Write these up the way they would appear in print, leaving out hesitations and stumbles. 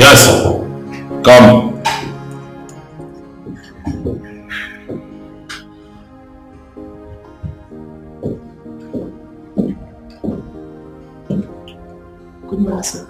Yes. Come. Good morning, sir.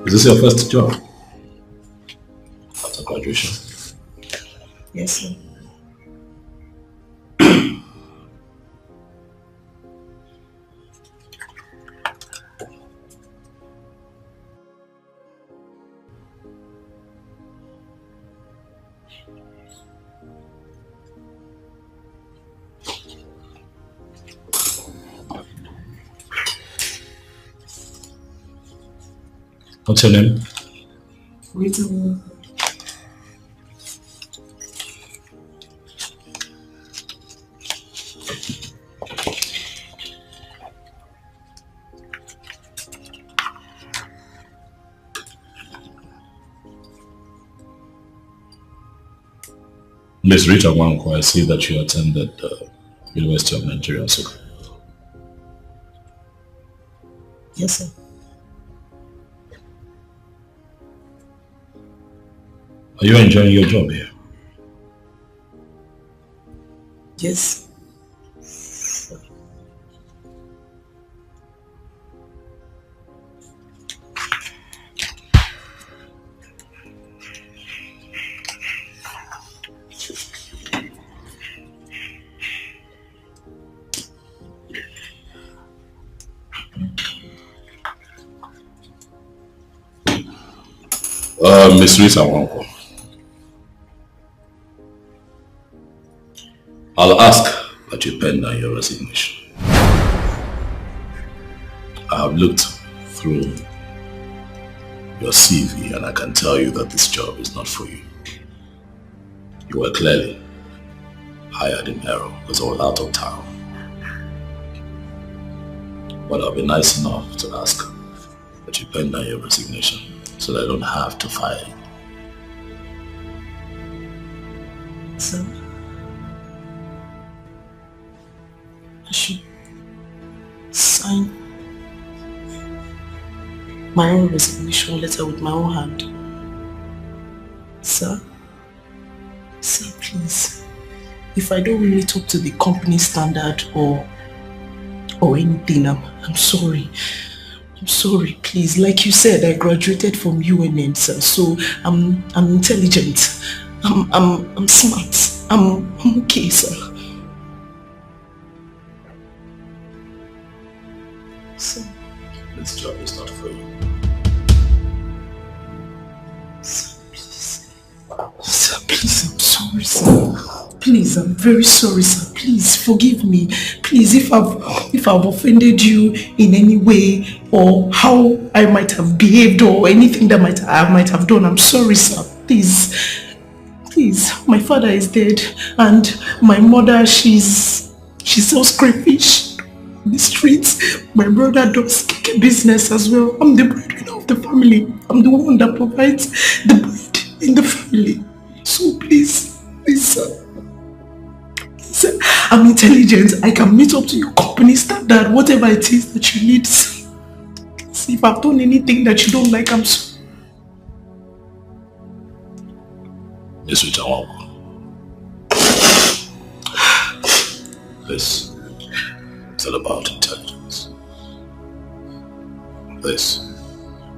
Is this your first job after graduation? Yes, sir. What's your name? Wazico. Miss Rita Wanko, I see that you attended the University of Nigeria. Yes, sir. Are you enjoying your job here? Yes. Miss Rita Wanko, I'll ask that you pen down your resignation. I have looked through your CV and I can tell you that this job is not for you. You were clearly hired in error because I was out of town. But I'll be nice enough to ask that you pen down your resignation so that I don't have to fire you. Sir, I should sign my own resignation letter with my own hand. Sir, please. If I don't meet up to the company standard or anything, I'm sorry. I'm sorry, please. Like you said, I graduated from UNN, sir. So I'm intelligent. I'm smart. I'm okay, sir. Sir. This job is not for you. Sir, please. Sir, please, I'm sorry, sir. Please, I'm very sorry, sir. Please, forgive me. Please, if I've offended you in any way or how I might have behaved or anything that I might have done, I'm sorry, sir. Please, my father is dead and my mother, she sells crayfish in the streets. My brother does cake business as well. I'm the breadwinner of the family. I'm the one that provides the bread in the family. So please, sir. Sir, I'm intelligent. I can meet up to your company standard, whatever it is that you need. See, if I've done anything that you don't like, I'm sorry. Miss Rita Wanko, this is all about intelligence. This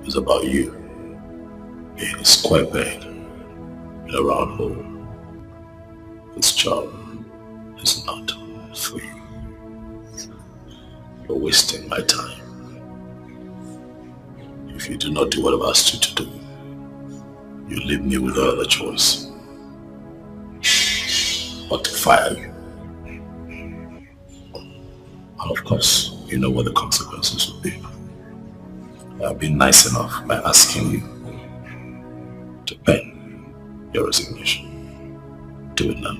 is about you being a square peg in a round hole. This job is not for you. You're wasting my time. If you do not do what I've asked you to do, you leave me with no other choice but to fire you. Of course, you know what the consequences will be. I've been nice enough by asking you to pen your resignation. Do it now.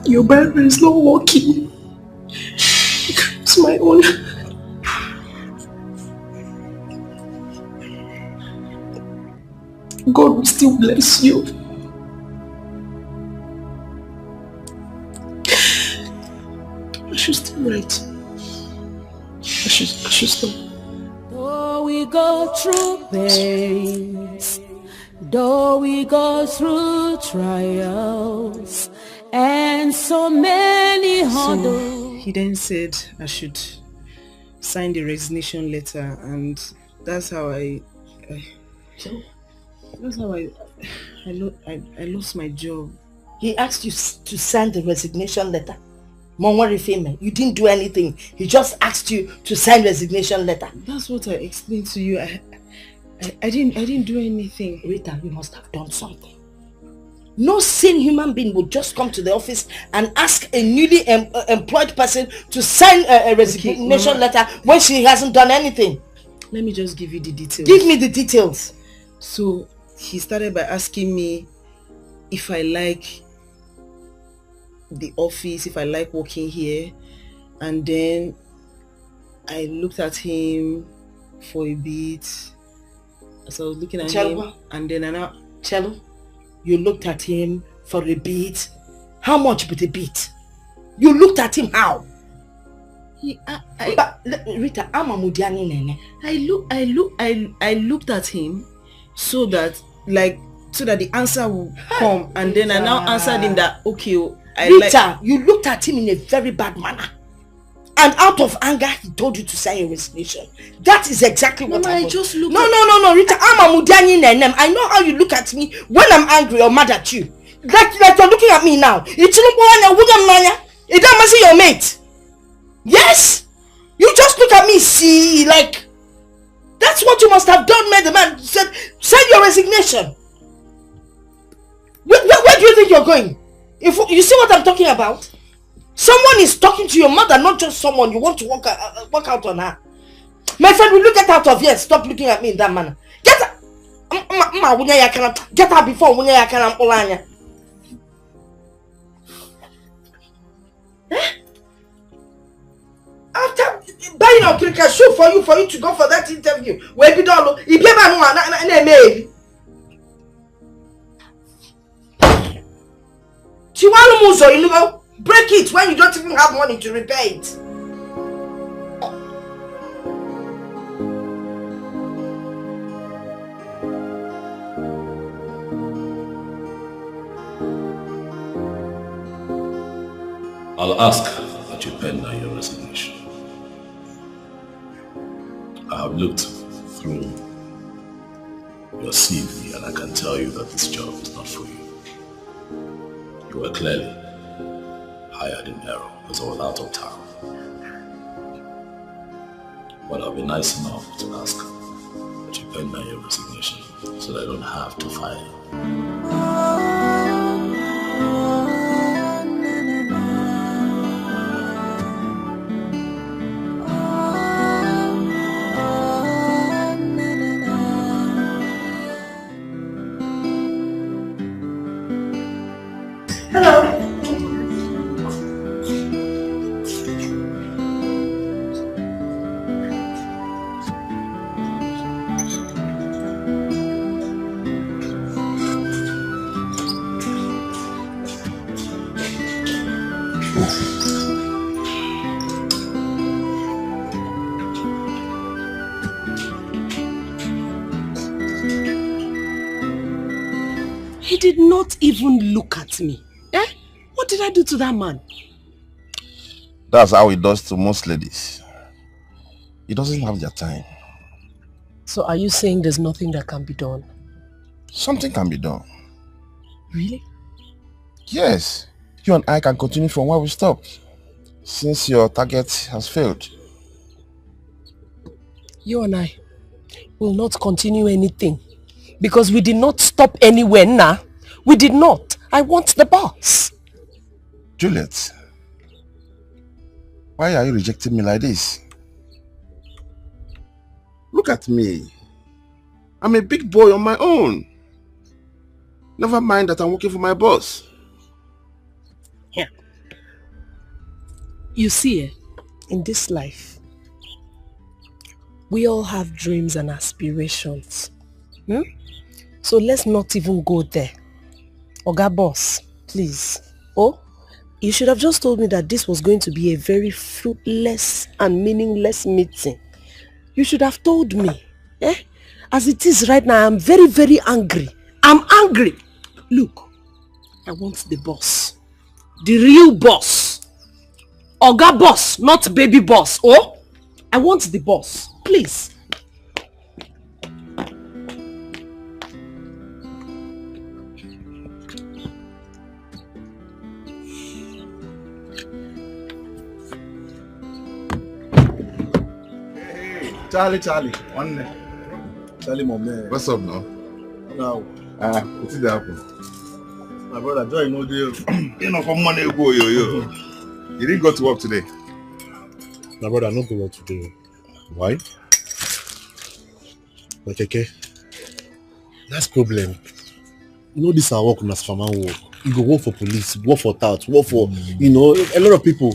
Your battery is not working. It's my own. God will still bless you. I should still write. I should stop. Though we go through pains, though we go through trials, and so many hurdles. So he then said I should sign the resignation letter, and that's how I lost my job. He asked you to sign the resignation letter. You didn't do anything. He just asked you to sign resignation letter. That's what I explained to you. I didn't do anything. Rita, you must have done something. No sane human being would just come to the office and ask a newly employed person to sign a resignation letter when she hasn't done anything. Let me just give you the details. Give me the details. So he started by asking me if I like the office, if I like working here, and then I looked at him for a bit. So I was looking at him, and then Cello, you looked at him for a bit. How much with a bit? You looked at him how? Rita, I'm a Mudiani nene. I looked at him so that the answer will come, and then I now answered him that okay. Rita, you looked at him in a very bad manner, and out of anger he told you to sign your resignation. That is exactly what I just looked. No, Rita, I'm a Mudiani nenem. I know how you look at me when I'm angry or mad at you. Like you're looking at me now. It don't see your mate. Yes, you just look at me. See, like that's what you must have done. Made the man said, sign your resignation. Where do you think you're going? If you see what I'm talking about, someone is talking to your mother, not just someone you want to work out on her. My friend, will you get out of here? Stop looking at me in that manner. Get out! Get out before I can Olanya. After buying a cricket shoe for you to go for that interview, where you don't look, if you break it when you don't even have money to repair it. I'll ask that you pen down your resignation. I have looked through your CV and I can tell you that this job is not for you. You were clearly hired in error because I was out of town. But I'll be nice enough to ask that you pen down your resignation so that I don't have to fire you. He did not even look at me. What did I do to that man? That's how he does to most ladies. He doesn't have their time. So are you saying there's nothing that can be done? Something can be done. Really? Yes. You and I can continue from where we stopped. since your target has failed. You and I will not continue anything because we did not stop anywhere, nah. We did not. I want the boss. Juliet, why are you rejecting me like this? Look at me. I'm a big boy on my own. Never mind that I'm working for my boss. Yeah. You see, in this life, we all have dreams and aspirations. So let's not even go there. Oga boss, please. Oh, you should have just told me that this was going to be a very fruitless and meaningless meeting. You should have told me. As it is right now, I'm very, very angry. I'm angry. Look, I want the boss. The real boss. Oga boss, not baby boss. Oh, I want the boss. Please. Charlie, one Charlie, mom. What's up now? Now, What did happen? my brother, Joy, no deal. You know, from money ago, yo. You didn't go to work today. My brother, not go work today. Why? But okay, that's problem. You know, this our work, as farmer work. You go work for police, work for tout, work for a lot of people.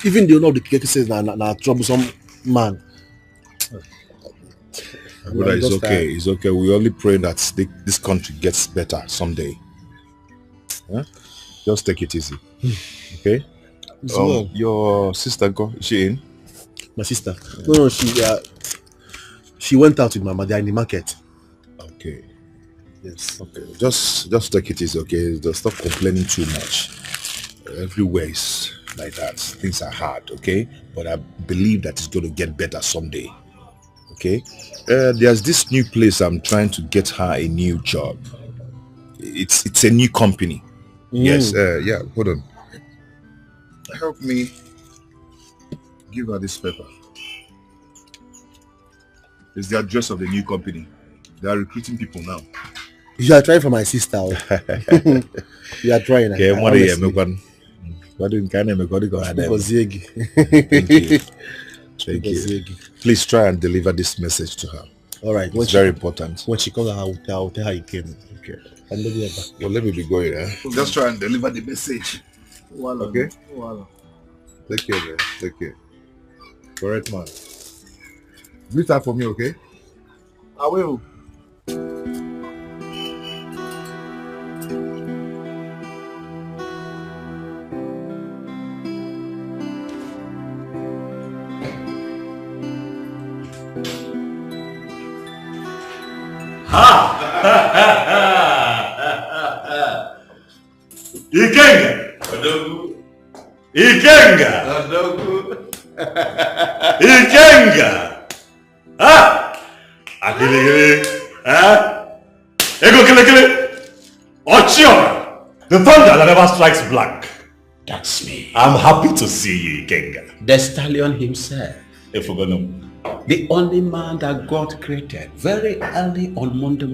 Even they know the keke says na troublesome man. Brother, it's okay. It's okay. We only pray that this country gets better someday. Huh? Just take it easy. Okay? Your sister, is she in? My sister? No, she went out with my mother in the market. Okay. Yes. Okay. Just take it easy, okay? Just stop complaining too much. Everywhere is like that. Things are hard, okay? But I believe that it's going to get better someday. Okay, there's this new place. I'm trying to get her a new job. It's a new company. Yes, yeah, hold on. Help me give her this paper. It's the address of the new company. They are recruiting people now. You are trying for my sister. You are trying. Okay, Thank you. Please try and deliver this message to her. All right. It's very important. When she comes, I'll tell her you came. Okay. And well, let me be going. Just try and deliver the message. Okay? Take care, man. Take care. Correct, man. Greet her for me, okay? I will. Ikenga! Akiligili! Ego kiligili! Ochiora! The thunder that never strikes blank. That's me. I'm happy to see you, Ikenga. The stallion himself. Ifugono. The only man that God created very early on Monday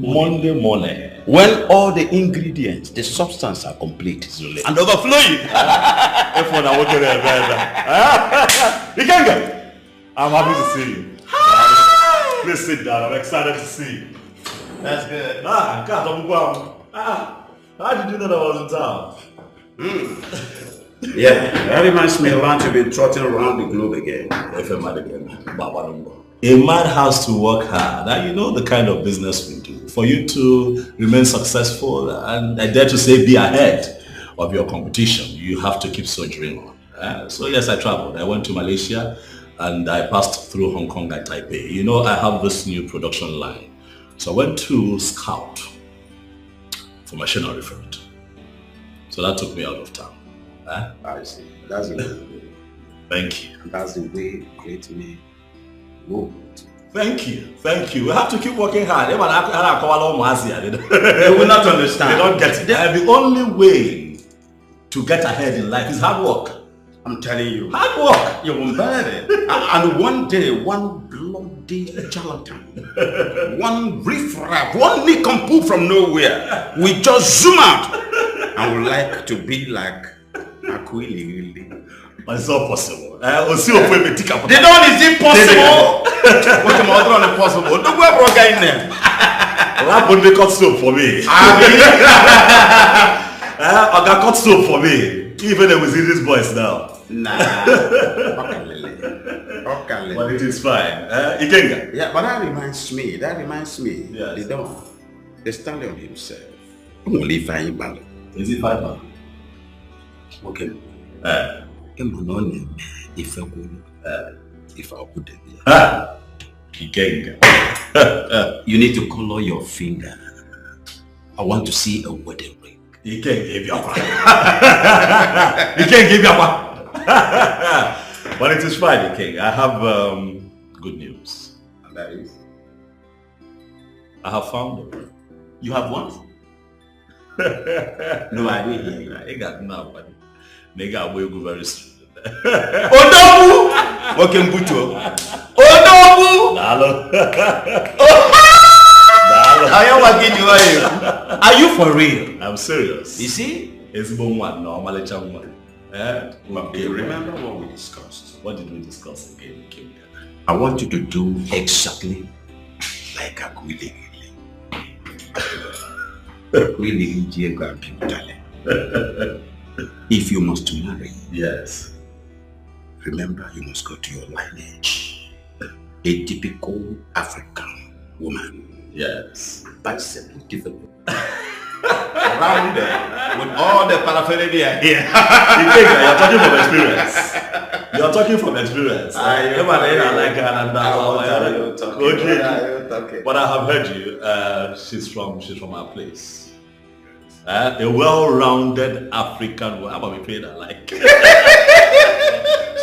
morning. When all the ingredients, the substance are complete. And overflowing. Everyone I want to Ikenga! I'm happy to see you. Please sit down. I'm excited to see you. That's good. How did you know that I was in town? Yeah, that reminds me of to be trotting around the globe again. A man has to work hard. Now you know the kind of business we do. For you to remain successful and I dare to say be ahead of your competition, you have to keep soldiering on. So yes, I traveled. I went to Malaysia and I passed through Hong Kong and Taipei. You know, I have this new production line. So I went to scout for machinery for it. So that took me out of town. I see. That's the way. Thank you. That's the way great men move. Thank you. Thank you. We have to keep working hard. They will not understand. They don't get it. The only way to get ahead in life is hard work. I'm telling you. Hard work. You will bear it. And one day, one bloody charlatan, one riffraff, one nincompoop from nowhere, we just zoom out and would like to be like Akwili. But it's not possible. They don't is impossible. What am I doing impossible? Look where we're going there. That would cut soap for me. I got cut soap for me. Even though we see these boys now. Nah. Okay. But it is fine. Ikenga. Yeah, but that reminds me. Yes. The Don, the stallion himself. Only fine ball. Is it fine? Okay. If I could. Ikenga. You need to color your finger. I want to see a wedding ring. You can't give your one. You can't give your one. But it is fine, King. I have good news. And that is? I have found her. You have what? No, I didn't hear you. I got nothing. Nigga, I will go very soon. Odobu! Okay, Mbuto. Odobu! Nalo. Are you for real? I'm serious. You see? It's one no, Malicha one. Okay, remember what we discussed? What did we discuss again, King? I want you to do exactly like Akwili. If you must marry, yes. Remember you must go to your lineage. A typical African woman. Yes. Bicep developed. Around there, with all the paraphernalia here. You're talking from experience. You're talking from experience. But I have heard you. She's from our place. A well-rounded African woman. I'm going to pay that like. She's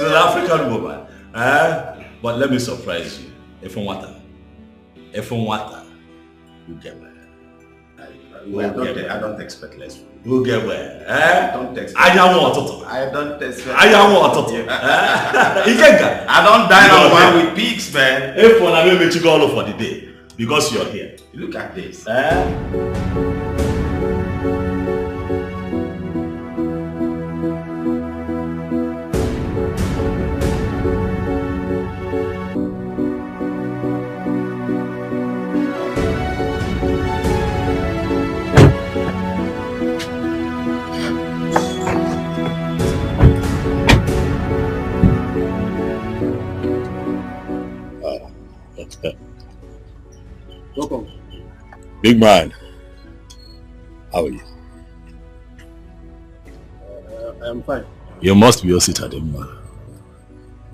an African woman. But let me surprise you. If on water, you get where. I don't expect less from you. You get where. I don't expect. I don't dine on one with pigs, man. If one I will make you go all over the day because you're here. Look at this. Welcome. Big man, how are you? I am fine. You must be Osita, Big man.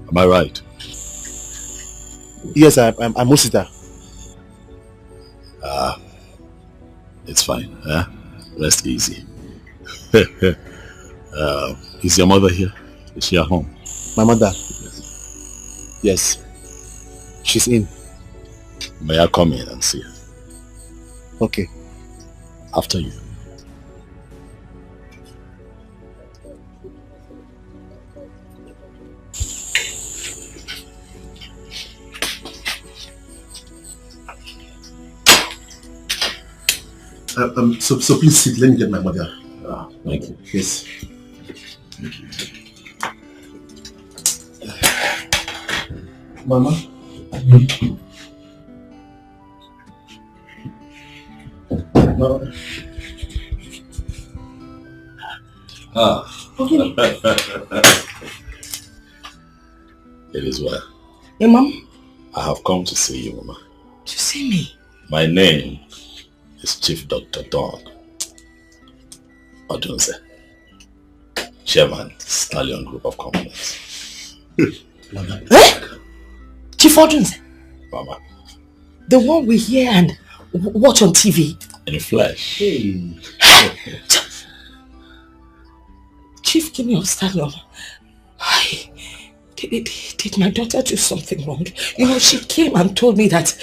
Am I right? Yes, I'm Osita. It's fine. Rest easy. Is your mother here? Is she at home? My mother? Yes. She's in. May I come in and see her? Okay. After you. So please sit. Let me get my mother. Thank you. Yes. Thank you. Mama. No. It is well. Hey, Mom? I have come to see you, Mama. To see me? My name is Chief Dr. Don Odunze, Chairman, Stallion Group of Companies. Chief Odunze? Mama. The one we hear and watch on TV? In flesh. Hey. Chief, give me your Stallion. Did my daughter do something wrong? You know, she came and told me that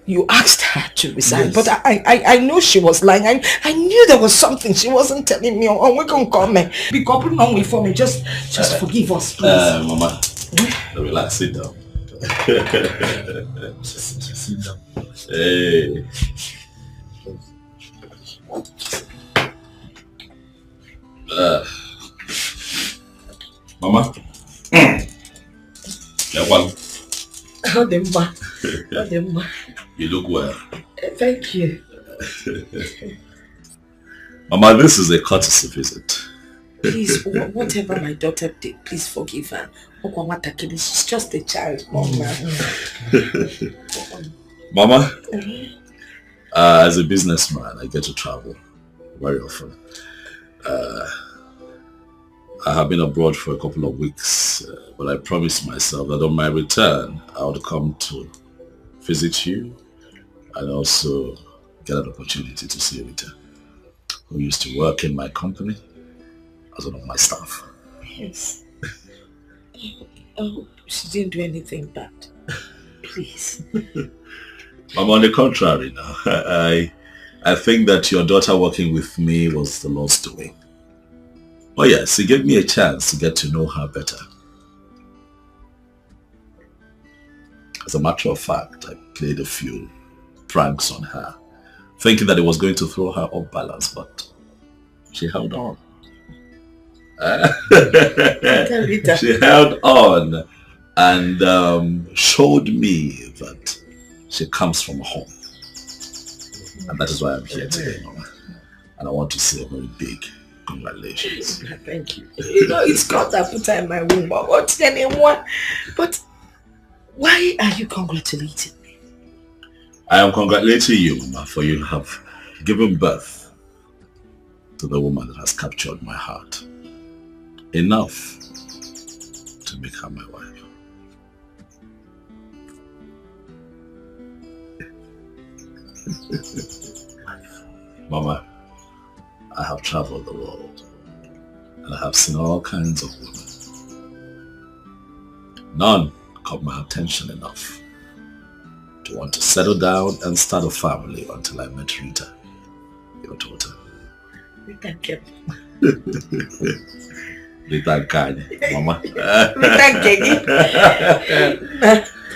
You asked her to resign, Yes. but I know she was lying. I knew there was something she wasn't telling me. Oh, we can come and be couple on with for me. Just forgive us, please. Mama, relax, sit down. Just sit down. Hey. Mama. Yeah, well. You look well. Thank you. Mama, this is a courtesy visit. Please, whatever my daughter did, please forgive her. She's just a child, Mama. Mama, as a businessman, I get to travel very often. I have been abroad for a couple of weeks, but I promised myself that on my return, I would come to visit you and also get an opportunity to see Rita, who used to work in my company as one of my staff. Yes. Oh, she didn't do anything bad. Please. Mama, on the contrary now, I think that your daughter working with me was the Lord's doing. Oh yes, it gave me a chance to get to know her better. As a matter of fact, I played a few pranks on her, thinking that it was going to throw her off balance, but she held on. She held on and showed me that she comes from home. And that is why I'm here today, Mama. And I want to say a very big congratulations. Thank you. You know, it's God that put her in my womb. What's anyone? But why are you congratulating me? I am congratulating you, Mama, for you have given birth to the woman that has captured my heart. Enough to make her my wife. Mama, I have traveled the world and I have seen all kinds of women. None caught my attention enough to want to settle down and start a family until I met Rita, your daughter. Rita Kep. Rita Kanye, Mama. Rita Kanye.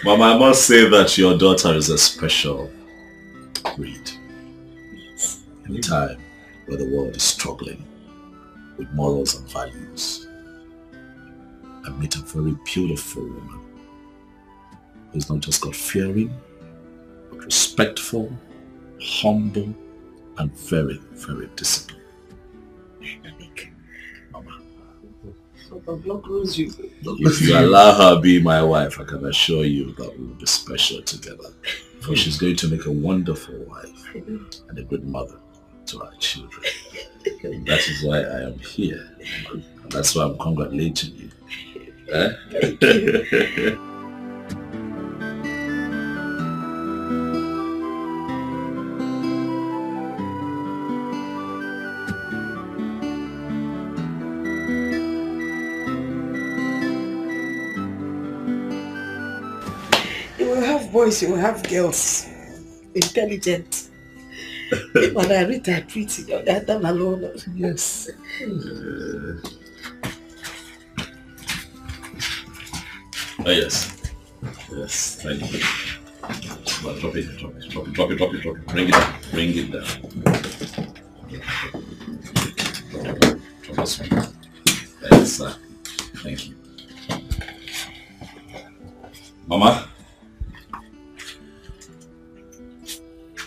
Mama, I must say that your daughter is a special breed. In a time where the world is struggling with morals and values, I meet a very beautiful woman who's not just God-fearing, but respectful, humble, and very, very disciplined. Mama, if you allow her to be my wife, I can assure you that we will be special together. For she's going to make a wonderful wife and a good mother to our children. And that is why I am here. And that's why I'm congratulating you. Thank you. You will have boys, you will have girls. Intelligent. When I read that pretty, you're that alone. Yes. Oh yes. Yes, thank you. Well, drop it. Bring it down. Drop this one. Yes, sir. Thank you. Mama,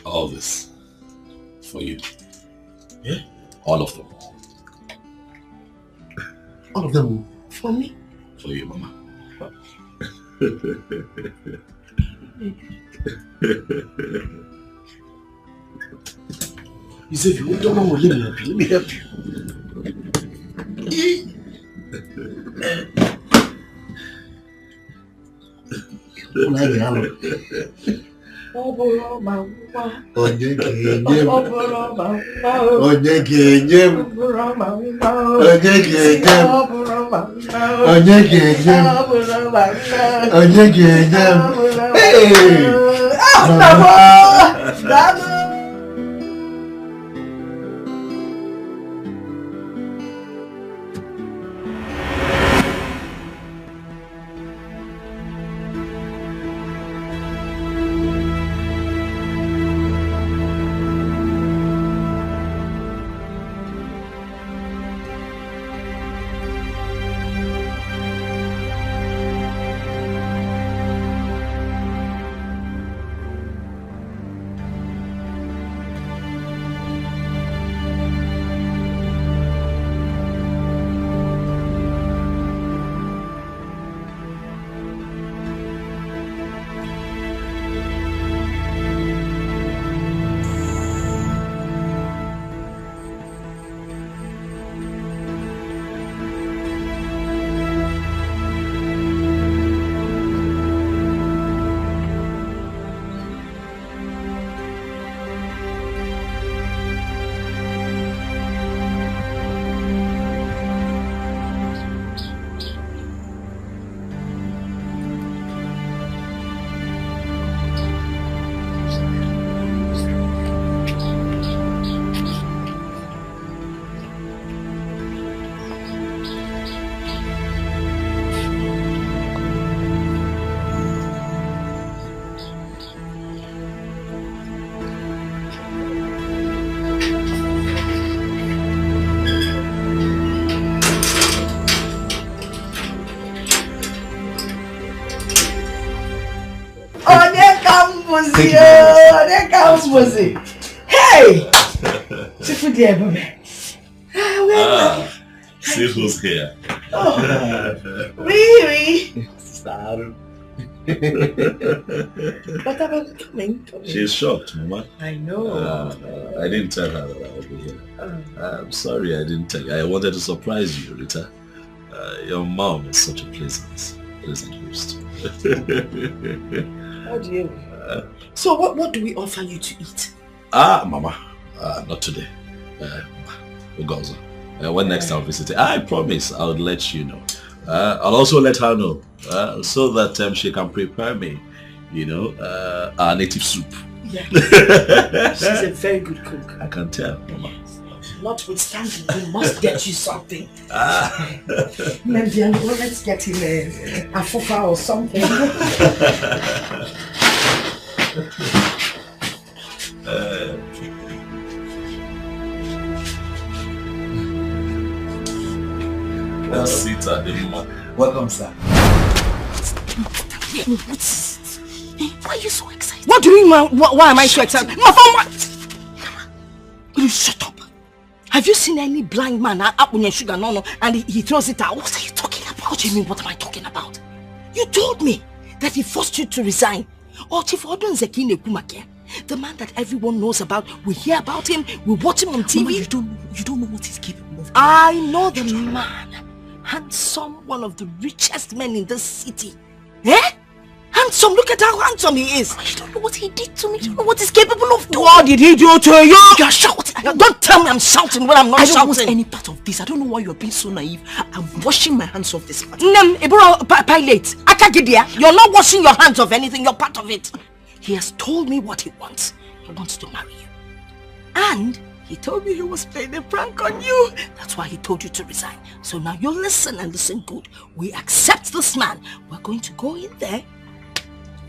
all this for you. Yeah? All of them. All of them? For me? For you, Mama. You said you don't know, let me help you. Afta. Hey! See who's here. Really? What about coming? She's shocked, Mama. I know. I didn't tell her that I would be here. I'm sorry I didn't tell you. I wanted to surprise you, Rita. Your mom is such a pleasant host. How do you? So what do we offer you to eat? Mama, not today. Ugozo. When next I'll visit, I promise I'll let you know. I'll also let her know so that she can prepare me, our native soup. Yeah. She's a very good cook. I can tell, Mama. Notwithstanding, we must get you something. Maybe let's get him a fufa or something. Sit at the moment. Welcome, sir. Why are you so excited? What do you mean? Why am I so excited? My phone, what? Will you shut up? Have you seen any blind man up on your sugar no and he throws it out? What are you talking about? What do you mean? What am I talking about? You told me that he forced you to resign. The man that everyone knows about, we hear about him, we watch him on TV. Mama, you don't know what he's capable of. I know the man. Handsome, one of the richest men in this city. Eh? Handsome, look at how handsome he is. You don't know what he did to me. You don't know what he's capable of doing. What did he do to you? You're shouting. Don't tell me I'm shouting when I'm not shouting. I don't want any part of this. I don't know why you're being so naive. I'm washing my hands off this matter. Pilate, you're not washing your hands of anything. You're part of it. He has told me what he wants. He wants to marry you. And he told me he was playing a prank on you. That's why he told you to resign. So now you listen and listen good. We accept this man. We're going to go in there.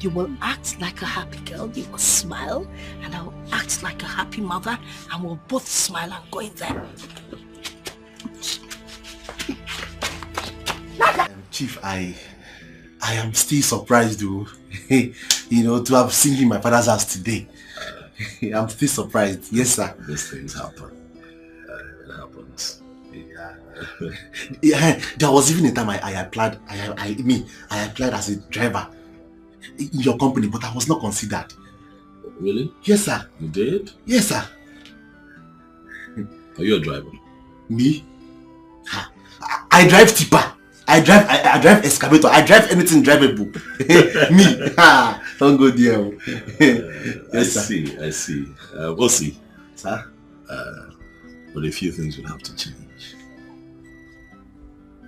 You will act like a happy girl. You will smile. And I will act like a happy mother. And we'll both smile and go in there. Chief, I am still surprised though. To have seen him in my father's house today. I'm still surprised. Yes, sir. These things happen. It happens. Yeah, there was even a time I applied. I applied as a driver in your company, but I was not considered. Really? Yes, sir. You did? Yes, sir. Are you a driver? Me? I drive tipper. I drive excavator. I drive anything drivable. Me. Don't go there. Yes, I see. We'll see. Sir? But a few things will have to change.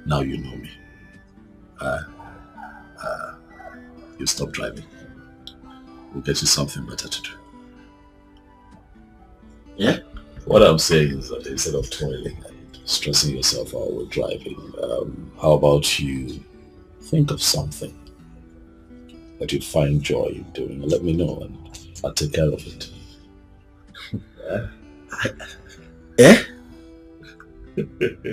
Now you know me. You stop driving. We'll get you something better to do. Yeah? What I'm saying is that instead of toiling and stressing yourself out with driving, how about you think of something that you'd find joy in doing and let me know and I'll take care of it. Eh?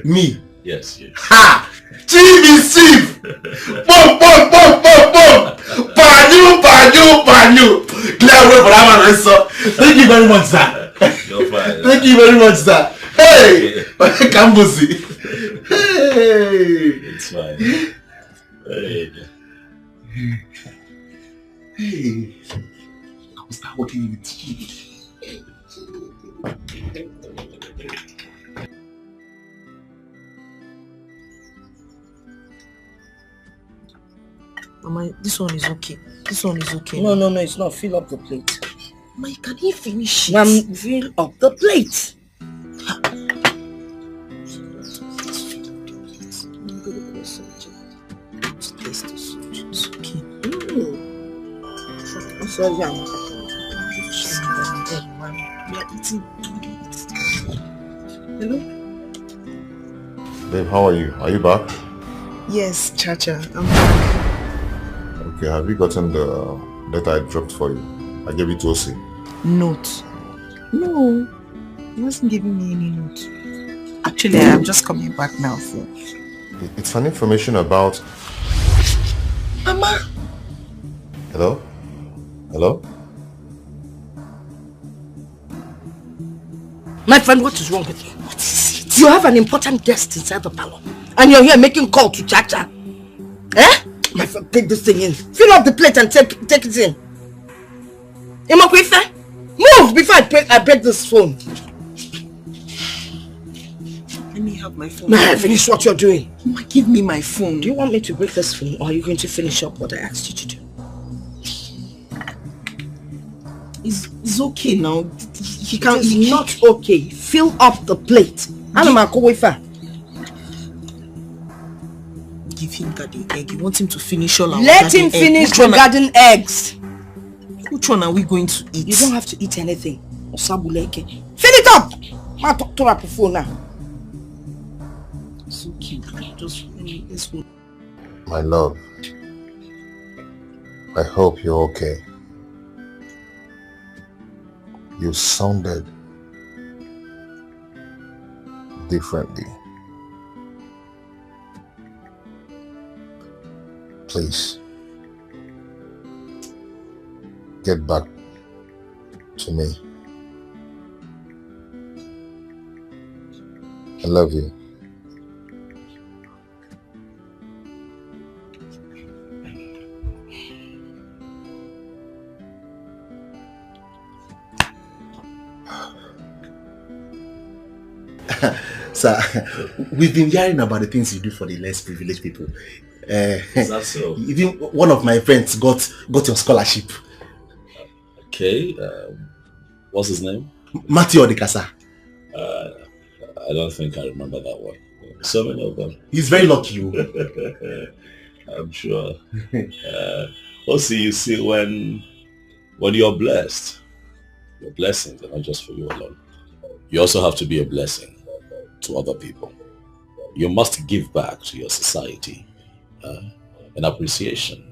Me? Yes, yes. Ha! Chief is chief! Boom, boom, boom, boom, boom! Banyu! Clear way for that man, sir. Thank you very much, sir. You're fine. Thank you very much, sir. Hey! Kambusi. Hey! It's fine. Hey. Hey! I'll start working with you. Mama, this one is okay. This one is okay. No, it's not. Fill up the plate. Mama, can you finish it? Mom, fill up the plate. It's okay. So young. We are eating. Hello? Babe, how are you? Are you back? Yes, Chacha. I'm back. Okay, have you gotten the letter I dropped for you? I gave it to Osi. Note? No. He wasn't giving me any note. Actually, I'm just coming back now. So. It's an information about... Mama! Hello? Hello? My friend, what is wrong with you? What is it? You have an important guest inside the parlor. And you're here making call to Chacha. Eh? My friend, take this thing in. Fill up the plate and take it in. Imokwefe, move before I break this phone. Let me have my phone. May I finish what you're doing? Mama, give me my phone. Do you want me to break this phone or are you going to finish up what I asked you to do? It's okay now. He can't. It's not okay. Fill up the plate. Give him garden egg. You want him to finish all our Let him finish the garden eggs. Which one are we going to eat? You don't have to eat anything. Fill it up. I'll talk to her phone now. It's okay. Just let's go. My love, I hope you're okay. You sounded differently. Please, get back to me. I love you. Sir, we've been hearing about the things you do for the less privileged people. Is that so? Even one of my friends got your scholarship. Okay, what's his name? Matthew Odikasa. I don't think I remember that one. So many of them. He's very lucky. I'm sure. Also, you see, when you're blessed, your blessings are not just for you alone. You also have to be a blessing to other people. You must give back to your society in appreciation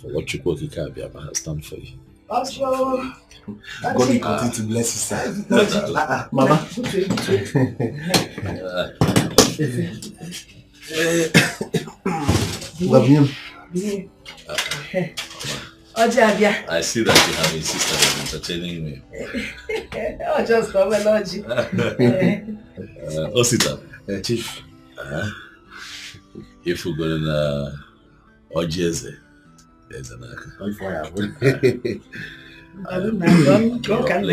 for what Chukwoki Kabiama has done for you. God will continue to bless you, sir. Mama. Love you. I see that you have a sister that's entertaining me. I'll just come and lodge you. Osita. Chief. If we're going to Ojeze, there's an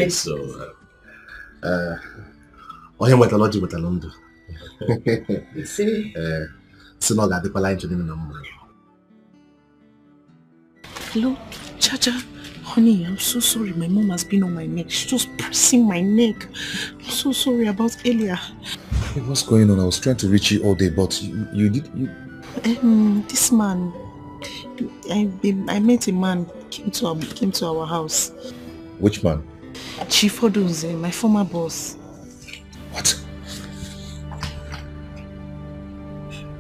so Hello, Chacha. Honey, I'm so sorry. My mom has been on my neck. She's just pressing my neck. I'm so sorry about earlier. Hey, what's going on? I was trying to reach you all day, but you did. This man, I met a man came to our house. Which man? Chief Odunze, my former boss. What?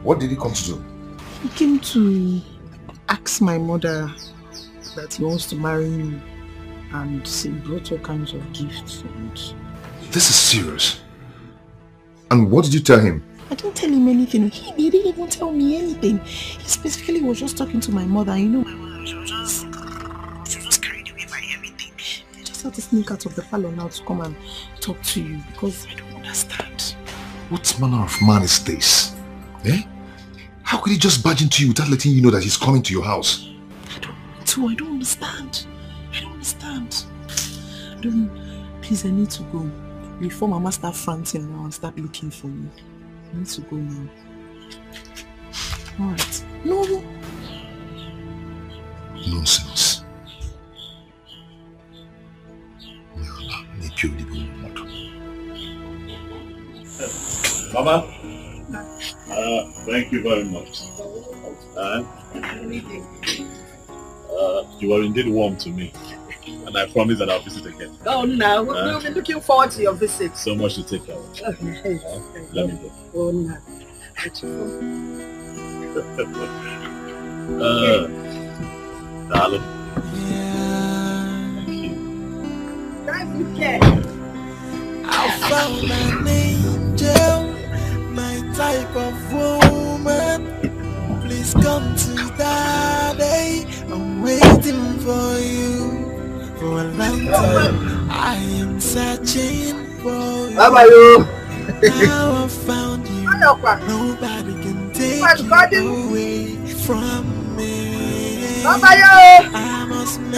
What did he come to do? He came to ask my mother that he wants to marry me, and he brought all kinds of gifts. And this is serious. And what did you tell him? I didn't tell him anything. He didn't even tell me anything. He specifically was just talking to my mother. You know, my mother, she was just carried away by everything. I just had to sneak out of the parlor now to come and talk to you because I don't understand. What manner of man is this? Eh? How could he just barge into you without letting you know that he's coming to your house? I don't understand. Please, I need to go. Before Mama start fronting now and start looking for me. I need to go now. Alright. No. Nonsense. Mama, thank you very much. You are indeed warm to me, and I promise that I'll visit again. Oh no, we'll be looking forward to your visit. So much to take care of. Okay. Let me go. Oh no. Darling. Thank you, care. I found an angel, my type of woman. Please come to Daddy. I'm waiting for you for a long time. I am searching for you. Now I found you. Nobody can take you away from me. I must make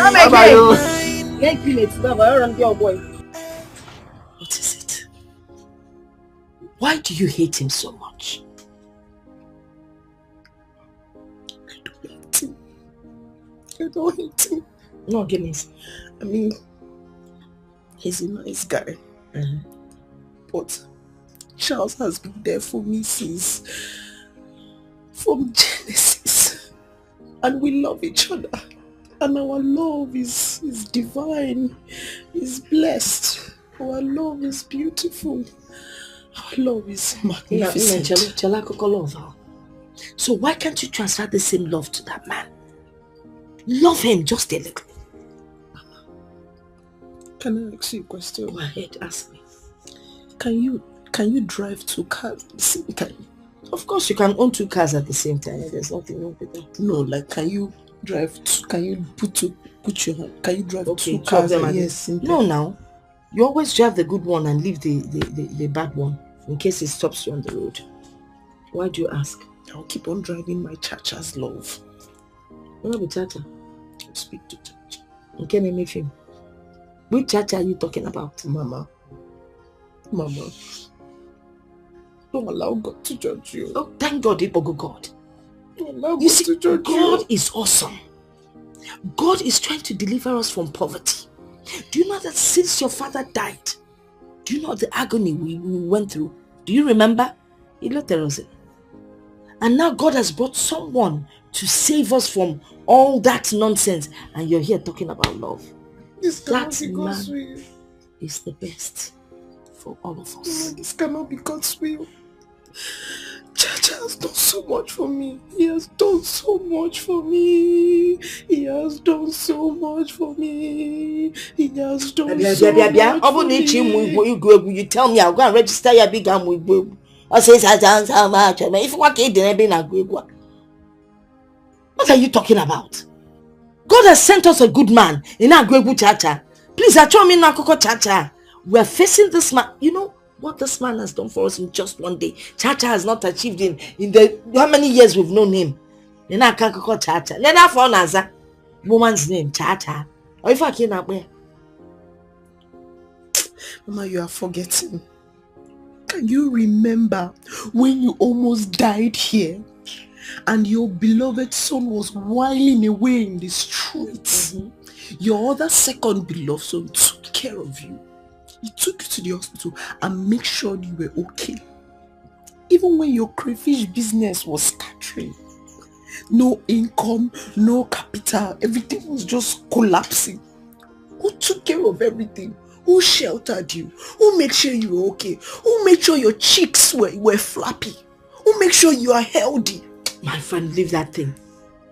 What is it? Why do you hate him so much? I don't hate him. No, goodness. I mean, he's a nice guy. But Charles has been there for me from Genesis. And we love each other. And our love is divine, is blessed. Our love is beautiful. Our love is magnificent. So why can't you transfer the same love to that man? Love him just a little. Can I ask you a question? Go ahead, ask me. Can you drive 2 cars at the same time? Of course you can own 2 cars at the same time. There's nothing wrong with that. No, like can you drive can you drive okay, 2 cars? Yes. No, now. You always drive the good one and leave the bad one in case it stops you on the road. Why do you ask? I'll keep on driving my Chacha's love. What about Chacha? I'll speak to Chacha. Okay, name me film. Which Chacha are you talking about? Mama. Don't allow God to judge you. Oh, thank God, Ibogo God. Don't allow You God see, to judge God you. is awesome. God is trying to deliver us from poverty. Do you know that since your father died, do you know the agony we went through? Do you remember? And now God has brought someone to save us from all that nonsense. And you're here talking about love. That man is the best for all of us. No, this cannot be God's will. Chacha has done so much for me. He has done so much for me. He has done so much for me. He has done so much for me. You tell me I'll go and register your big arm with I say I done so much. If what are you talking about? God has sent us a good man in our Gwegu Chacha. Please, I me na Koko Chacha. We're facing this man. You know what this man has done for us in just one day. Chacha has not achieved in the how many years we've known him. In our Koko Chacha. Let that for Naza. Woman's name, Chacha. Or if I can't up where? Mama, you are forgetting. Can you remember when you almost died here? And your beloved son was whiling away in the streets. Your other second beloved son took care of you. He took you to the hospital and made sure you were okay. Even when your crayfish business was scattering, No income, no capital. Everything was just collapsing. Who took care of everything? Who sheltered you? Who made sure you were okay? Who made sure your cheeks were flappy? Who made sure you are healthy? My friend, leave that thing.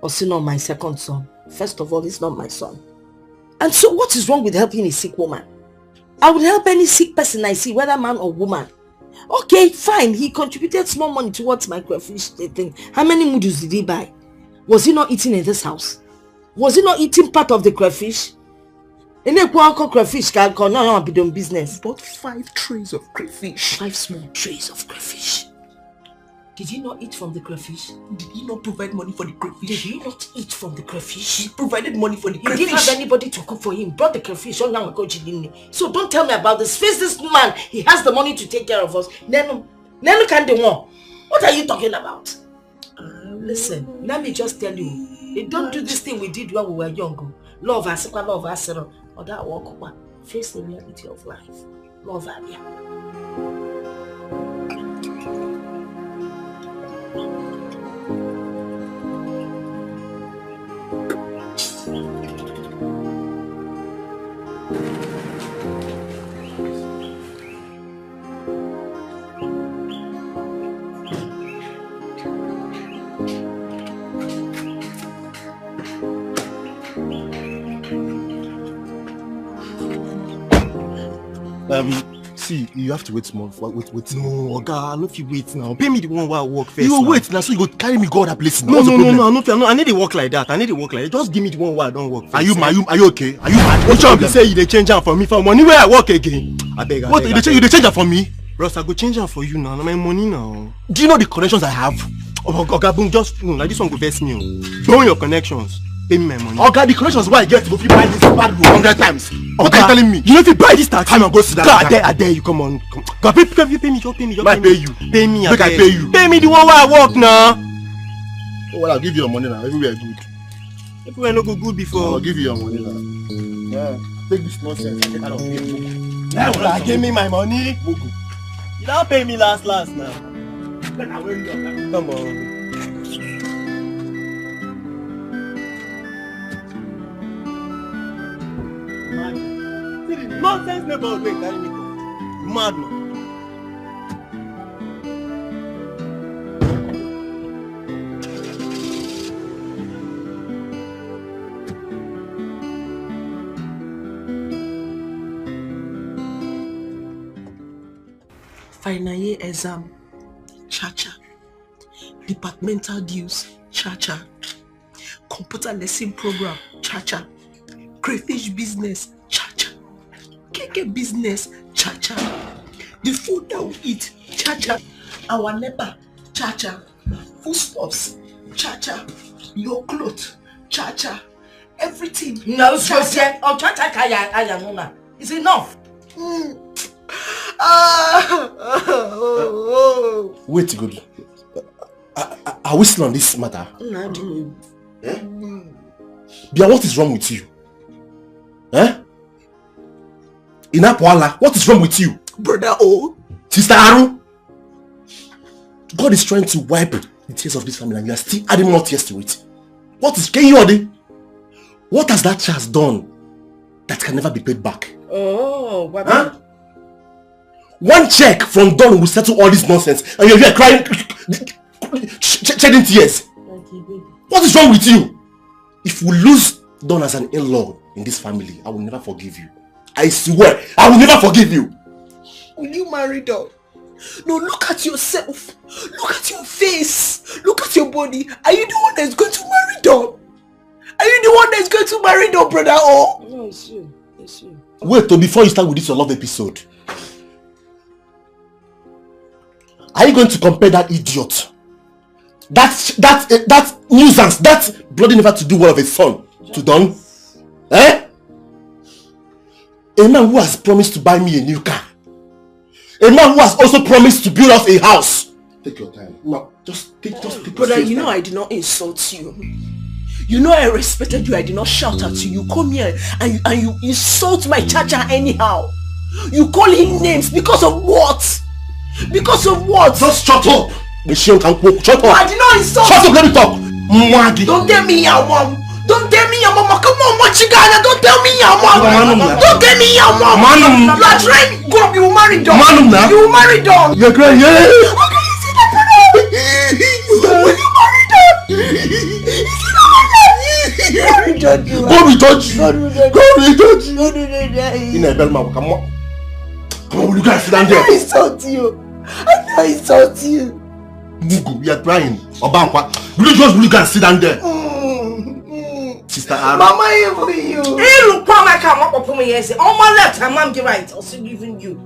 Also not my second son. First of all, it's not my son. And so what is wrong with helping a sick woman? I would help any sick person I see, whether man or woman. Okay, fine. He contributed small money towards my crayfish thing. How many noodles did he buy? Was he not eating in this house? Was he not eating part of the crayfish? Any crayfish can be doing business. Bought 5 trays of crayfish. 5 small trays of crayfish. Did he not eat from the crayfish? Did he not provide money for the crayfish? Did he not eat from the crayfish? He provided money for the crayfish. He didn't have anybody to cook for him. Brought the crayfish. So don't tell me about this. Face this man. He has the money to take care of us. Nenu can do more. What are you talking about? Listen, let me just tell you. Don't do this thing we did when we were young. Love us, or that walk. Face the reality of life. Love Abia. See, you have to wait more. Wait. No, Oga, I know if you wait now. Pay me the one while I work first. You will now. wait now, so you go carry me go other places. No, I need to work like that. Just give me the one while I don't work first. Are you okay? Are you mad? Which one you say you dey change am for me for money where I work again? I beg. What you dey change am for me? Bros, I go change am for you now. Na my money now. Do you know the connections I have? Oga, boom, just no. Like this one go vex me. Burn your connections. Pay me my money. Oga, the connections where I get to go fit buy this bad book 100 times. What are you telling me? You know if you buy this taxi, I'm gonna go sit down. God, I dare you. Come on. God, pay me. Just pay me. I pay you. Pay me. Make I pay you. Pay me the one where I work now. Oh, well, I'll give you your money now. Everywhere good. Everywhere no go good before. I'll give you your money now. Yeah. Take this nonsense and get out of here. Yeah, give me my money. You don't pay me last now. Come on. Nonsense neighbors wey carry me come. Mad man. Final year exam, cha-cha. Departmental dues, cha-cha. Computer lesson program, cha-cha. Crayfish business, cha-cha. Keke business, cha-cha. The food that we eat, cha-cha. Our neighbor, cha-cha. Foodstuffs, cha-cha. Your clothes, cha-cha. Everything. No, cha-cha. Oh, cha-cha kaya nuna. It's enough. Wait, good. Are we still on this matter? No. Bia, what is wrong with you? Inapwala, what is wrong with you? Brother O. Sister Aru? God is trying to wipe the tears of this family and you are still adding more tears to it. What is Kenyode? What has that child done that can never be paid back? Oh, what? Huh? One check from Don will settle all this nonsense and you're here crying, shedding tears. What is wrong with you? If we lose Don as an in-law in this family, I will never forgive you. I swear, I will never forgive you. Will you marry Don? No, look at yourself. Look at your face. Look at your body. Are you the one that's going to marry Don? Are you the one that's going to marry Don, brother? Oh? No, it's you. It's you. Wait, before you start with this your love episode. Are you going to compare that idiot? That nuisance, that bloody never to do well of a son to Don? A man who has promised to buy me a new car. A man who has also promised to build us a house. Take your time. No, just take brother, you know I did not insult you. You know I respected you. I did not shout at you. You come here and you insult my cha-cha anyhow. You call him names because of what? Because of what? Just shut up. Shut up. I did not insult. Shut up, let me talk. Mwagi. Don't tell me your mom. Don't tell me your mama. Come on, what you got? Don't tell me your mom. Don't tell me your mom. Manum. You are trying. Go up, you will marry Don. Manum now. You will marry Don. You're crying, yeah. Okay, you see that brother? Will you marry Don? Go be touch. Go be touch. In a bell mouth, come on. Come on, will you guys sit down there? I insult you. I insult you. Mugu, you are crying. Obankwa, will you guys sit down there? Sister Ara. Mama, even you. Hey, look, Mama, come up for me. Yes, on my left, her mom be right. I'll still giving you.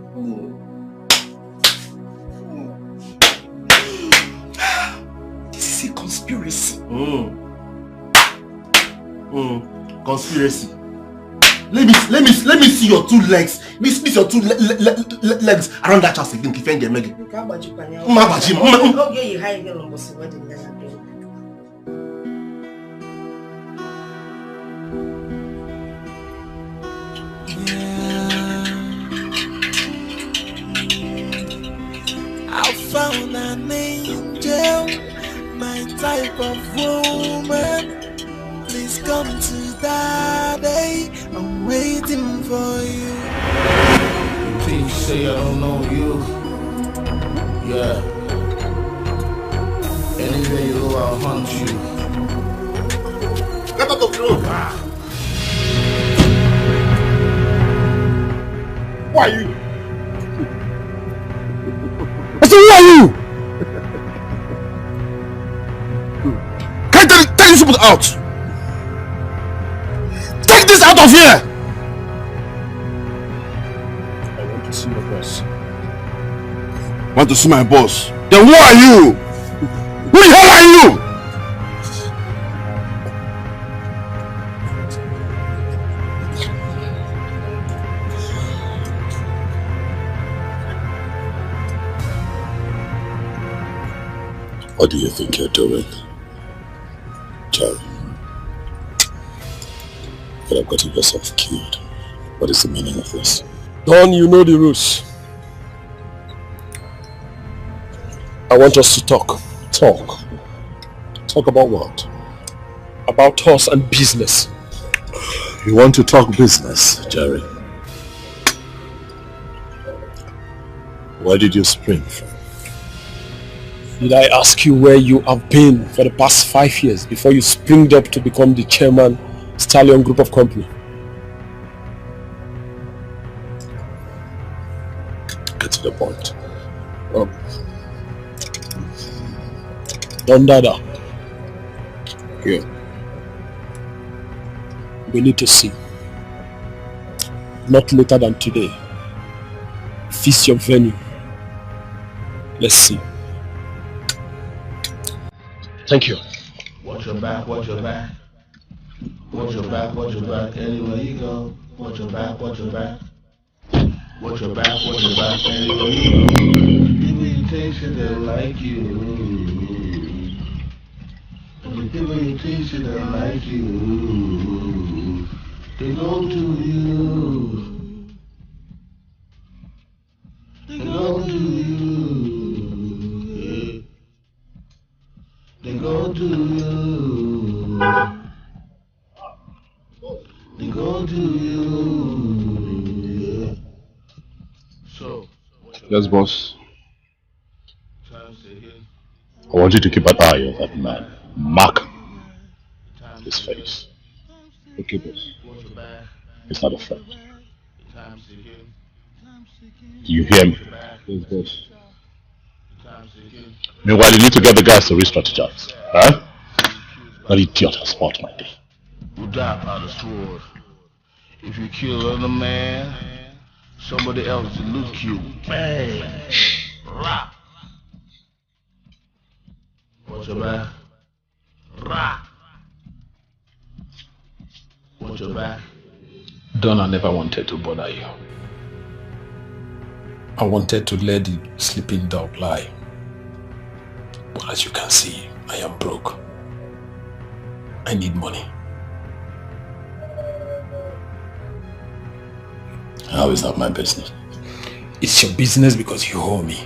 This is a conspiracy. Conspiracy. Let me see your two legs. Let me see your two legs around that house again. If you get Maggie. Okay, you hire girl on boss wedding. I found an angel, my type of woman. Please come to Daddy, I'm waiting for you. Please say I don't know you. Yeah. Anywhere you go, I'll hunt you. Get out of the road. Who are you? I said, who are you? Can I tell you something out? Take this out of here! I want to see my boss. Want to see my boss? Then who are you? Who the hell are you? What do you think you're doing, Jerry? You have gotten yourself killed. What is the meaning of this? Don, you know the rules. I want us to talk. Talk? Talk about what? About us and business. You want to talk business, Jerry? Where did you spring from? Did I ask you where you have been for the past 5 years before you springed up to become the chairman, Stallion Group of Company? Get to the point. Don Dada. Yeah. We need to see. Not later than today. Feast your venue. Let's see. Thank you. Watch your back, watch your back. Watch your back, watch your back. Anywhere you go. Watch your back, watch your back. Watch your back, watch your back. Anywhere you go. People you taste it, they like you. The people you taste it, they like you. They go to you. They go to you. Yeah. They go to you. They go to you. Yeah. So. Yes, boss. I want you to keep an eye on that man. Mark his face. Okay, boss. He's not a friend. Do you hear me? Yes, boss. Meanwhile, you need to get the guys to re-strategize. Huh? That idiot has spoiled my day. Will die by the sword. If you kill another man, somebody else will loot you. Bang! Rah! Watch your back. Rah! Watch your back. Donna never wanted to bother you. I wanted to let the sleeping dog lie. But as you can see, I am broke. I need money. How is that my business? It's your business because you owe me.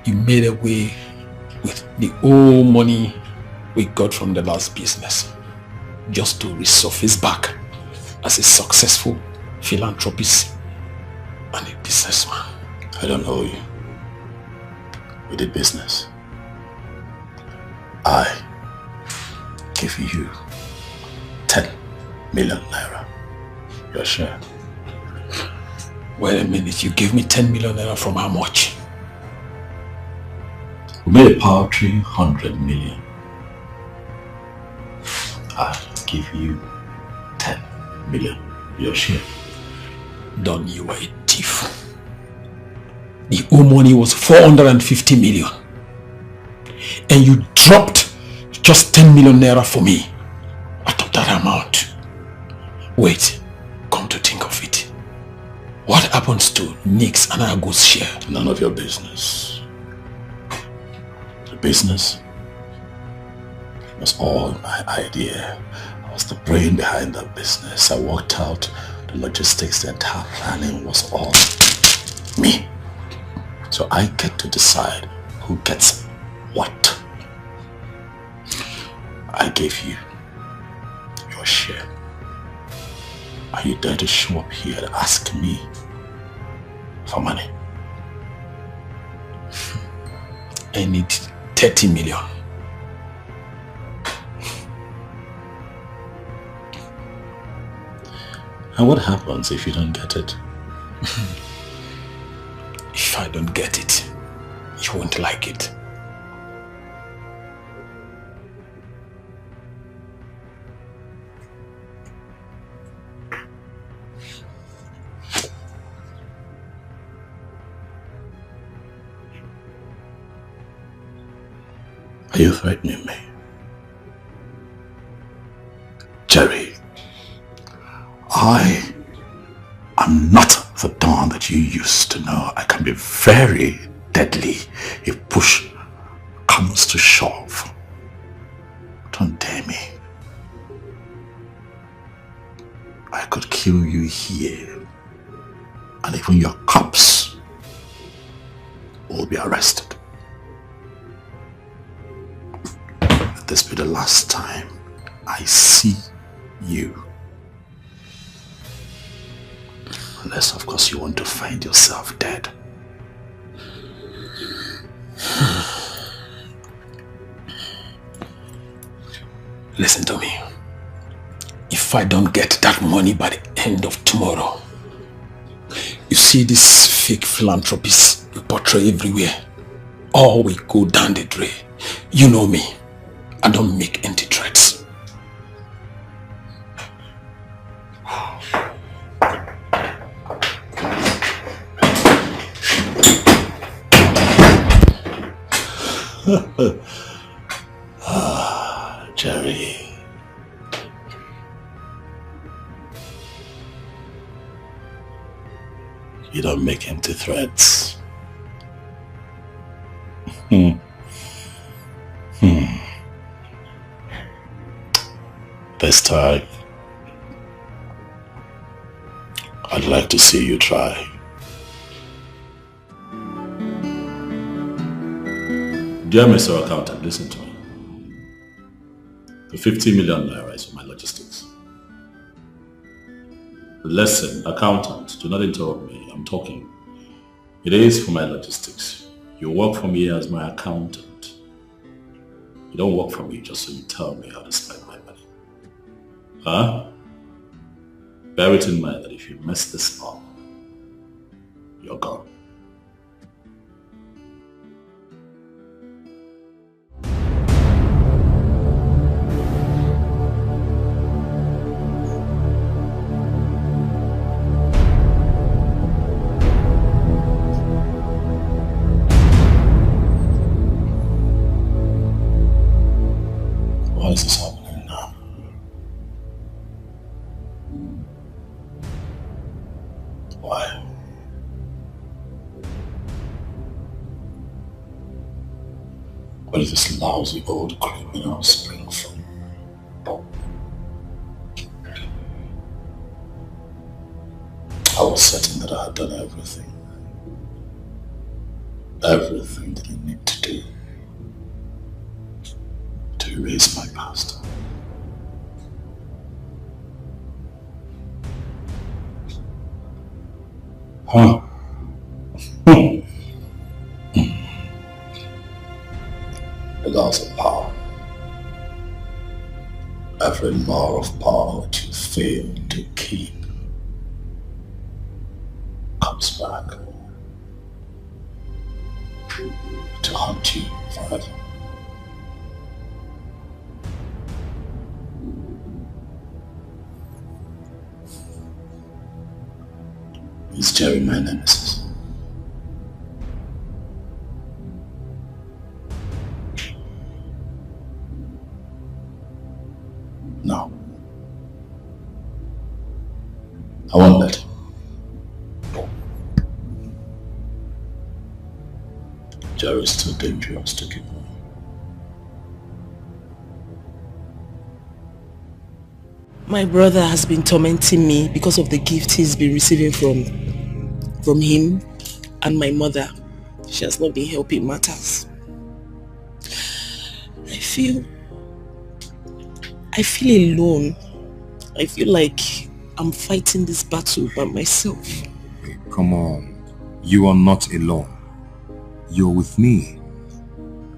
You made a way the whole money we got from the last business just to resurface back as a successful philanthropist and a businessman. I don't owe you. We did business. I give you 10 million naira. Your share. Wait a minute, you gave me 10 million naira from how much? We made a paltry 100 million. I give you 10 million. Your share. Don, you were a thief. The whole money was 450 million. And you dropped just 10 million naira for me out of that amount. Wait, come to think of it. What happens to Nick's and Ago's share? None of your business. The business was all my idea. I was the brain behind that business. I worked out the logistics, the entire planning was all me. So I get to decide who gets what. I gave you your share. Are you dare to show up here and ask me for money? I need 30 million. And what happens if you don't get it? If I don't get it, you won't like it. Are you threatening me? Jerry, I am not the Don that you used to know. I can be very deadly if push comes to shove. Don't dare me. I could kill you here, and even your cops will be arrested. Let this be the last time I see you. Unless, of course, you want to find yourself dead. Listen to me. If I don't get that money by the end of tomorrow, you see this fake philanthropists we portray everywhere. All we go down the drain. You know me. I don't make empty threats. Jerry. You don't make empty threats. This time, I'd like to see you try. Dear Mr. Accountant, listen to me. The 50 million naira is for my logistics. Listen, accountant, do not interrupt me. I'm talking. It is for my logistics. You work for me as my accountant. You don't work for me just so you tell me how to spend my money. Huh? Bear it in mind that if you mess this up, you're gone. Why is this happening now? Why? Where does this lousy old criminal spring from? I was certain that I had done everything. Everything that I need to do. to erase my past. Huh? Because of power. Every law of power that you fail to keep comes back to haunt you forever. Is Jerry my nemesis? No. I won't let him. Jerry's too dangerous to keep on. My brother has been tormenting me because of the gift he's been receiving from him and my mother. She has not been helping matters. I feel alone. I feel like I'm fighting this battle by myself. Hey, come on. You are not alone. You're with me.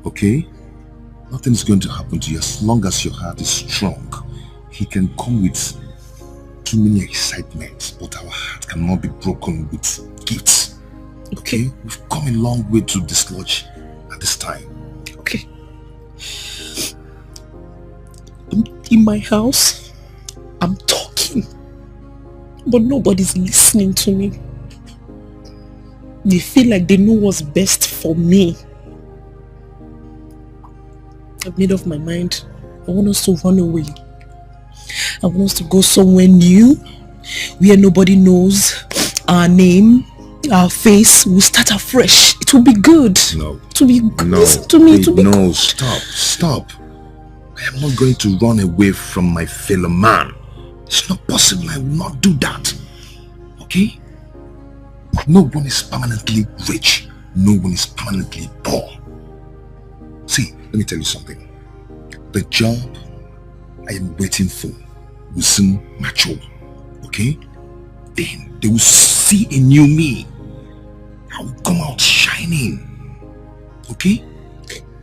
Okay? Nothing's going to happen to you as long as your heart is strong. He can come with too many excitements, but our heart cannot be broken with gifts. Okay? We've come a long way to dislodge at this time. Okay. In my house, I'm talking, but nobody's listening to me. They feel like they know what's best for me. I've made up my mind. I want us to run away. I want us to go somewhere new, where nobody knows our name, our face. We'll start afresh. It will be good. No. It will be good. No. Listen to me. Hey, no, stop. I am not going to run away from my fellow man. It's not possible. I will not do that. Okay? No one is permanently rich. No one is permanently poor. See, let me tell you something. The job I am waiting for will soon mature. Okay? Then they will see a new me. I will come out shining. Okay?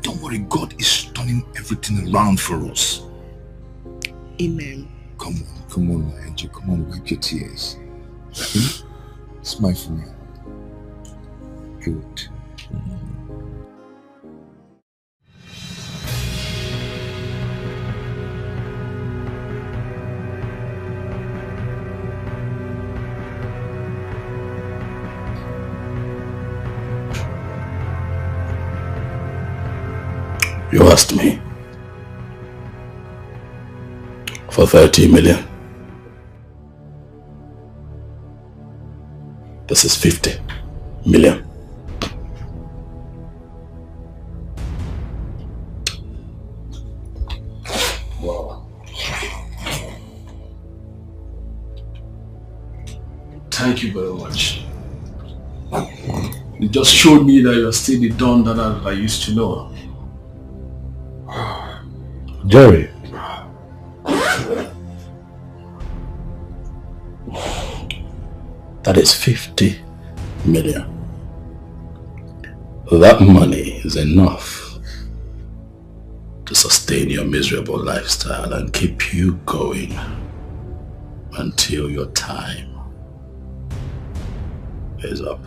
Don't worry, God is turning everything around for us. Amen. Come on, my angel. Come on, wipe your tears. Okay? Smile for me. Good. You asked me for 30 million. This is 50 million. Wow. Thank you very much. You just showed me that you're still the Don that I used to know. Jerry. That is 50 million. That money is enough to sustain your miserable lifestyle and keep you going until your time is up.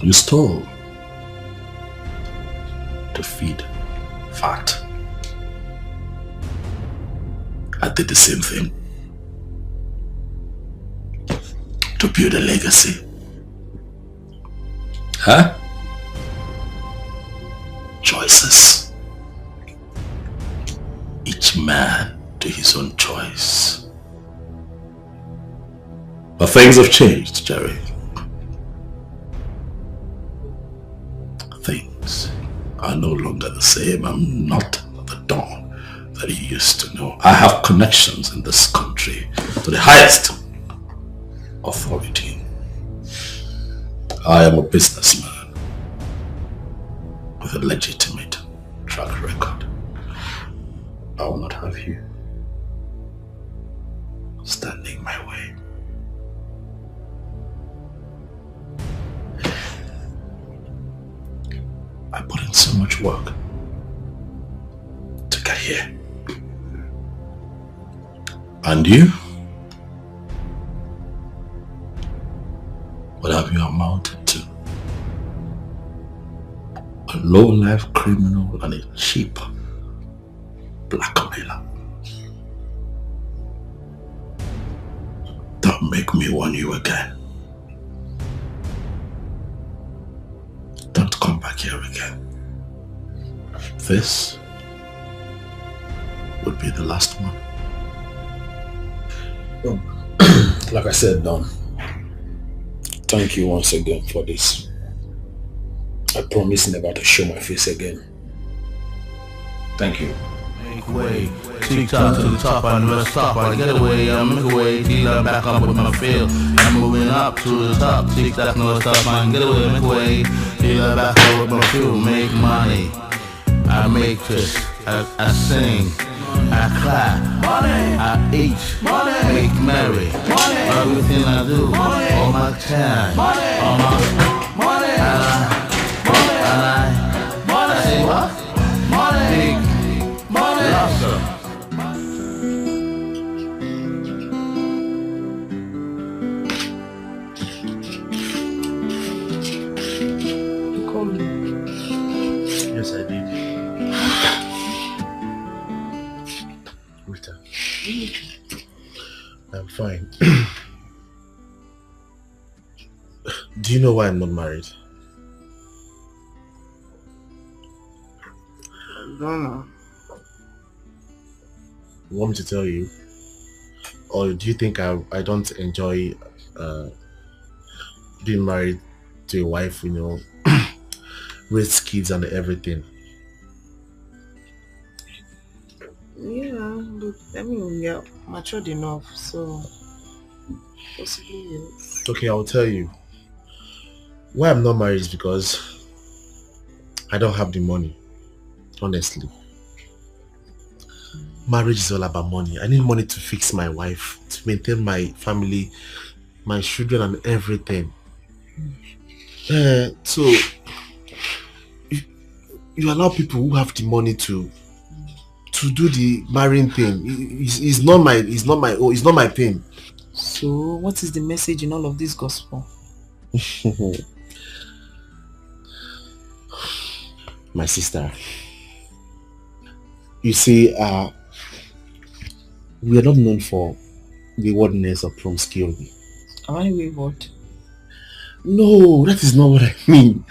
You stole to feed fat. I did the same thing to build a legacy. Huh? Choices. Each man to his own choice. But things have changed, Jerry. Things are no longer the same. I'm not the Don that you used to know. I have connections in this country to the highest authority. I am a businessman with a legitimate track record, I will not have you standing my way. I put in so much work to get here. And you? What have you amounted to? A low-life criminal and a cheap blackmailer. Don't make me warn you again. Don't come back here again. This would be the last one. Like I said, Don, thank you once again for this. I promise never to show my face again. Thank you. Make way, TikTok to the top, I never stop, I get away, I make a way, till I'm back up with my feel. I'm moving up to the top, TikTok never stop, I get away, make way, till I'm back up with my feel. Make money, I make this, I sing, I clap, I eat, make merry, everything I do, all my time, all my, I say what? Big lobster. You called me? Yes, I did. Rita. I'm fine. Do you know why I'm not married? I don't know. You want me to tell you? Or do you think I don't enjoy being married to a wife, you know, raise kids and everything? Yeah, but I mean, yeah, matured enough, so possibly yes. Okay, I'll tell you. Why I'm not married is because I don't have the money, honestly. Marriage is all about money. I need money to fix my wife, to maintain my family, my children and everything. So you allow people who have the money to do the marrying thing. It's not my thing. So what is the message in all of this gospel? My sister, you see, we are not known for waywardness or promiscuity. Am I wayward? No, that is not what I mean.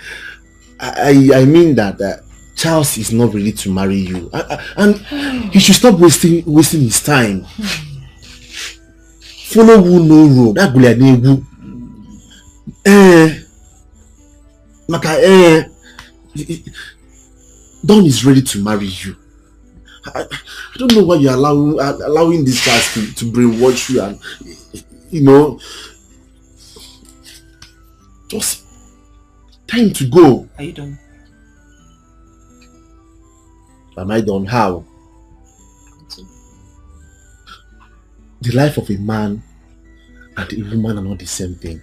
I mean that Charles is not ready to marry you, and he should stop wasting his time. Follow who no road. That guy name Don is ready to marry you. I don't know why you're allowing these guys to brainwash you, and you know, just time to go. Are you done? Am I done? How? The life of a man and a woman are not the same thing.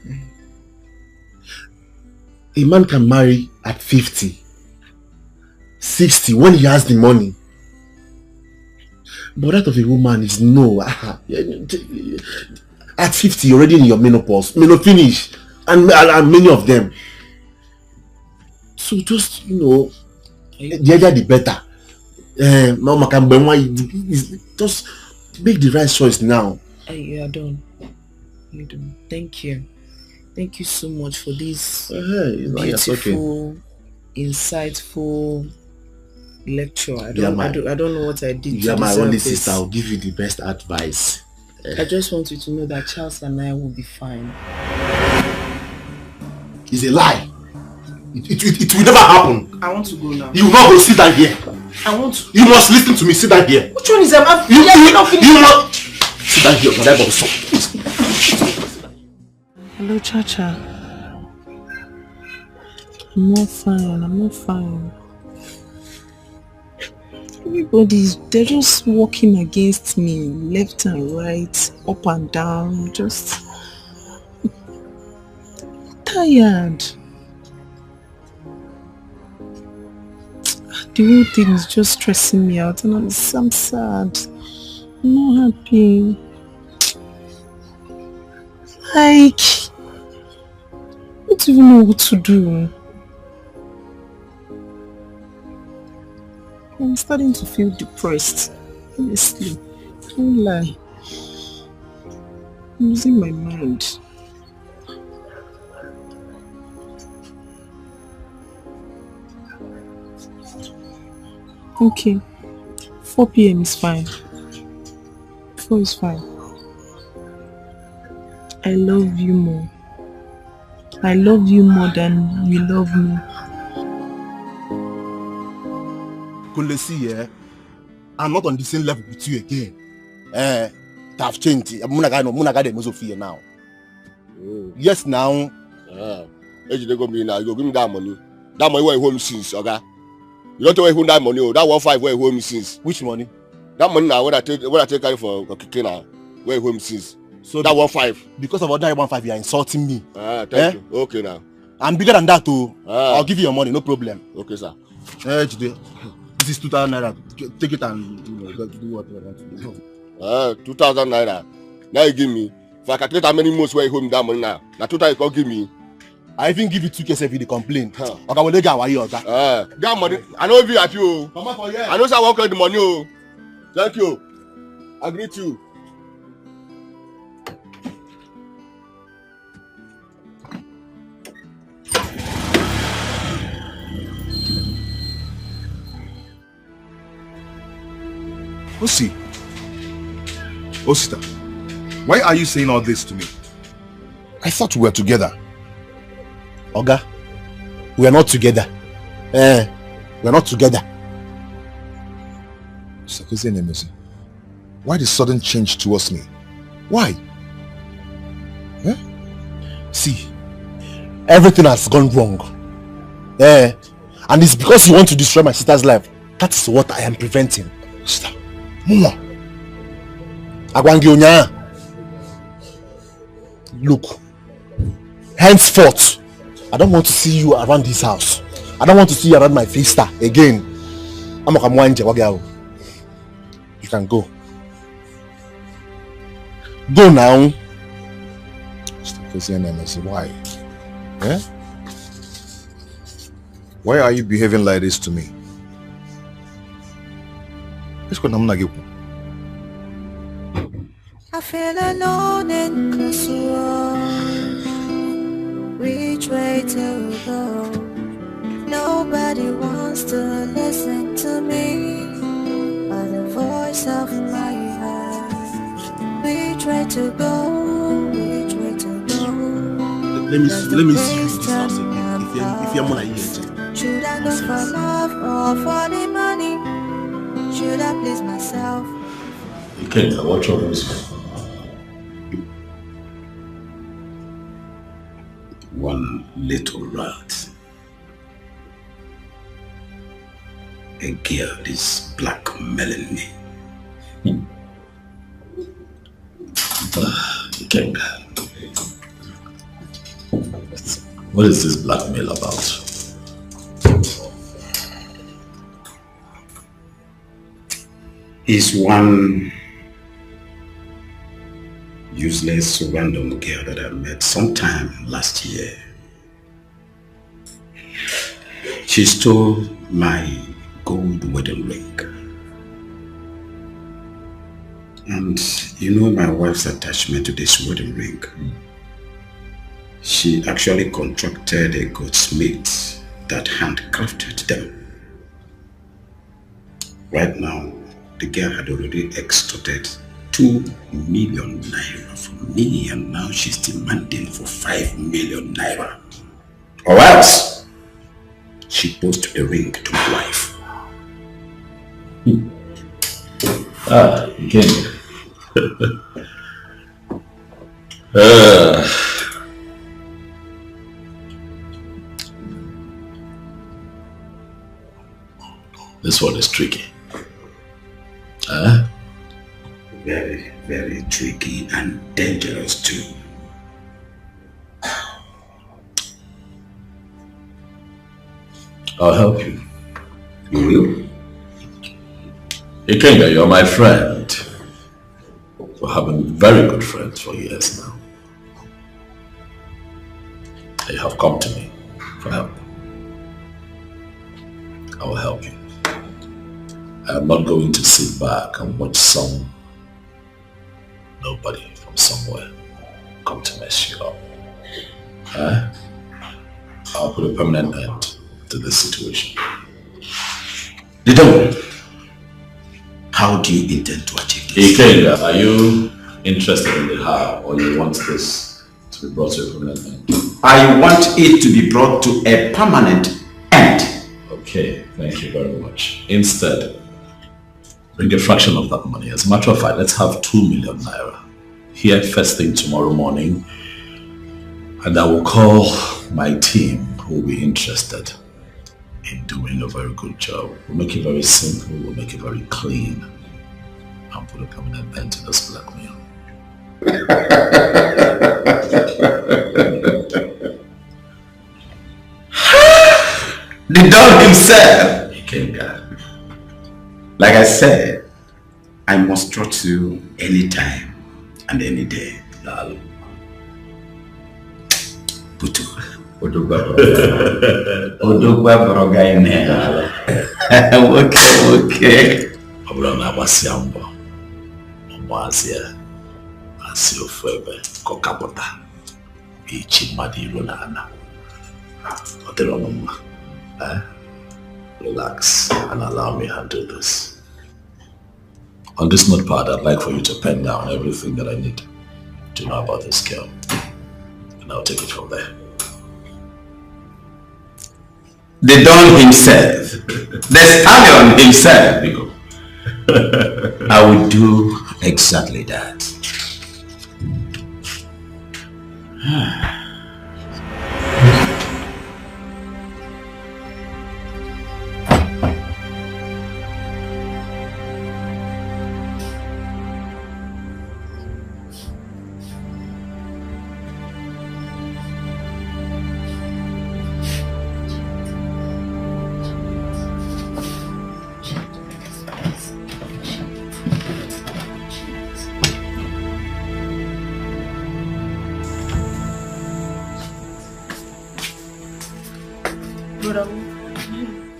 A man can marry at 50, 60 when he has the money. But that of a woman is no. At 50, you're already in your menopause. Finish. And many of them. So just, you know, the earlier the better. Just make the right choice now. You are done. You're done. Thank you. Thank you so much for this beautiful, insightful lecture. I don't know what I did. You are my only sister. I'll give you the best advice. I just want you to know that Charles and I will be fine. It's a lie. It will never happen. I want to go now. You will not go sit down here. I want to. You must listen to me. Sit down here. Which one is that? You not sit down here. Hello, Chacha. I'm not fine. they're just walking against me, left and right, up and down, just tired. The whole thing is just stressing me out and I'm sad. I'm not happy. Like, I don't even know what to do. I'm starting to feel depressed. Honestly, don't lie. I'm losing my mind. Okay, 4 p.m. is fine. 4 is fine. I love you more. I love you more than you love me. Kulesi, I'm not on the same level with you again. I've changed. Munaga de Mozofia now. Yes, now. You go give me that money. That money where home since, okay? You don't know where that money. That 1.5 where home since. Which money? That money now what I take carry for Kikina. Where home since. So that 1.5. Because of that 1.5, you are insulting me. Thank you. Okay now. I'm bigger than that too. I'll give you your money, no problem. Okay, sir. Today, this is 2,000 naira. Take it and do what you want to do. 2,000 naira. Now you give me. If I calculate how many months where you home that money now. Now 2,000 you can't give me. I even give you 2K if you complain. Okay, well, they get why you that money. I know you at you. Come on for here. I know I won't collect the money. Oh. Thank you. I greet you. Osita, why are you saying all this to me? I thought we were together. Oga, we are not together. We are not together. Why the sudden change towards me? Why? See, everything has gone wrong. And it's because you want to destroy my sister's life. That is what I am preventing. Stop. Mama. Look, henceforth, I don't want to see you around this house. I don't want to see you around my sister again. You can go. Go now. Why? Why are you behaving like this to me? I feel alone in Kosovo. Which way to go? Nobody wants to listen to me, but the voice of my heart. Which way to go? Which way to go? Let me see you in this house again. If you're more should I go for love or for the money? Should I please myself? You can't watch all this. One little rat. A girl is blackmailing me. Kenga. What is this blackmail about? Is one useless random girl that I met sometime last year. She stole my gold wedding ring. And you know my wife's attachment to this wedding ring. She actually contracted a goldsmith that handcrafted them. Right now, the girl had already extorted 2 million naira from me, and now she's demanding for 5 million naira. Or else, she posted the ring to my wife. Again. This one is tricky. Huh? Very, very tricky and dangerous too. I'll help you. You will? Ikenga, you're my friend. We have been very good friends for years now. You have come to me for help. I will help you. I am not going to sit back and watch nobody from somewhere come to mess you up. Huh? I'll put a permanent end to this situation. Didon, how do you intend to achieve this? Ikenga, are you interested in the how, or you want this to be brought to a permanent end? I want it to be brought to a permanent end. Okay, thank you very much. Instead, bring a fraction of that money. As a matter of fact, let's have 2 million naira here first thing tomorrow morning, and I will call my team who will be interested in doing a very good job. We'll make it very simple, we'll make it very clean, and put a permanent end to this blackmail. The dog himself. Ikenga. Like I said, I must trust you anytime and any day. Putu. Odogwa broga ine. Okay. Abra na basiambo. Omwazia. Asio febe kokapota. Ichi madilu nana. Otero mama. Relax and allow me to handle this. On this notepad, I'd like for you to pen down everything that I need to know about this girl. And I'll take it from there. The Don himself, the stallion himself. I will do exactly that.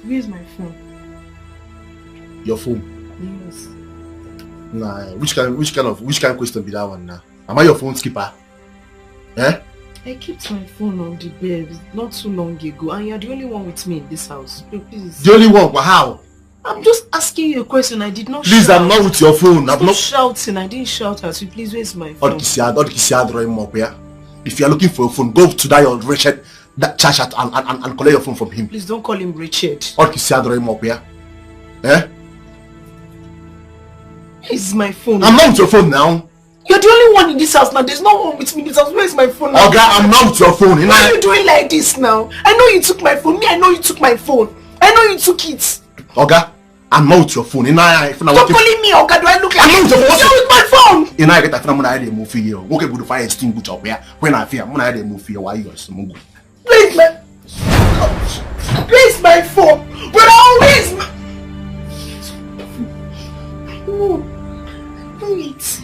Where's my phone? Your phone? Yes. Nah, which kind of question be that one now? Am I your phone skipper? Eh? I kept my phone on the bed not too long ago, and you're the only one with me in this house. Please. The only one? But how? I'm just asking you a question. I did not Please, shout. I'm not with your phone. I'm not shouting. I didn't shout at you. Please, where's my phone? If you are looking for a phone, go to that your Richard that charge at and collect your phone from him. Please don't call him Richard. Eh? Where's my phone? I'm not with your phone now. You're the only one in this house now. There's no one with me in this house. Where's my phone now? Okay, I'm not with your phone. Why are you doing like this now? I know you took my phone. Me, I know you took my phone. I know you took it. Okay, I'm not with your phone. Stop calling me, Oga. Do I look like I'm not with your phone? You're with my phone. I get a phone. I'm going to here. Okay, go to fire extinguisher up here. When I fear, I'm going to move here. Why you are so good? Where's my phone? But always. No. Wait.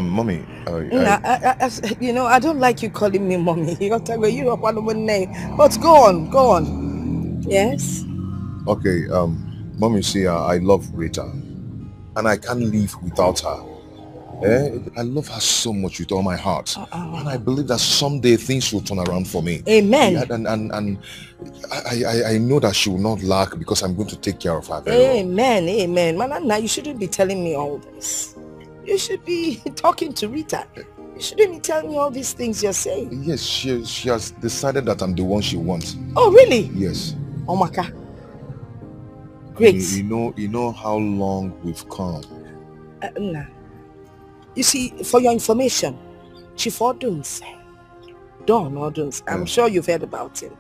Mommy, I don't like you calling me mommy. You're talking you up one name. But go on. Yes. Okay, Mommy, see, I love Rita, and I can't live without her. I love her so much with all my heart. And I believe that someday things will turn around for me. Amen. Yeah, and I know that she will not lack because I'm going to take care of her very well. Amen, amen. Manana, you shouldn't be telling me all this. You should be talking to Rita. You shouldn't be telling me all these things you're saying. Yes, she has decided that I'm the one she wants. Oh, really? Yes. Omaka. Great. You know how long we've come. Nah. You see, for your information, Chief Oduns, Don Oduns, I'm sure you've heard about him.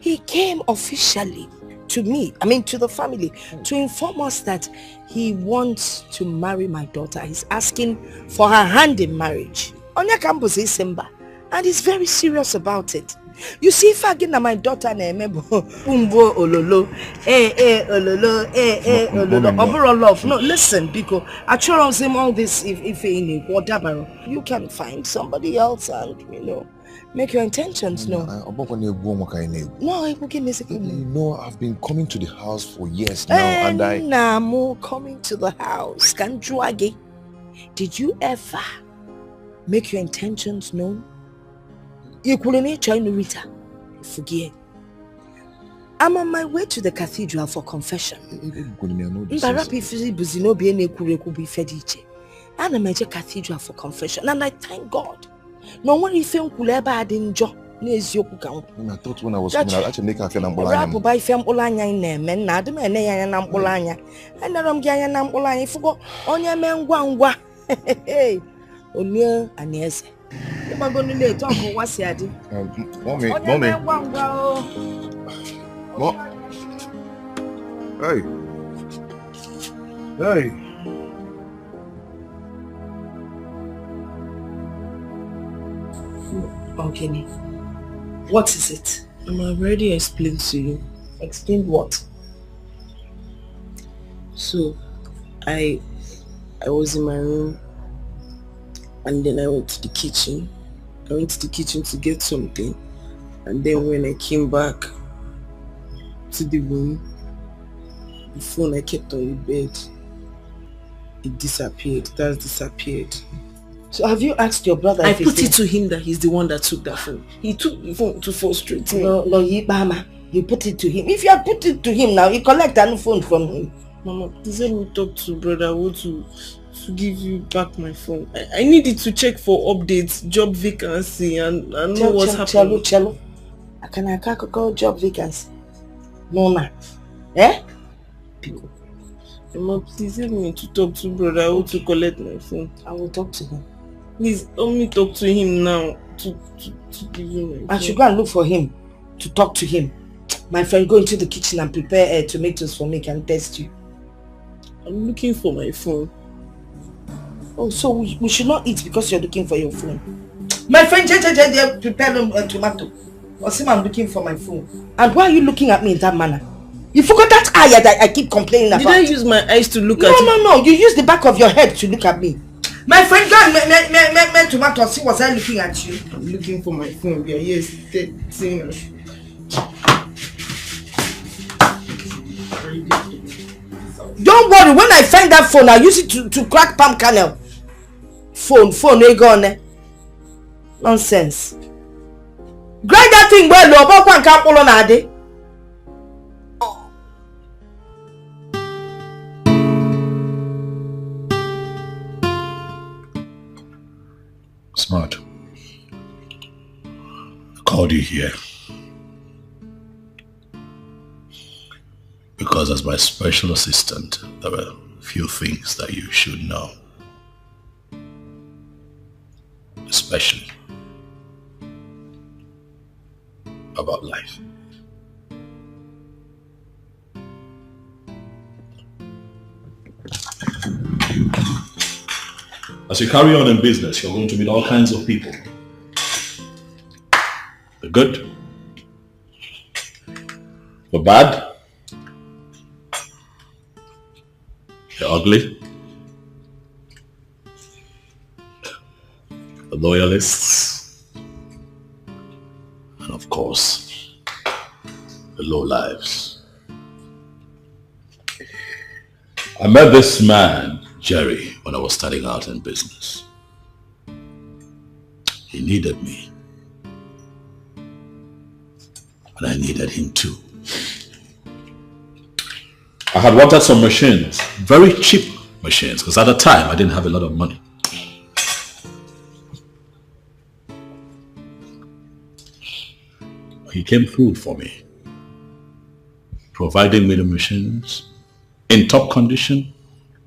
He came officially to me, to the family, to inform us that he wants to marry my daughter. He's asking for her hand in marriage. Onya campus is Simba, and he's very serious about it. You see, if I get my daughter umbo ololo, ololo, overall love. No, listen, because I try him all this. If in whatever, you can find somebody else and make your intentions known. No, it will give me a second. You know, I've been coming to the house for years now, and coming to the house. Did you ever make your intentions known? You couldn't try to Rita. Forget. I'm on my way to the cathedral for confession. I'm a major cathedral for confession, and I thank God. No one if you could ever add in job. I thought when I was coming, I'd actually make her feel and I'm going to late talk for what's here. Mommy. Hey. Okay. What is it? I'm already explained to you. Explain what? So, I was in my room, and then I went to the kitchen. I went to the kitchen to get something, and then when I came back to the room, the phone I kept on the bed, it disappeared. It has disappeared. So have you asked your brother? I put it to him that he's the one that took that phone. He took the phone to frustrate me. No, Yibama. You put it to him. If you have put it to him now, you collect a new phone from him. Mama, please let me talk to brother. I want to give you back my phone. I needed to check for updates, job vacancy, and know what's happening. Cello. I can't call job vacancy. No, ma. Eh? Mama, please help me to talk to brother. I want to collect my phone. I will talk to him. Please, help me talk to him now to give you my phone. I should go and look for him to talk to him. My friend, go into the kitchen and prepare tomatoes for me. Can test you. I'm looking for my phone. Oh, so we should not eat because you're looking for your phone. My friend, prepare tomato. Or see, I'm looking for my phone. And why are you looking at me in that manner? You forgot that eye that I keep complaining about. Did I use my eyes to look at you? No. You use the back of your head to look at me. My friend, go and make tomato. See, was I looking at you? I'm looking for my phone. Yeah, yes, saying. Don't worry, when I find that phone, I'll use it to crack palm kernel. Phone, gone. Nonsense. Grind that thing well, no, but one can't pull on a day. Smart. I called you here because as my special assistant, there were a few things that you should know. Especially about life. As you carry on in business, you're going to meet all kinds of people. The good, the bad, the ugly, the loyalists, and of course, the lowlives. I met this man Jerry, when I was starting out in business, he needed me. And I needed him too. I had wanted some machines, very cheap machines, because at the time I didn't have a lot of money. He came through for me, providing me the machines in top condition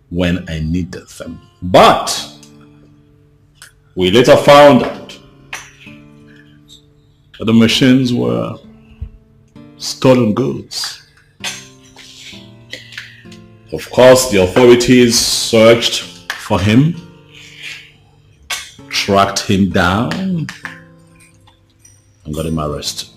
when I needed them. But we later found out that the machines were stolen goods. Of course, the authorities searched for him, tracked him down, and got him arrested.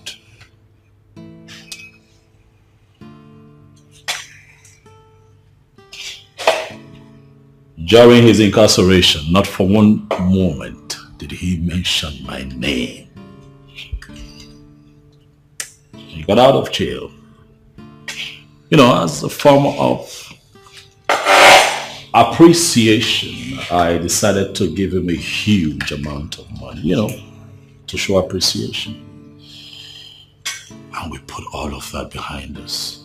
During his incarceration, not for one moment did he mention my name. He got out of jail, as a form of appreciation. I decided to give him a huge amount of money, to show appreciation. And we put all of that behind us.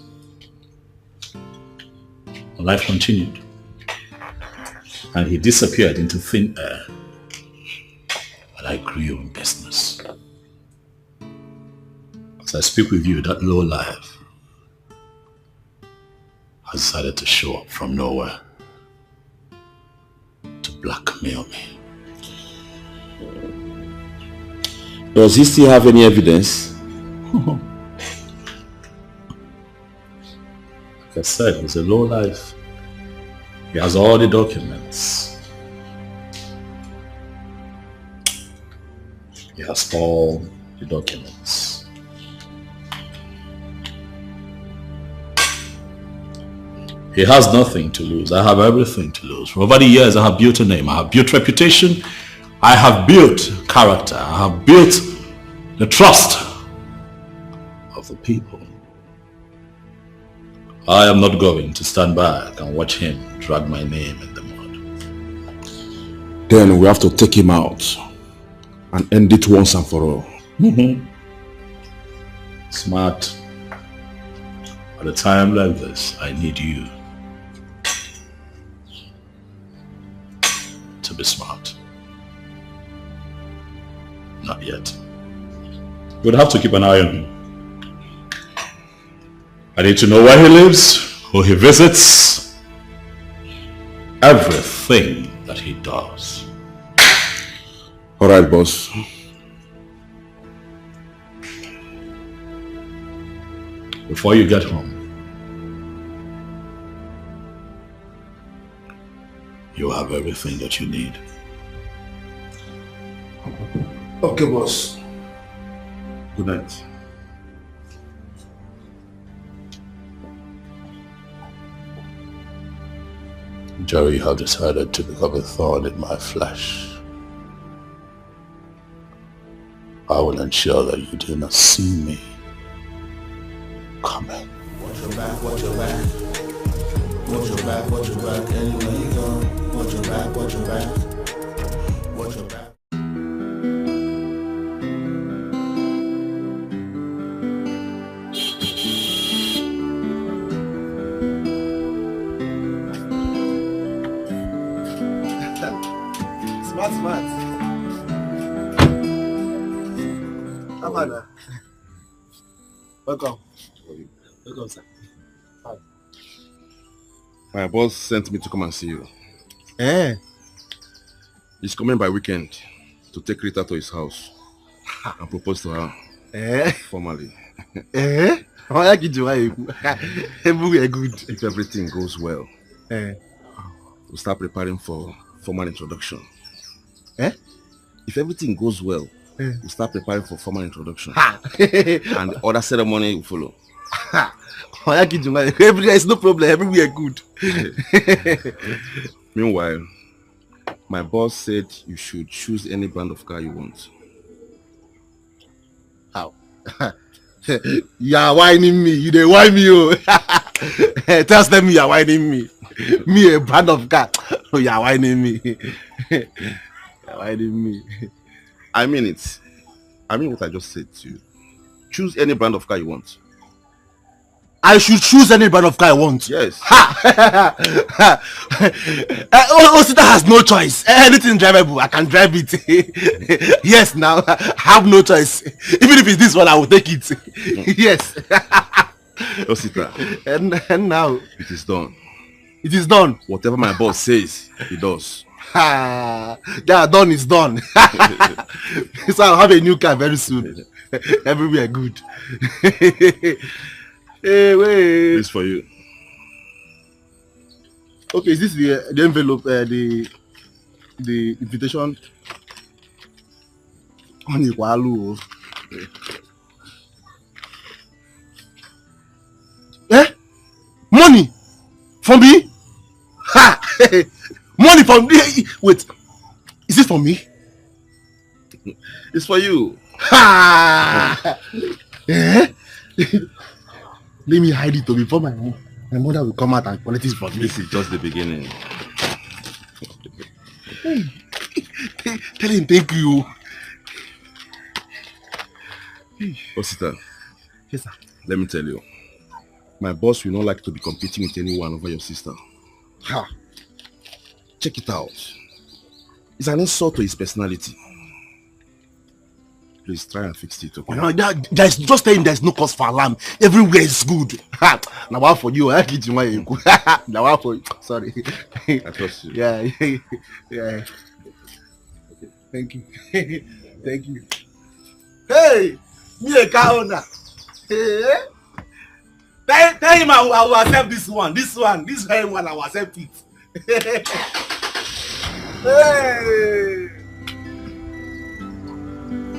Life continued. And he disappeared into thin air. And I grew in business. As I speak with you, that low life has decided to show up from nowhere to blackmail me. Does he still have any evidence? Like I said, he's a low life. He has all the documents. He has all the documents. He has nothing to lose. I have everything to lose. For over the years, I have built a name. I have built reputation. I have built character. I have built the trust of the people. I am not going to stand back and watch him drag my name in the mud. Then we have to take him out and end it once and for all. Smart. At a time like this, I need you to be smart. Not yet. We'd have to keep an eye on him. I need to know where he lives, who he visits, everything that he does. All right, boss. Before you get home, you have everything that you need. Okay, boss. Good night. Jerry, you have decided to become a thorn in my flesh. I will ensure that you do not see me coming. Watch your back, watch your back. Watch your back, watch your back. Anywhere you go, watch your back, watch your back. Watch your back. Smart. Amanda. Welcome. Welcome, sir. Hi. My boss sent me to come and see you. He's coming by weekend to take Rita to his house and propose to her formally. Good. If everything goes well, we'll start preparing for formal introduction. If everything goes well, we'll start preparing for formal introduction. And the other ceremony will follow. There's no problem. Everywhere good. Meanwhile, my boss said you should choose any brand of car you want. How? You are whining me. You dey whine me. Tell them you are whining me. Me, a brand of car. Oh, you are whining me. You are whining me. I mean it. I mean what I just said to you. Choose any brand of car you want. I should choose any brand of car I want. Yes. Osita has no choice. Anything drivable, I can drive it. Yes, now I have no choice. Even if it's this one, I will take it. Yes. Osita. And now it is done. It is done. Whatever my boss says, he does. Yeah, done is done. So I'll have a new car very soon. Everywhere good. Hey, wait. This for you. Okay, is this the envelope, the invitation? Eh? Money from me? Ha! Money from me? Wait, is it for me? It's for you. Ha! Eh? Let me hide it before my mother will come out and collect it from me. This is just the beginning. Tell him thank you. Osita. Yes, sir. Let me tell you. My boss will not like to be competing with anyone over your sister. Ha! Check it out. It's an insult to his personality. Please try and fix it, okay? No, there's just tell him there's no cause for alarm. Everywhere is good. Now one for you, I get you my now one for you. Sorry. I trust you. Yeah. Yeah. Thank you. Thank you. Hey, me a car owner. Hey. Tell him I will accept this one. This very one I will accept it. Hey.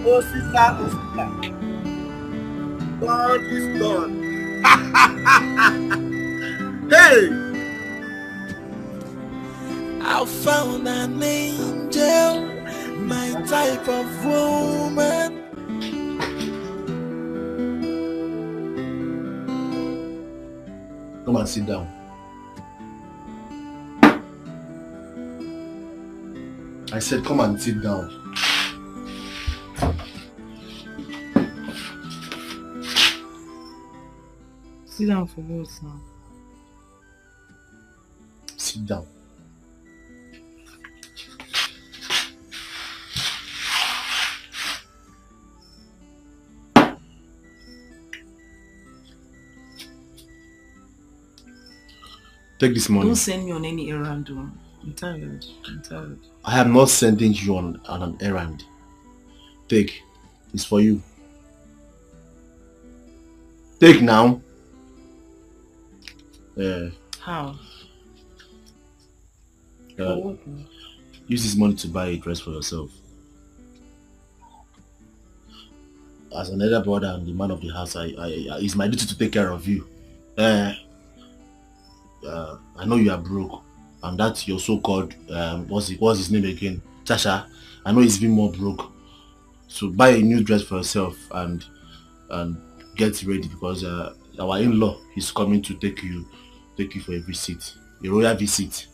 Oh, sister. God is done. Hey! I found an angel, my type of woman. Come and sit down. I said, come and sit down. Sit down for what now? Sit down. Take this money. Don't send me on any errand. I'm tired. I am not sending you on an errand. Take. It's for you. Take now. How? Use this money to buy a dress for yourself. As an elder brother and the man of the house, it's my duty to take care of you. I know you are broke, and that's your so-called what's his name again? Tasha. I know he's been more broke. So buy a new dress for yourself and get ready, because our in-law is coming to take you for a visit, a royal visit.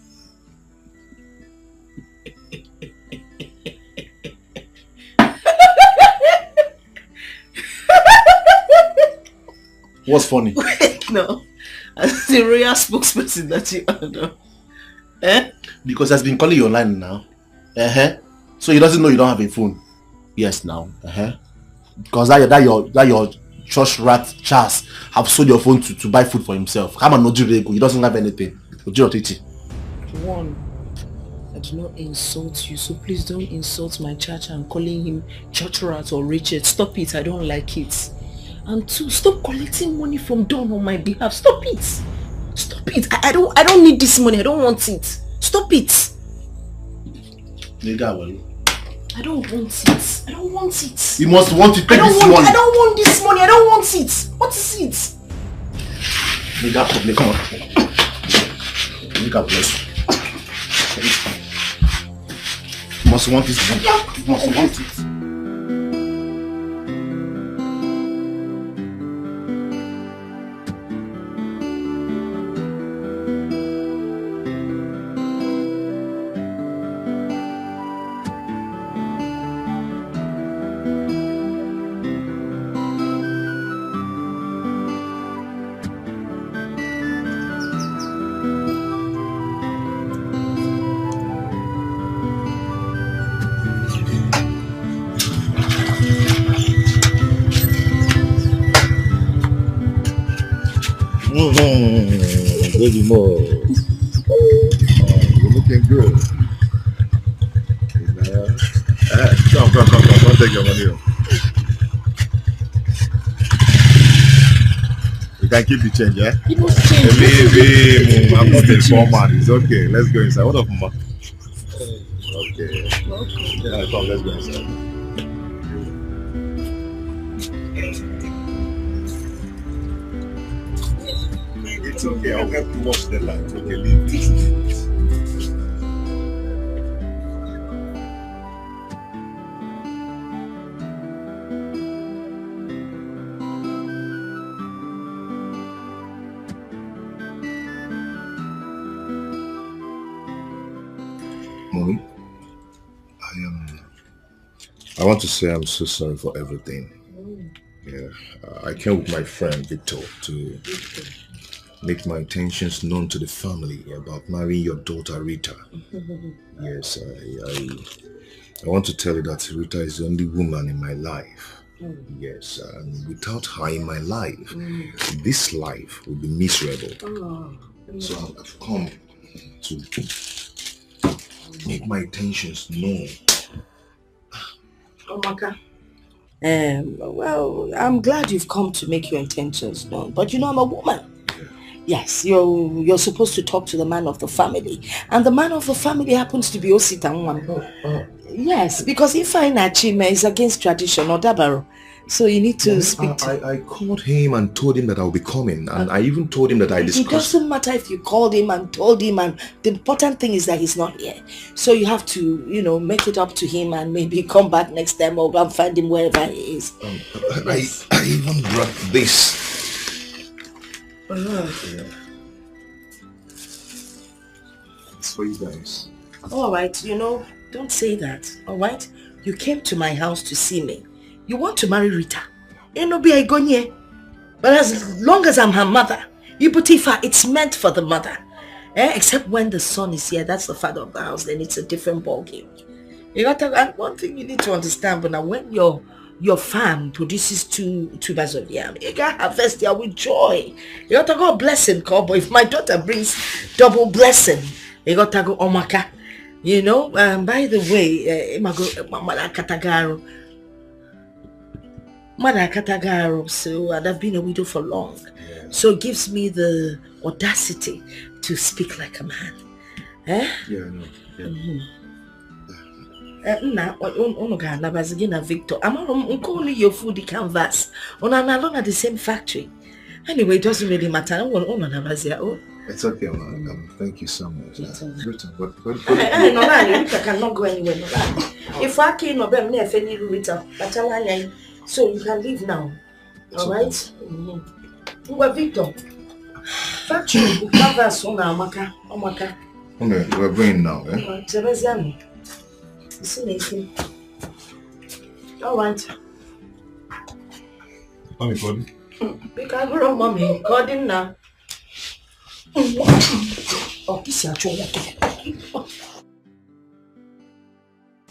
What's funny? Wait, no. As the royal spokesperson that you are, eh? Because he's been calling you online now. So he doesn't know you don't have a phone. Yes, now. Because that your church rat Charles have sold your phone to buy food for himself. Come on, no Jirego. He doesn't have anything. One, I do not insult you, so please don't insult my church and calling him church rat or Richard. Stop it. I don't like it. And two, stop collecting money from Don on my behalf. Stop it. Stop it. I don't need this money. I don't want it. Stop it. I don't want it. I don't want it. You must want it. Take this money. I don't want this money. I don't want it. What is it? Nigga, come on. Nigga, please. You must want this money. You must want it. Baby more. You're looking good. Come, don't take your money. You can keep the change, yeah? Baby, I'm not a poor man. It's okay. Let's go inside. What up, Mama? Okay. Yeah, come, let's go inside. It's okay. I'll help you watch the light. Okay, leave it. Mommy, I want to say I'm so sorry for everything. Yeah, I came with my friend Victor to make my intentions known to the family about marrying your daughter Rita. Yes, I want to tell you that Rita is the only woman in my life. Yes, and without her in my life, this life will be miserable. So I've come to make my intentions known. Omaka. Well, I'm glad you've come to make your intentions known, but you know I'm a woman. Yes, you're supposed to talk to the man of the family, and the man of the family happens to be Ositanwan. Yes, because if I Nachime is against tradition or Dabaro, so you need to speak to... I called him and told him that I'll be coming, and I even told him that I discussed... It doesn't matter if you called him and told him, and the important thing is that he's not here. So you have to, make it up to him and maybe come back next time or go and find him wherever he is. Yes. I even brought this. Yeah. It's for you guys. All right, don't say that, all right? You came to my house to see me. You want to marry Rita. But as long as I'm her mother, it's meant for the mother. Except when the son is here, that's the father of the house, then it's a different ballgame. And one thing you need to understand, but now when your farm produces two bags of yam, you gotta harvest there with joy. You gotta go blessing, cowboy. If my daughter brings double blessing, you gotta go omaka. By the way, Mother Katagaro, so I've been a widow for long. Yeah. So it gives me the audacity to speak like a man. Yeah, I know. Yeah. Victor, I'm only your food canvas. On an alone at the same factory. Anyway, it doesn't really matter. It's okay, man. Thank you so much. I cannot go anywhere. If I can't know them, never any Rita. So you can leave now. Alright? Well, Victor. Factory canvas on Amaka. Okay, we're going now, eh? Alright. Mommy, Gordon. Pick up your mommy. Gordon now. Oh, this is your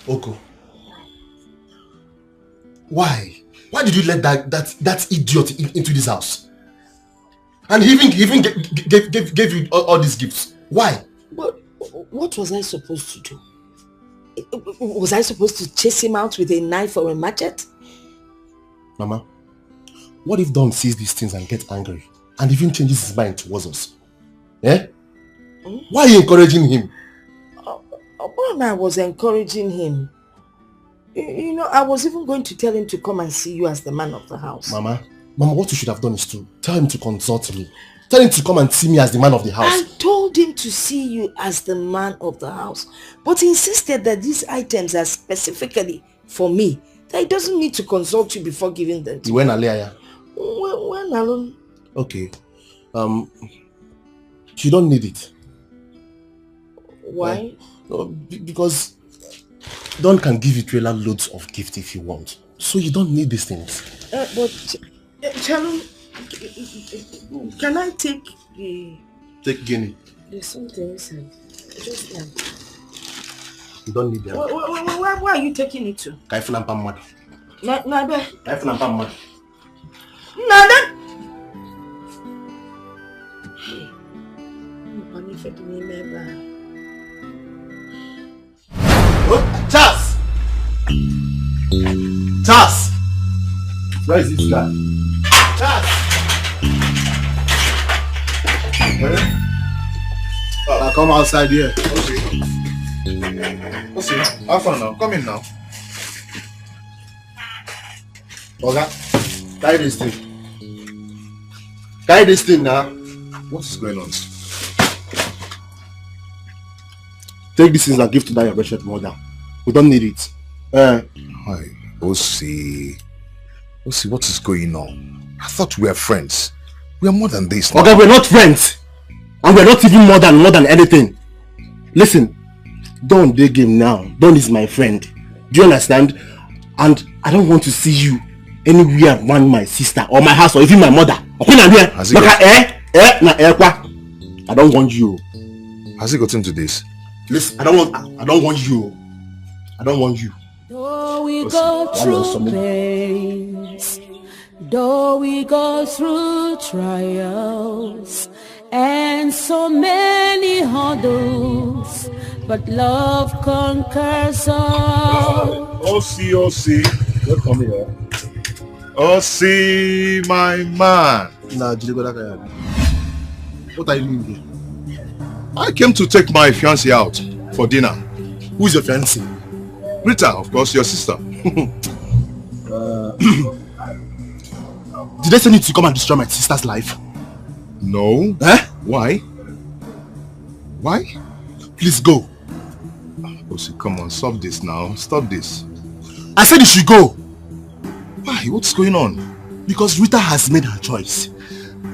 Oko. Why? Why did you let that idiot into this house? And he even gave you all these gifts. Why? What was I supposed to do? Was I supposed to chase him out with a knife or a machete? Mama, what if Don sees these things and gets angry and even changes his mind towards us? Eh? Why are you encouraging him? I was encouraging him. I was even going to tell him to come and see you as the man of the house. Mama, what you should have done is to tell him to consult me. Tell him to come and see me as the man of the house. I told him to see you as the man of the house. But he insisted that these items are specifically for me. That he doesn't need to consult you before giving them to me. When Alea? When alone? Okay. You don't need it. Why? Because Don can give you trailer loads of gifts if you want. So you don't need these things. But, Chalon, can I take the... Take Guinea. There's something inside. Just one. You don't need that. Where are you taking it to? Kaifuna Mpamwad. Nabe. Kaifuna Mpamwad. Nada. Charles! Charles! Where is this guy? Charles! Now come outside here. Okay, have fun now. Come in now. Okay, carry this thing. Carry this thing now. What is going on? Take these things and give to that your wretched mother. We don't need it. Hi, Osi, what is going on? I thought we were friends. We are more than this now. Okay, we're not friends. And we're not even more than anything. Listen, don't dig him now. Don is my friend. Do you understand? And I don't want to see you anywhere around my sister or my house or even my mother. I don't want you. Has he gotten to this? Listen, I don't want you. I don't want you. Though we go through pains, though we go through trials, and so many hurdles, but love conquers all. Osi, welcome here. Osi, my man. What are you doing here? I came to take my fiancée out for dinner. Who is your fiancée? Rita, of course, your sister. Did they send you to come and destroy my sister's life? No. Why? Why? Please go. Osi, come on, stop this now. Stop this. I said you should go. Why? What's going on? Because Rita has made her choice.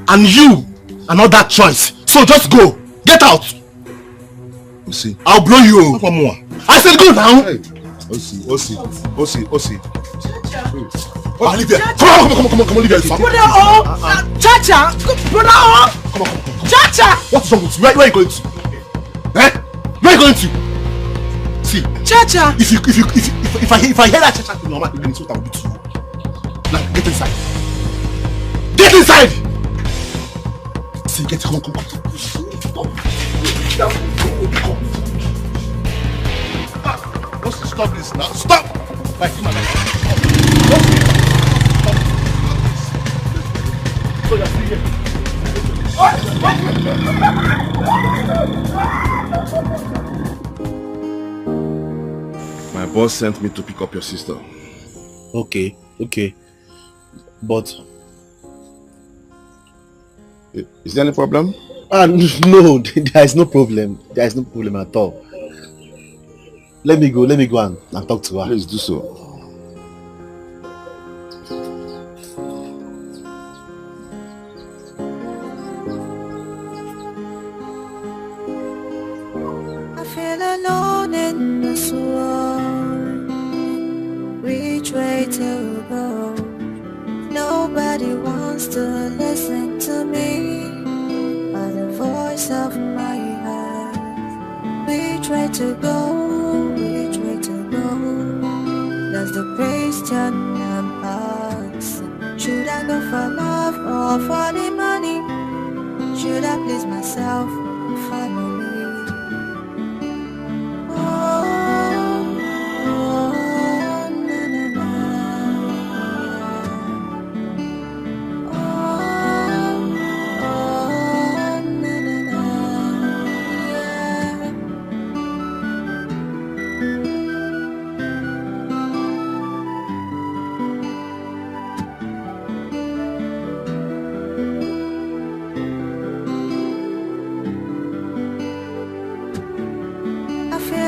And you are not that choice. So just go. Get out. Osi, I'll blow you. One more. I said go now. Hey. Osi. I'll leave there. Come on, leave here. Brother, Chacha! Brother, Come on. Chacha! What's wrong with you? Where are you going to? Where are you going to? See, Chacha! If I hear that Chacha in your mouth, it's what I will do to you. Now, get inside. Get inside! See, come on. Stop this now. Stop! Like, come on. So you're still here. My boss sent me to pick up your sister. Okay. But is there any problem? No, there is no problem. There is no problem at all. Let me go and talk to her. Please do so. I feel alone in this world. Which way to go? Nobody wants to listen to me, but the voice of my heart. Which way to go? That's the question I'm asking. Should I go for love or for the money? Should I please myself or family?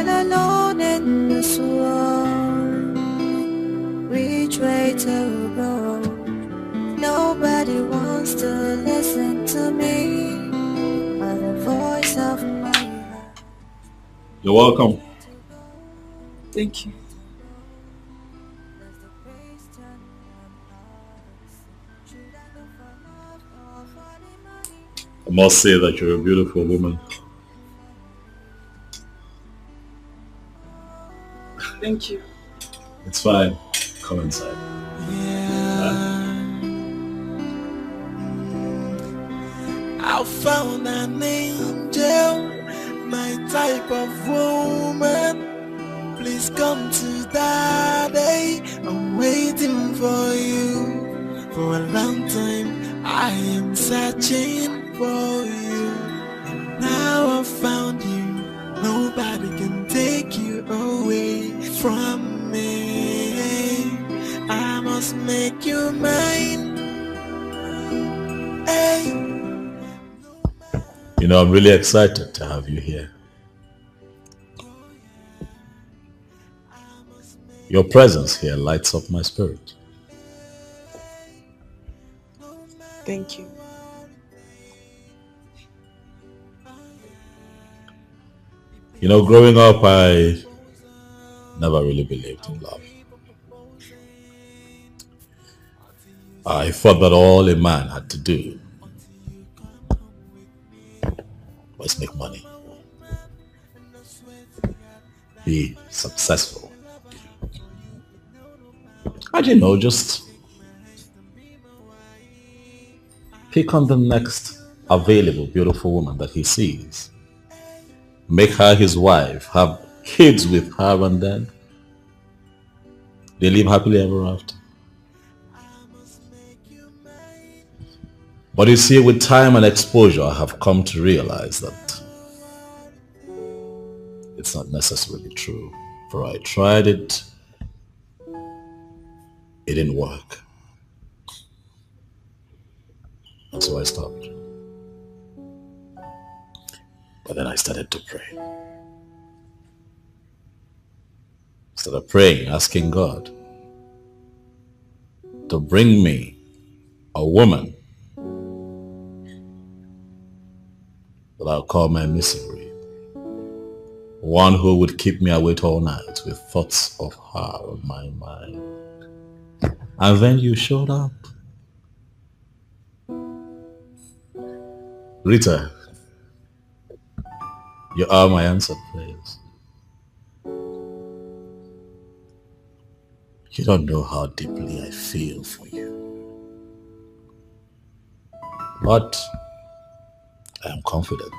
Alone in this world, which way to go? Nobody wants to listen to me, but the voice of my heart. You're welcome. Thank you. I must say that you're a beautiful woman. Thank you. It's fine. Come inside. I found an angel. type of woman. Please come to daddy. I'm waiting for you. For a long time I am searching for you. And now I found you. Nobody can take you away from me. I must make you mine. Hey. You know, I'm really excited to have you here. Your presence here lights up my spirit. Thank you. You know, growing up, I never really believed in love. I thought that all a man had to do was make money, be successful, and you know, just pick on the next available beautiful woman that he sees, make her his wife, have kids with her, and then they live happily ever after. But you see, with time and exposure, I have come to realize that it's not necessarily true. For I tried it, it didn't work. And so I stopped. But then I started to pray. Started praying, asking God to bring me a woman that I'll call my misery. One who would keep me awake all night with thoughts of her on my mind. And then you showed up. Rita, you are my answered prayers. You don't know how deeply I feel for you. But I am confident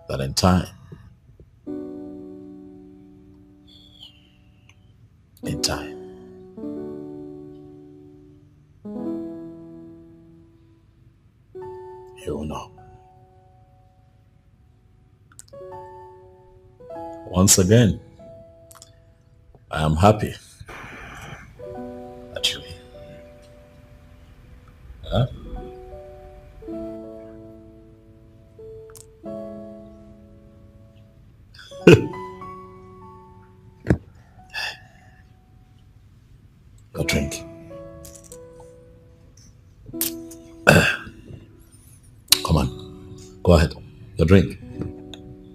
that in time, you will know. Once again, I am happy. Actually. Huh? Go drink. Come on. Go ahead. Go drink.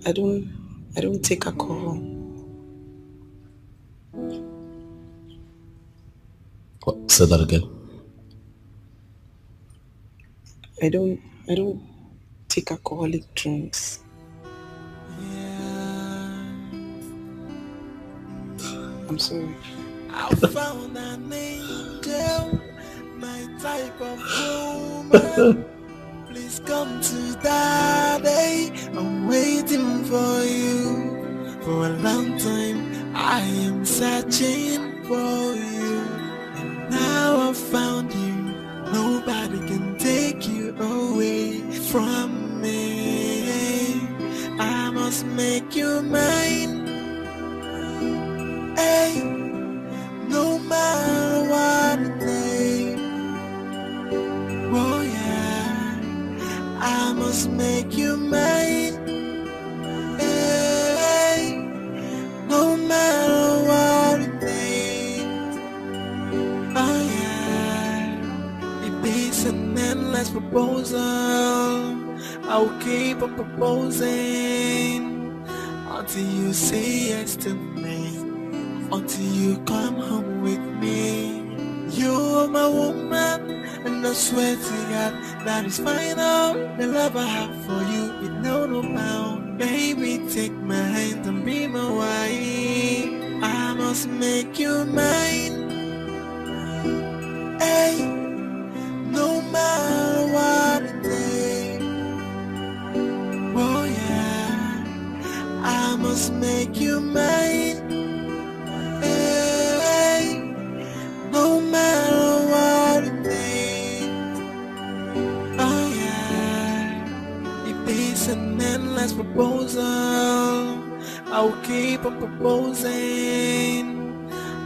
I don't take alcohol. What? Say that again. I don't take alcoholic drinks. I'm sorry. I found an angel, my type of woman. Please come to daddy. I'm waiting for you. For a long time I am searching for you. And now I found you. Nobody can take you away from me. I must make you mine. Hey, no matter what it takes. Oh yeah, I must make you mine. Hey, no matter what it takes. Oh yeah, it is an endless proposal. I'll keep on proposing until you say yes to me, until you come home with me. You're my woman, and I swear to God that is final. The love I have for you, it know no bound. Baby, take my hand and be my wife. I must make you mine. Hey, no matter what it takes. just make you mine. Hey, no matter what it takes. Oh yeah, if it's an endless proposal, I'll keep on proposing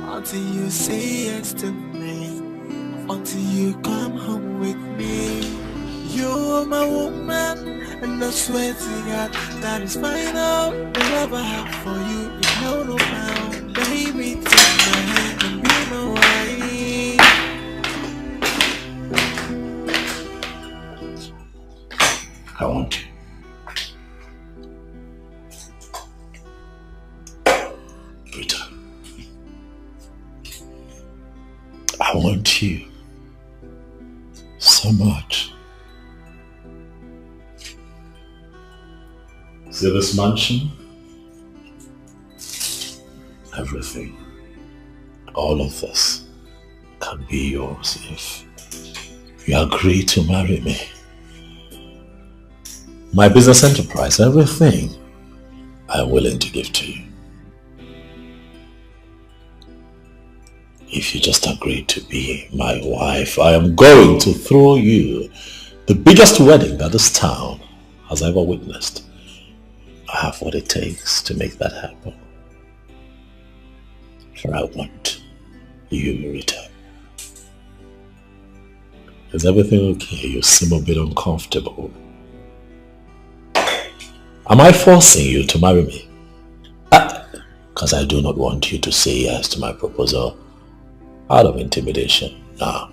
until you say yes to me, until you come home with me. You're my woman, and I swear to God that is final. The love I have for you is no bound. Baby, take my hand and be my wife. I want you. Rita. I want you so much. See this mansion? Everything, all of this can be yours if you agree to marry me. My business enterprise, everything, I'm willing to give to you. If you just agree to be my wife, I am going to throw you the biggest wedding that this town has ever witnessed. I have what it takes to make that happen. For I want you, Rita. Is everything okay? You seem a bit uncomfortable. Am I forcing you to marry me? Because I do not want you to say yes to my proposal out of intimidation. No,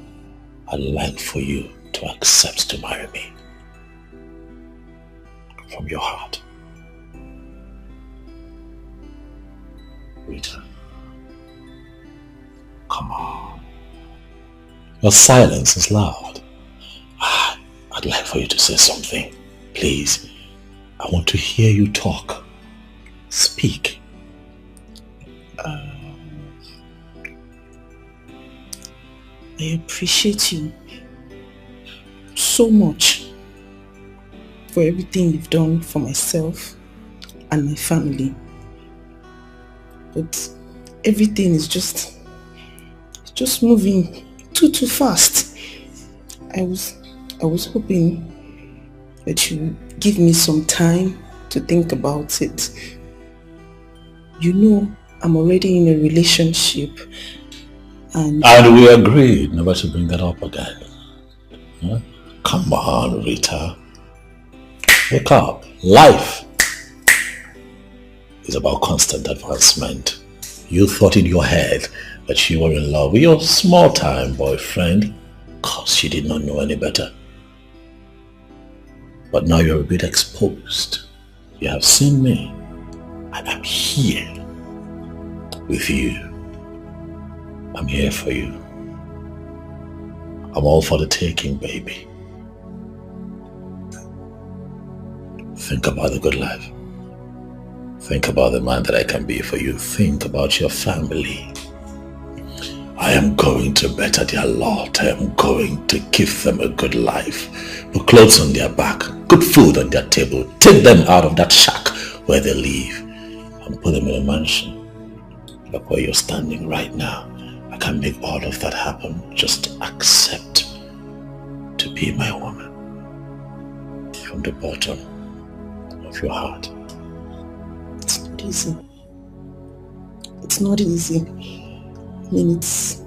I'd like for you to accept to marry me from your heart. Rita, come on. Your silence is loud. I'd like for you to say something. Please, I want to hear you talk. Speak. I appreciate you so much for everything you've done for myself and my family. But everything is just moving too fast. I was hoping that you give me some time to think about it. You know, I'm already in a relationship. And we agreed never to bring that up again. Huh? Come on, Rita. Wake up. Life is about constant advancement. You thought in your head that you were in love with your small-time boyfriend because you did not know any better. But now you're a bit exposed. You have seen me. And I'm here with you. I'm here for you. I'm all for the taking, baby. Think about the good life. Think about the man that I can be for you. Think about your family. I am going to better their lot. I am going to give them a good life. Put clothes on their back, good food on their table. Take them out of that shack where they live and put them in a mansion. Like where you're standing right now. I can make all of that happen. Just accept to be my woman from the bottom of your heart. It's not easy. It's not easy. I mean, it's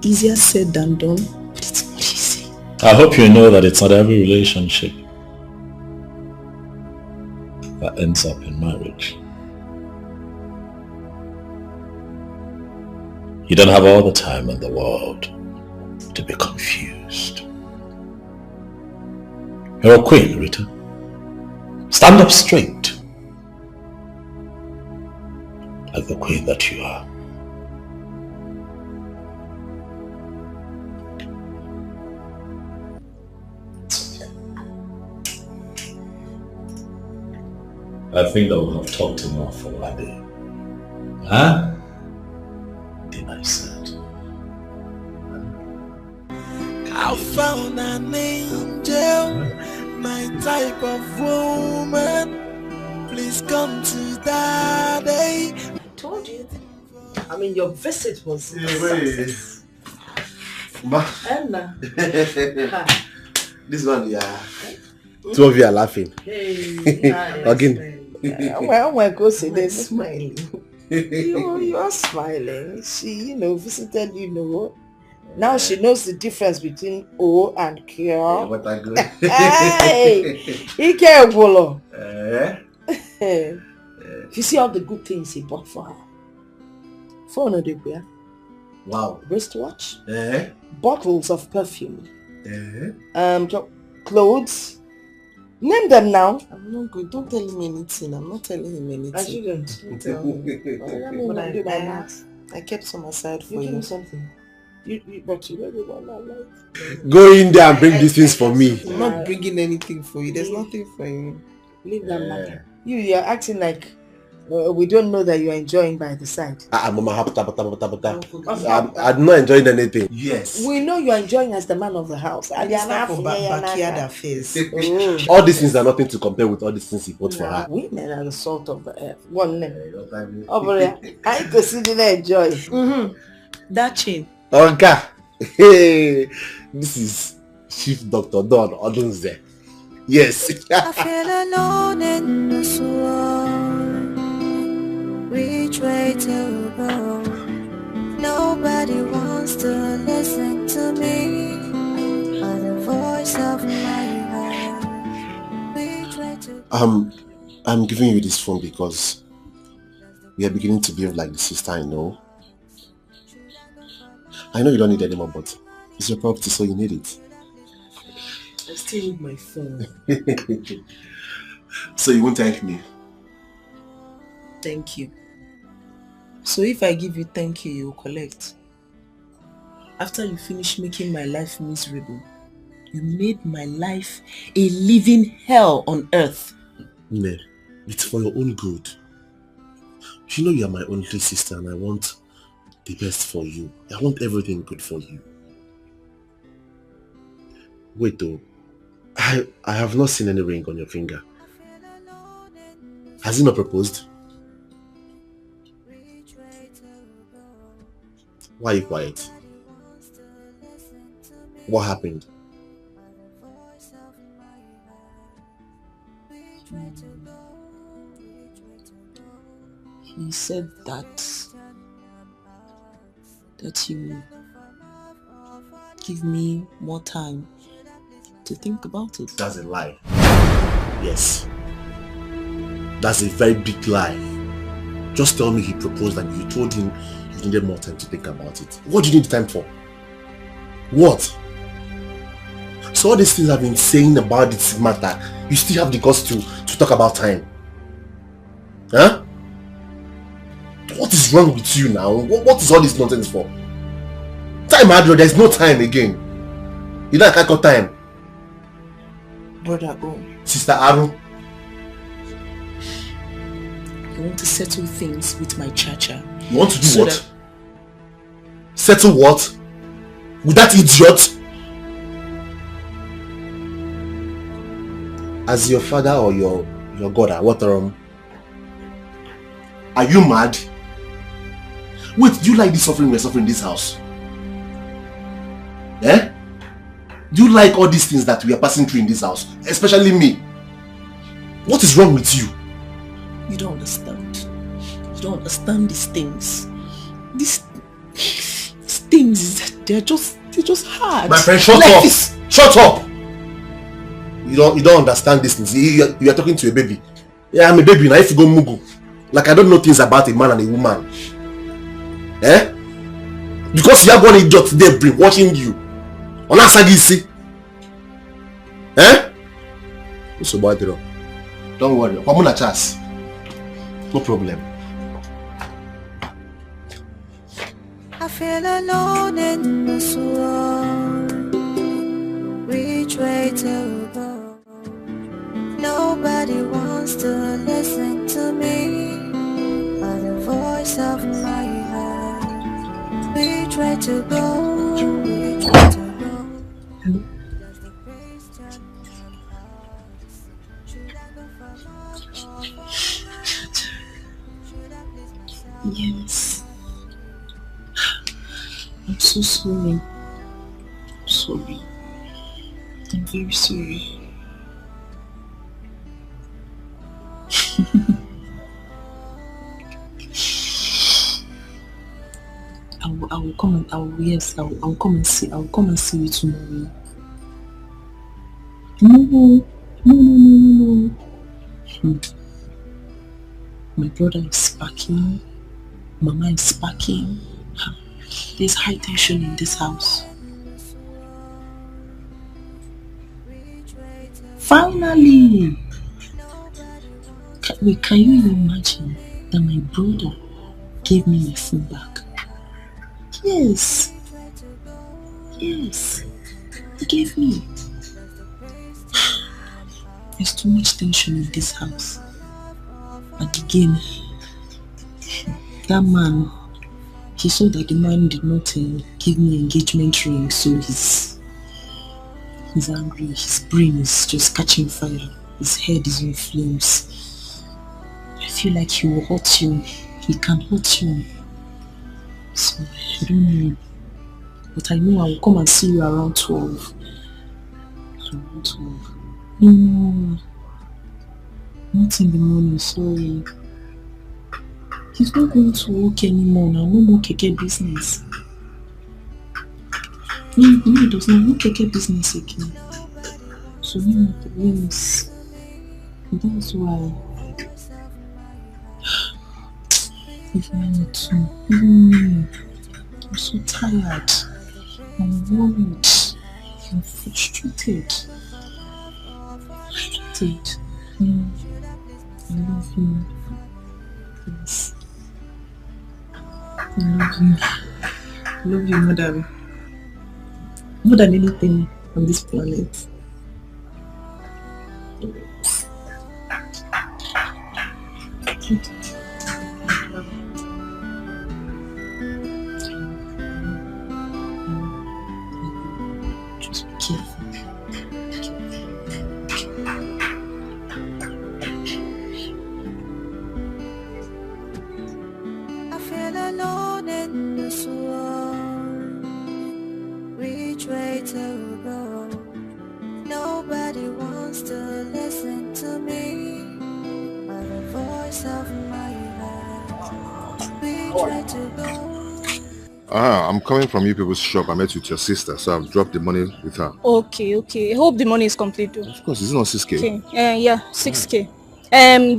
easier said than done, but it's not easy. I hope you know that it's not every relationship that ends up in marriage. You don't have all the time in the world to be confused. You're a queen, Rita. Stand up straight, like the queen that you are. I think that we have talked enough for one day. Huh? I said. I found an angel, my type of woman. Please come to that. I mean, your visit was a success. Anna. This one, yeah. Two of you are laughing. Again. Well, go say they're smiling. You're smiling. She, visited Now she knows the difference between O and Q. But I go. Hey! Ike Bolo. You see all the good things he bought for her. Phone of the wear. Wow. Wristwatch. Bottles of perfume. Clothes. Name them now. I'm not good. Don't tell him anything. I'm not telling him anything. I shouldn't. Don't tell him. But I kept some aside for you. Something. But you really want my life. Go in there and bring these things for me. I'm not bringing anything for you. There's nothing for you. Leave that matter. You're acting like we don't know that you're enjoying by the side. I'm not enjoying anything. Yes. We know you're enjoying as the man of the house. Backyard affairs. All these things are nothing to compare with all these things he bought for her. Women are the salt of the earth. One name. Over there. I consider enjoy. That chain. Okay. Hey, this is Chief Dr. Don Odunze. Yes. I feel alone in this world. Which way to go? Nobody wants to listen to me, or the voice of my heart. Which way to go? I'm giving you this phone because we are beginning to behave like the sister I know. I know you don't need it anymore, but it's your property, so you need it. I still need my phone. So you won't thank me? Thank you. So if I give you thank you, you'll collect. After you finish making my life miserable, you made my life a living hell on earth. Ne, it's for your own good. You know you are my only sister and I want the best for you. I want everything good for you. Wait though, I have not seen any ring on your finger. Has he not proposed? Why are you quiet? What happened? He said that he will give me more time to think about it. That's a lie. Yes. That's a very big lie. Just tell me he proposed and you told him you needed more time to think about it. What do you need time for? What? So all these things I've been saying about this matter, you still have the guts to talk about time? Huh? What is wrong with you now? What is all this nonsense for? Time, Adro, there's no time again. You don't got time. Brother O. Sister Aru. I want to settle things with my cha-cha. You want to do what? Settle what? With that idiot? As your father or your God, what are you mad? Wait, do you like the suffering we're suffering in this house? Eh? Do you like all these things that we are passing through in this house? Especially me. What is wrong with you? You don't understand. You don't understand these things. These things, they're just hard. My friend, shut up! Shut up! You don't understand these things. You are talking to a baby. Yeah, I'm a baby now. If you go mugu, like I don't know things about a man and a woman. Eh? Because you have one idiot there watching you. On that side, you see. Eh? So bad, don't worry. I'm on a chance. No problem. I feel alone in this world. Which way to go? Nobody wants to listen to me, or the voice of my heart. Which way to go? Which way to go? Hello? Yes. I'm so sorry. I'm sorry. I'm very sorry. I will come and I will come and see you tomorrow. No. My brother is packing. Mama is packing. There's high tension in this house. Finally! Can you imagine that my brother gave me my phone back? Yes. He gave me. There's too much tension in this house. And again, that man, he saw that the man did not give me engagement ring, so he's angry. His brain is just catching fire. His head is in flames. I feel like he will hurt you. He can hurt you. So, I don't know. But I know I will come and see you around 12. Around 12. No. Not in the morning, sorry. He's not going to work anymore now. No more keke business. No, he does not. No keke business again. So many problems. That's why. Even me too. I'm so tired. I'm worried. I'm frustrated. I love you. Yes. I love you. I love you more than anything on this planet. Just be careful. Nobody wants to listen to me, but the voice of my heart. We try to go. I'm coming from you people's shop. I met with your sister, so I've dropped the money with her. Okay. I hope the money is complete though. Of course, it's not 6K. Okay. Yeah, 6K.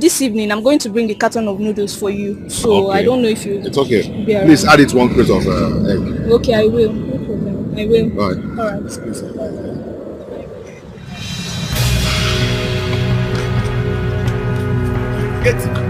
This evening I'm going to bring a carton of noodles for you. So okay. I don't know if you. It's okay. Please add it 1 crate of egg. Okay, I will. No problem. I will. All right. All right. Get it.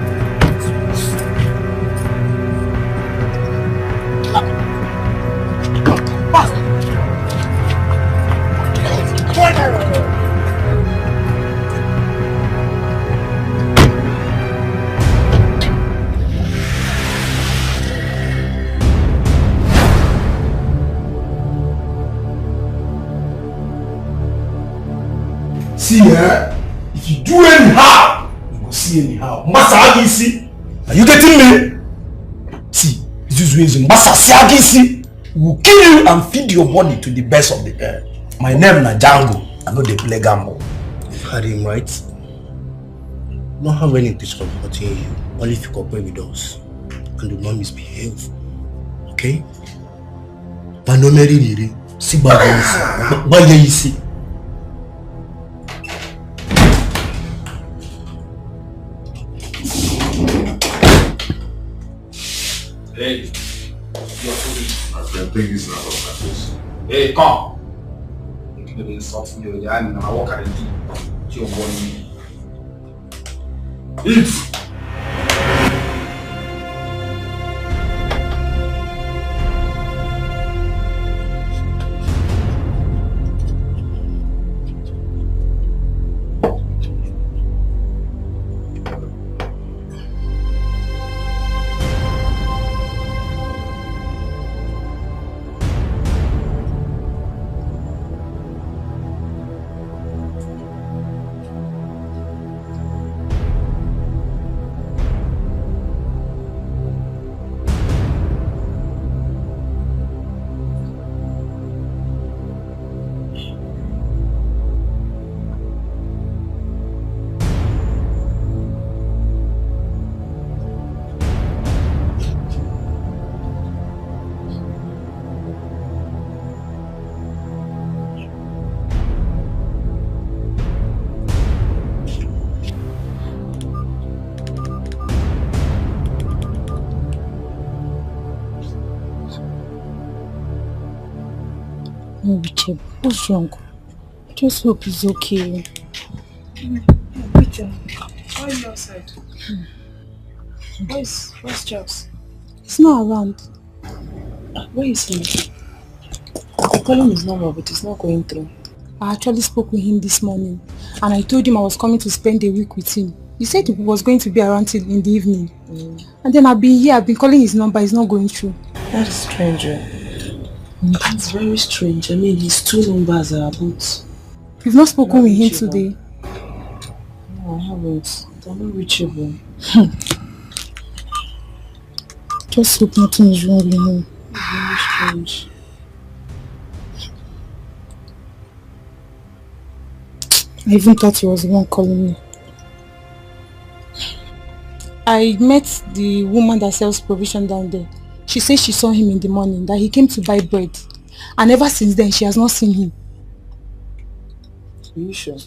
See, if you do anyhow, you will see anyhow. Masa, are you getting me? See, this is reason. Masa Siagisi will kill you and feed your body to the best of the earth. My name na Django. I know they play gamble. You've heard him right. We don't have any intention of hurting you. Only if you cooperate with us and do not misbehave. Okay? But no merry, see bad you see. Hey, you're so my friend, take this now off my face. Hey, come. You can insult me with your hand and I walk at the deep. You're warning me. Eat! reachable. What's wrong? Just hope he's okay. Wait, why are you outside? Where's Charles? He's not around. Where is he? I'm calling his number, but it's not going through. I actually spoke with him this morning, and I told him I was coming to spend a week with him. He said he was going to be around till in the evening. And then I've been calling his number, it's not going through. That's strange. That's very strange. I mean, his 2 numbers are both. You've not spoken with him today? No, I haven't. They're not reachable. Just hope nothing is wrong with him. Very strange. I even thought he was the one calling me. I met the woman that sells provision down there. She says she saw him in the morning, that he came to buy bread. And ever since then, she has not seen him. Are you sure?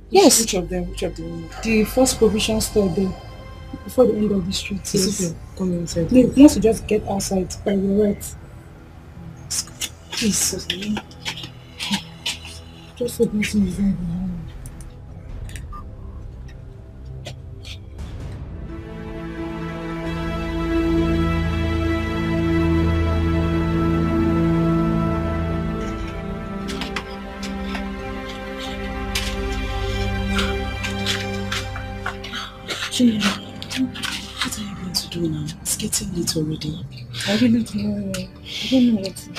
Yes. Which of them? Which of the women? The first provision store there, before the end of the street. Yes. Come inside. No, you want to just get outside by your right. Please. Just hope nothing is wrong with him. What are you going to do now? It's getting late already. I really don't know. I don't know what to do.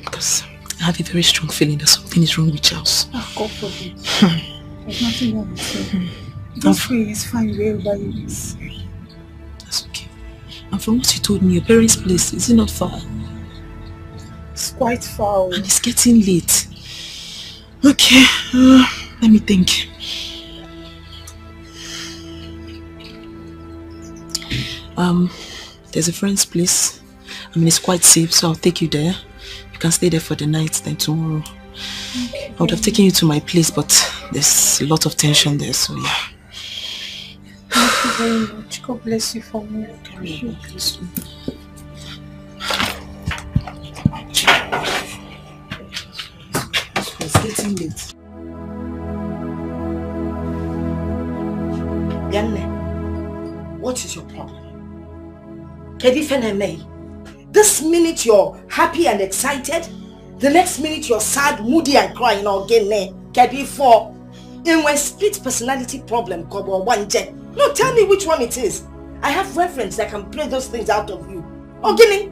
Because I have a very strong feeling that something is wrong with Charles. Oh, God forbid. There's nothing wrong with him. He's fine wherever he is. That's okay. And from what you told me, your parents' place, is it not far? It's quite far. And it's getting late. Okay, let me think. There's a friend's place. I mean, it's quite safe, so I'll take you there. You can stay there for the night, then tomorrow. Okay. I would have taken you to my place, but there's a lot of tension there, so yeah. Thank you very much. God bless you for me. Bless you. It's getting late. Yanne, what is your problem? This minute you're happy and excited, the next minute you're sad, moody and crying again. For in my split personality problem, no, tell me which one it is. I have reference that can play those things out of you. Okay,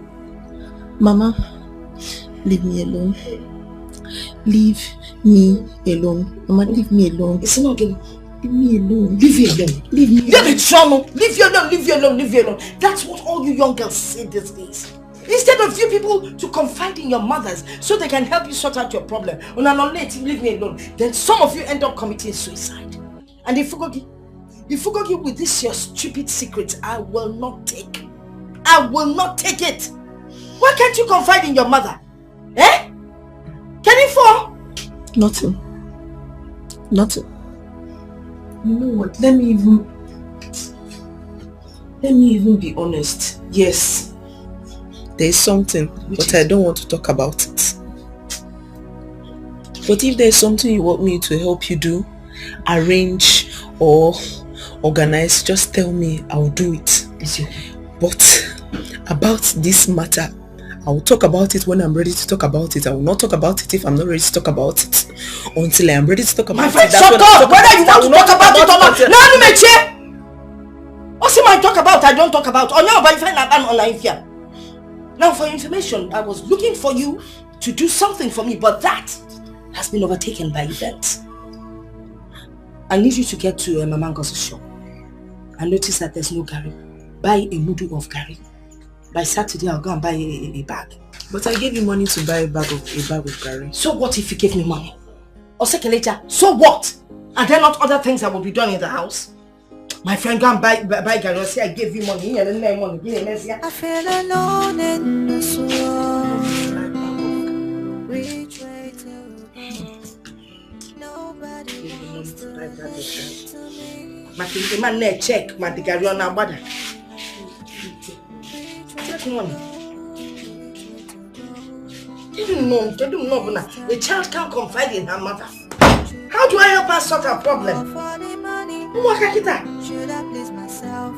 Mama, leave me alone. Leave me alone. Mama, leave me alone. It's not getting. Leave me alone. Leave you alone. Leave me alone. Leave you alone. Leave you alone. Leave you alone. That's what all you young girls say these days. Instead of you people to confide in your mothers so they can help you sort out your problem. Leave me alone. Then some of you end up committing suicide. And if you forget with this your stupid secret, I will not take. I will not take it. Why can't you confide in your mother? Eh? Can you fall? Nothing. You know what? Let me even be honest. Yes. There is something, but I don't want to talk about it. But if there is something you want me to help you do, arrange or organize, just tell me, I will do it. But about this matter, I will talk about it when I'm ready to talk about it. I will not talk about it if I'm not ready to talk about it. Until I am ready to talk about it. My friend, shut up! Whether you want to talk about it or not. Now you may cheer! What's I talk about, I don't talk about. Oh no, but if I'm online here. Now for information, I was looking for you to do something for me, but that has been overtaken by events. I need you to get to Mama Ngozi's shop and notice that there's no Gary. Buy a mudu of Gary. By Saturday, I'll go and buy a bag. But I gave you money to buy a bag of Gary. So what if you gave me money? Or second later, so what? Are there not other things that will be done in the house? My friend, go and buy Gary. Say I gave you money. I feel alone in this world. We try to nobody wants to listen to me. The man check my Gary on our body. Check money. Didn't know. A child can't confide in her mother. How do I help her sort her problem? Should I please myself?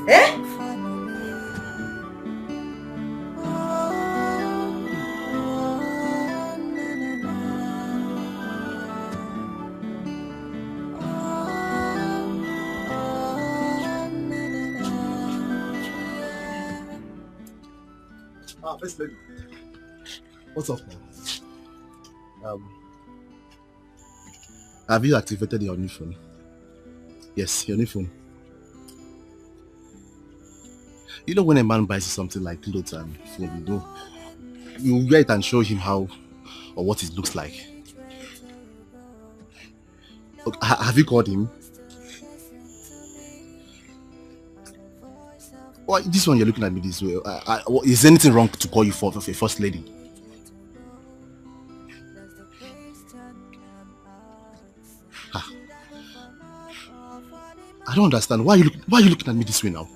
First lady. What's up now? Have you activated your new phone? Yes, your new phone. You know when a man buys something like clothes and phone, you wear it and show him how or what it looks like. Okay, have you called him? Why this one you're looking at me this way? Is there anything wrong to call you for a first lady? I don't understand. Why are you looking at me this way now?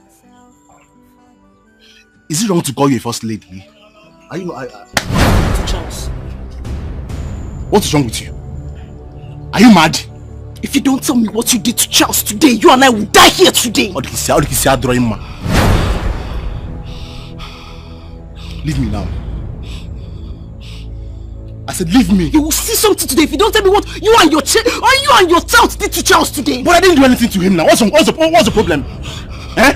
Is it wrong to call you a first lady? Are you Charles. What's wrong with you? Are you mad? If you don't tell me what you did to Charles today, you and I will die here today. Leave me now. I said leave me. You will see something today if you don't tell me what you and your child did to Charles today. But I didn't do anything to him now. What's the problem? Eh?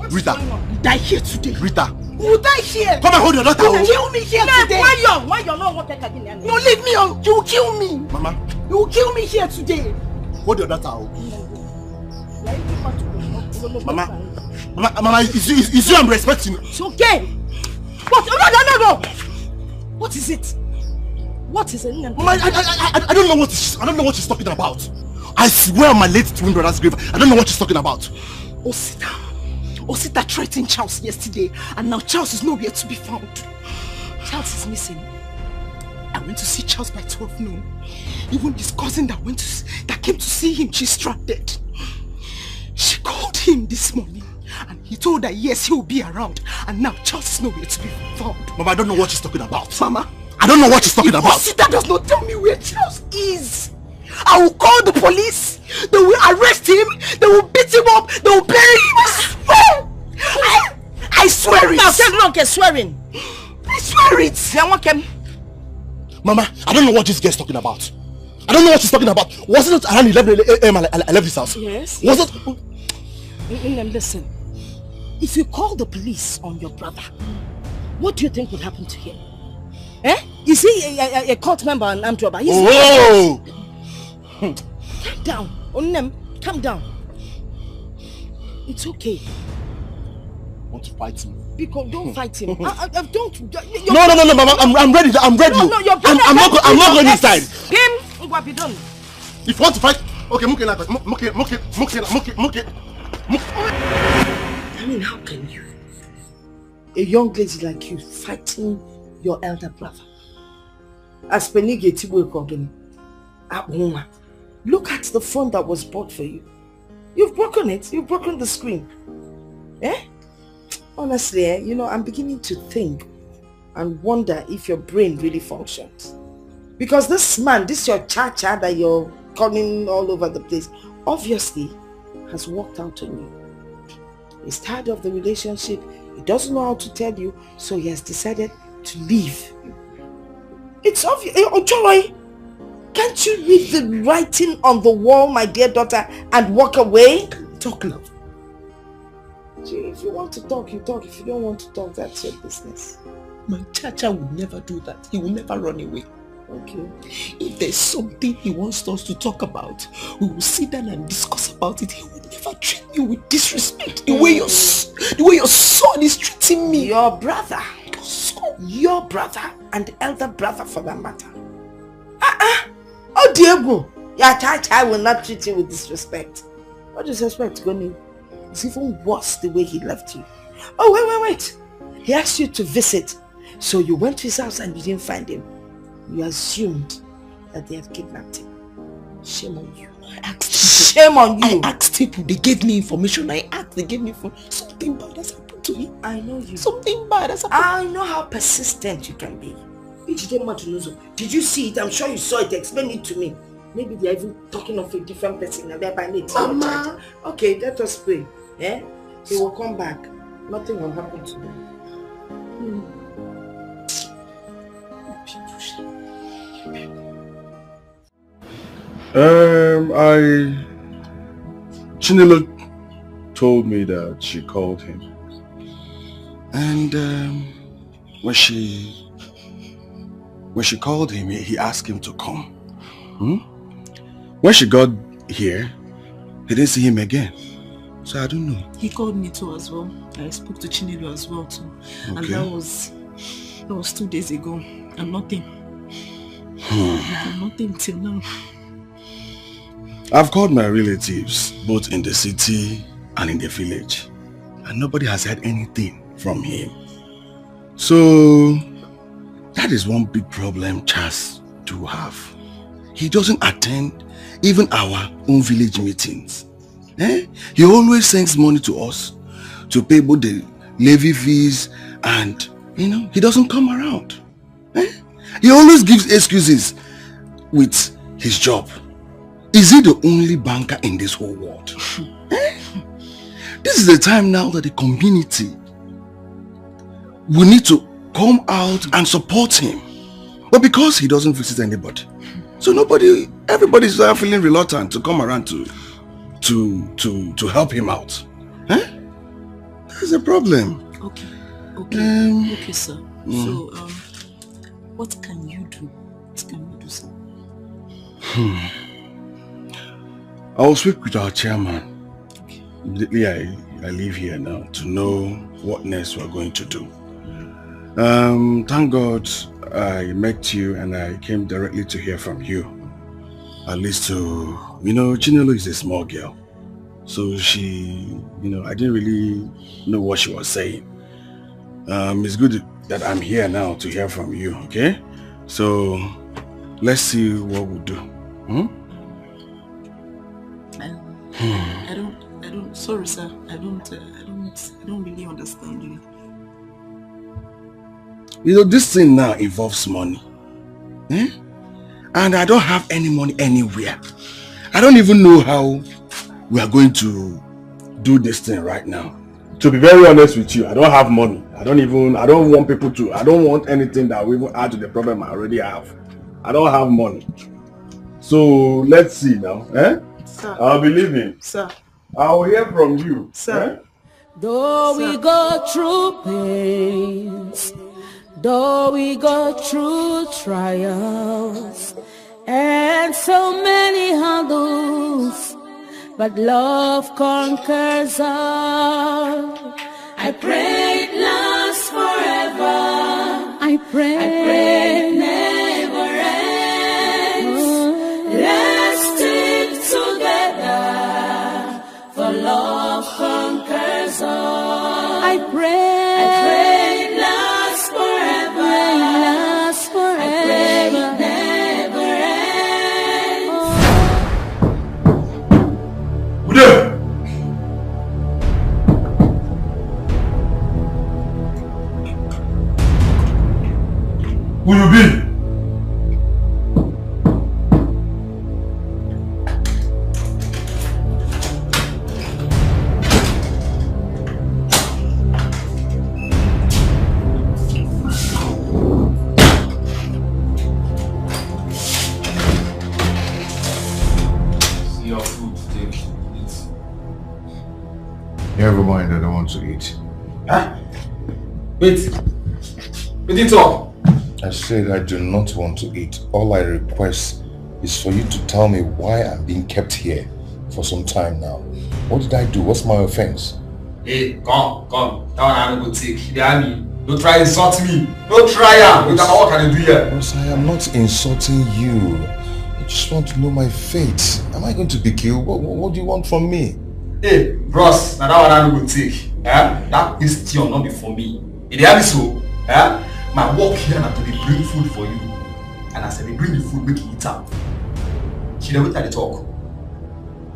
Rita. You die here today. Rita. You will die here. Come and hold your daughter. You will kill me here today. Why you're not what again? No, leave me on. You will kill me. Mama. You will kill me here today. Hold your daughter. Mama, is you I'm respecting? It's okay. What? No. What is it? What is it? Mama, I don't know what she's talking about. I swear on my late twin brother's grave, I don't know what she's talking about. Osita threatened Charles yesterday, and now Charles is nowhere to be found. Charles is missing. I went to see Charles by 12 noon. Even his cousin that came to see him, she's stranded. She called him this morning, and he told her yes, he will be around. And now Charles is nowhere to be found. Mama, I don't know what she's talking about. Mama, I don't know what she's talking about. Osita does not tell me where Charles is. I will call the police. They will arrest him. They will beat him up. They will bury him. I swear it. Now, swearing. I swear it. Mama, I don't know what this girl's talking about. I don't know what she's talking about. Was it not around 11 a.m. I left this house? Yes. Was it? Listen. If you call the police on your brother, what do you think would happen to him? Is he a cult member and armed robber? Whoa! Calm down. Onem, calm down. It's okay. Want to fight him? Because don't fight him. Don't. No, Mama. I'm ready. I'm ready. No, I'm not going inside. Him, what be done? If you want to fight, okay, I mean, how can you? A young lady like you fighting your elder brother. As Penige Tibu Kogini. Look at the phone that was bought for you. You've broken it. You've broken the screen. Honestly, I'm beginning to think and wonder if your brain really functions. Because this your cha-cha that you're calling all over the place, obviously has worked out on you. He's tired of the relationship. He doesn't know how to tell you, so he has decided to leave. It's obvious. Joy, can't you read the writing on the wall, my dear daughter, and walk away? Talk, love. If you want to talk, you talk. If you don't want to talk, that's your business. My Chacha will never do that. He will never run away. Okay. If there's something he wants us to talk about, we will sit down and discuss about it. He will never treat me with disrespect. The way your son is treating me. Your brother. Your brother and elder brother for that matter. Oh Diego, your Chacha will not treat you with disrespect. What disrespect, Goni? It's even worse the way he left you. Oh, wait. He asked you to visit. So you went to his house and you didn't find him. You assumed that they had kidnapped him. Shame on you. Shame on you. I asked people. They gave me information. They gave me something bad has happened to it. I know you. Something bad has happened. I know how persistent you can be. Did you see it? I'm sure you saw it. Explain it to me. Maybe they're even talking of a different person and they're by me. Mama. Okay, let us pray. Eh? He will come back. Nothing will happen to them. Chinelo told me that she called him. And when she called him, he asked him to come. When she got here, he didn't see him again. So I don't know. He called me too as well. I spoke to Chinelo as well too. Okay. And that was 2 days ago. And nothing. Nothing till now. I've called my relatives, both in the city and in the village. And nobody has heard anything from him. So that is one big problem Charles do have. He doesn't attend even our own village meetings. He always sends money to us to pay both the levy fees and, he doesn't come around. He always gives excuses with his job. Is he the only banker in this whole world? This is the time now that the community will need to come out and support him. But because he doesn't visit anybody, so everybody's feeling reluctant to come around to help him out. That's a problem. Okay, sir. So, what can you do? What can you do, sir? I will speak with our chairman. Immediately I leave here now to know what next we're going to do. Thank God I met you and I came directly to hear from you. At least to, Chinelo is a small girl. So she, I didn't really know what she was saying. It's good that I'm here now to hear from you, okay? So let's see what we'll do. Sorry sir, I don't really understand you. This thing now involves money. And I don't have any money anywhere. I don't even know how we are going to do this thing right now. To be very honest with you, I don't have money. I don't want anything that will even add to the problem I already have. I don't have money. So let's see now. Sir. I'll be leaving. Sir. I will hear from you. Sir. Though we go through pains, though we go through trials, and so many hurdles, but love conquers all. I pray it lasts forever. I pray it never ends. Let's stick together, for love conquers all. I pray it lasts forever. I pray it never ends. Who you be? See your food, take it. Never mind, I don't want to eat. Huh? Wait. We didn't talk. I said I do not want to eat. All I request is for you to tell me why I'm being kept here for some time now. What did I do? What's my offense? Hey, come. That one I don't go take. You hear me? Don't try to insult me. Don't try it. What can I do here? Boss, I am not insulting you. I just want to know my fate. Am I going to be killed? What do you want from me? Hey, bros, now that one I don't go take. That question not be for me. You hear me so? My work here na to dey bring food for you. And as I dey bring the food, make you eat am. She dey wait at the talk.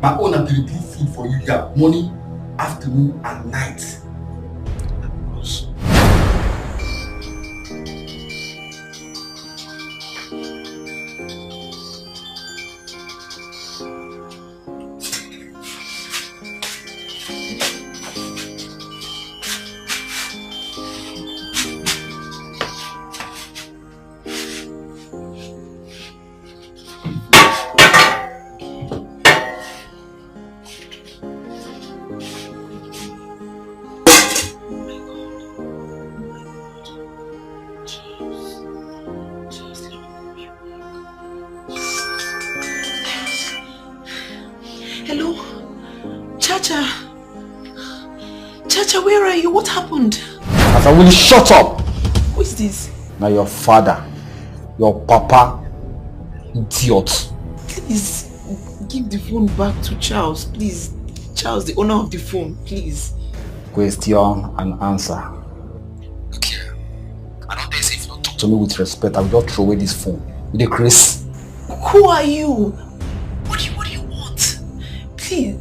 My own na to dey bring food for you here, morning, afternoon, and night. Chacha, where are you? What happened? Afta, will you shut up? Who is this? Now your father, your papa, idiot. Please, give the phone back to Charles, please. Charles, the owner of the phone, please. Question and answer. Okay. I don't think if you don't talk to me with respect, I will just throw away this phone. You the Chris? Who are you? What do you want? Please.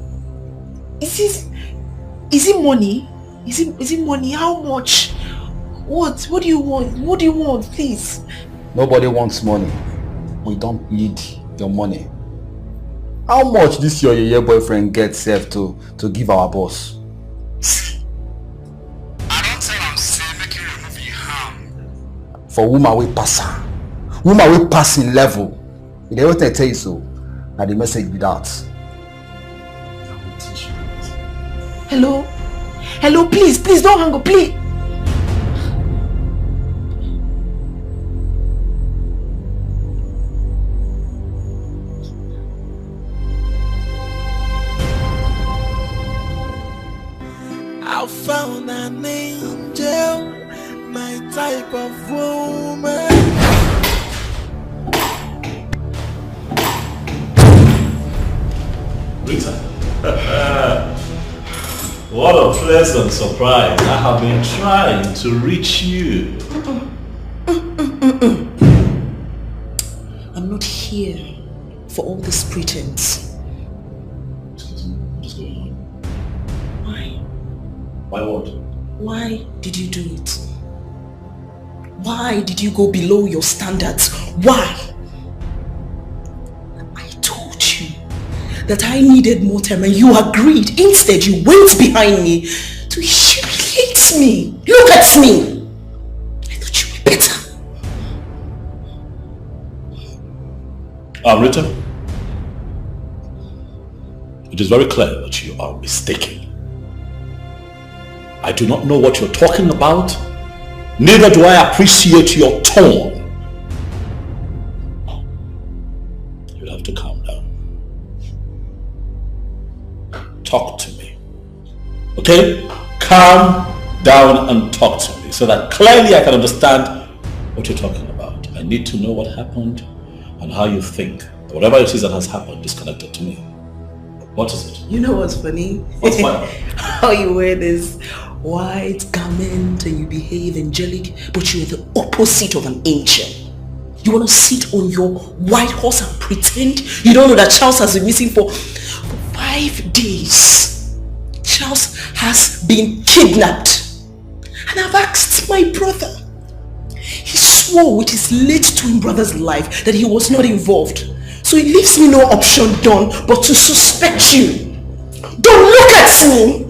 Is it money? Is it money? How much? What do you want? What do you want, please? Nobody wants money. We don't need your money. How much this your boyfriend gets self to give our boss? I don't tell am say make you remove your hand. For woman we pass her. Woman we passing level. If they don't tell you so, now the message be that. Hello? Hello, please don't hang up, please. I found an angel, my type of woman. Rita. What a pleasant surprise. I have been trying to reach you. I'm not here for all this pretense. What's going on? Why? Why what? Why did you do it? Why did you go below your standards? Why? I told you that I needed more time and you agreed. Instead, you went behind me to humiliate me. Look at me. I thought you were better. Rita, it is very clear that you are mistaken. I do not know what you're talking about. Neither do I appreciate your tone. You'll have to calm down. Talk to me. Okay? Calm down and talk to me so that clearly I can understand what you're talking about. I need to know what happened and how you think that whatever it is that has happened is connected to me. What is it? You know what's funny? What's funny? How you wear this white garment and you behave angelic, but you are the opposite of an angel. You want to sit on your white horse and pretend you don't know that Charles has been missing for 5 days. Charles has been kidnapped. And I've asked my brother. He swore with his late twin brother's life that he was not involved. So it leaves me no option, Don, but to suspect you. Don't look at me.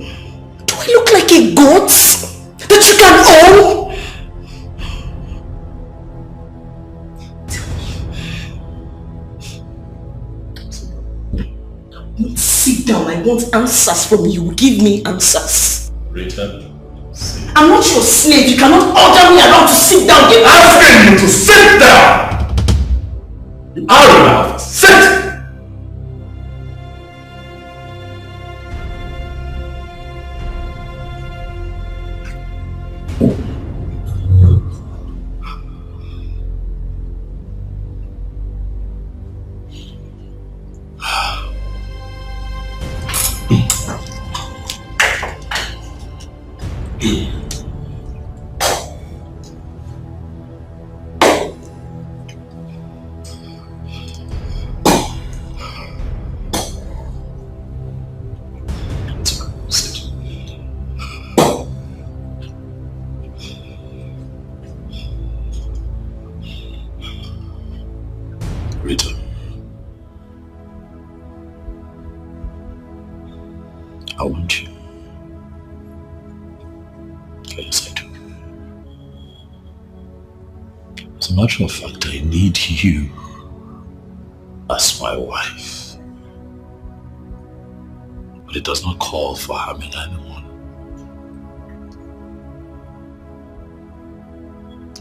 Do I look like a goat that you can own? Don't sit down. I want answers from you. Give me answers. Rita, I'm not your slave. You cannot order me around to sit down. I'm asking you to sit down. You are in my office. Sit! Rita, I want you. Yes, I do. As a matter of fact, I need you as my wife. But it does not call for harming anyone.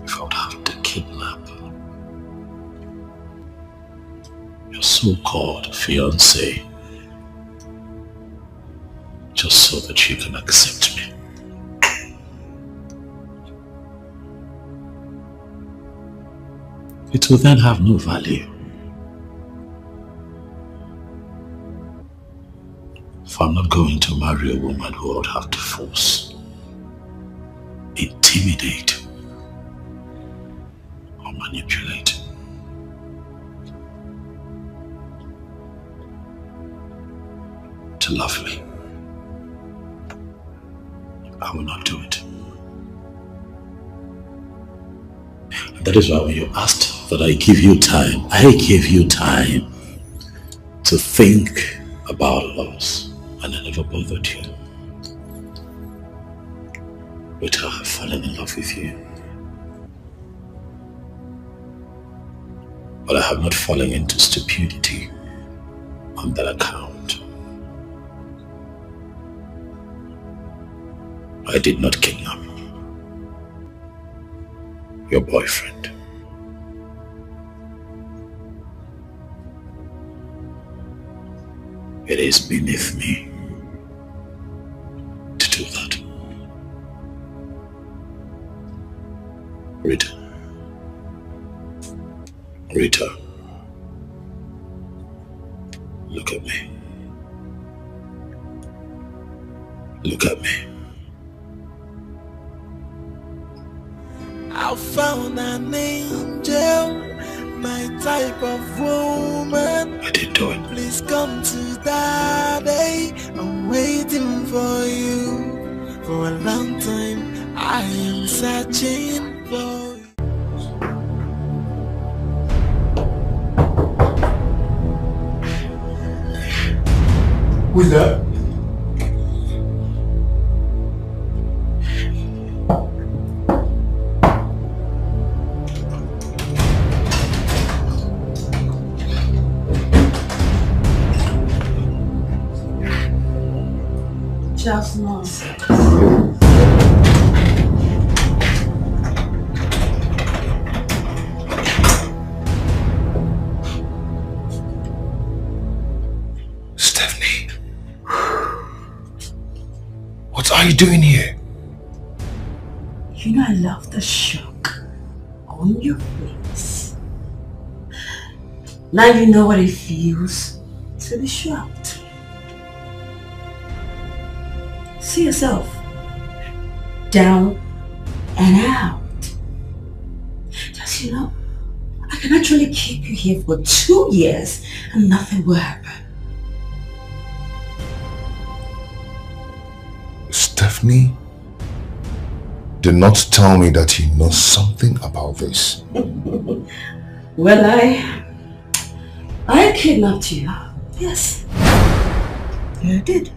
If I would have to kidnap your so-called fiancé just so that you can accept me. it will then have no value. If I'm not going to marry a woman who I would have to force, intimidate, or manipulate. To love me, I will not do it. And that is why when you asked that I give you time, I gave you time to think about us, and I never bothered you. But I have fallen in love with you. But I have not fallen into stupidity on that account. I did not kidnap your boyfriend. It is beneath me to do that. Rita. Rita. Look at me. Look at me. I found an angel, my type of woman. I didn't do it. Please come to daddy. I'm waiting for you. For a long time, I am searching for you. Who's that? Just nonsense. Stephanie, what are you doing here? You know I love the shock on your face. Now you know what it feels to be shocked. See yourself down and out. Just, you know, I can actually keep you here for 2 years and nothing will happen. Stephanie, do not tell me that you know something about this. Well, I kidnapped you. Yes. I did.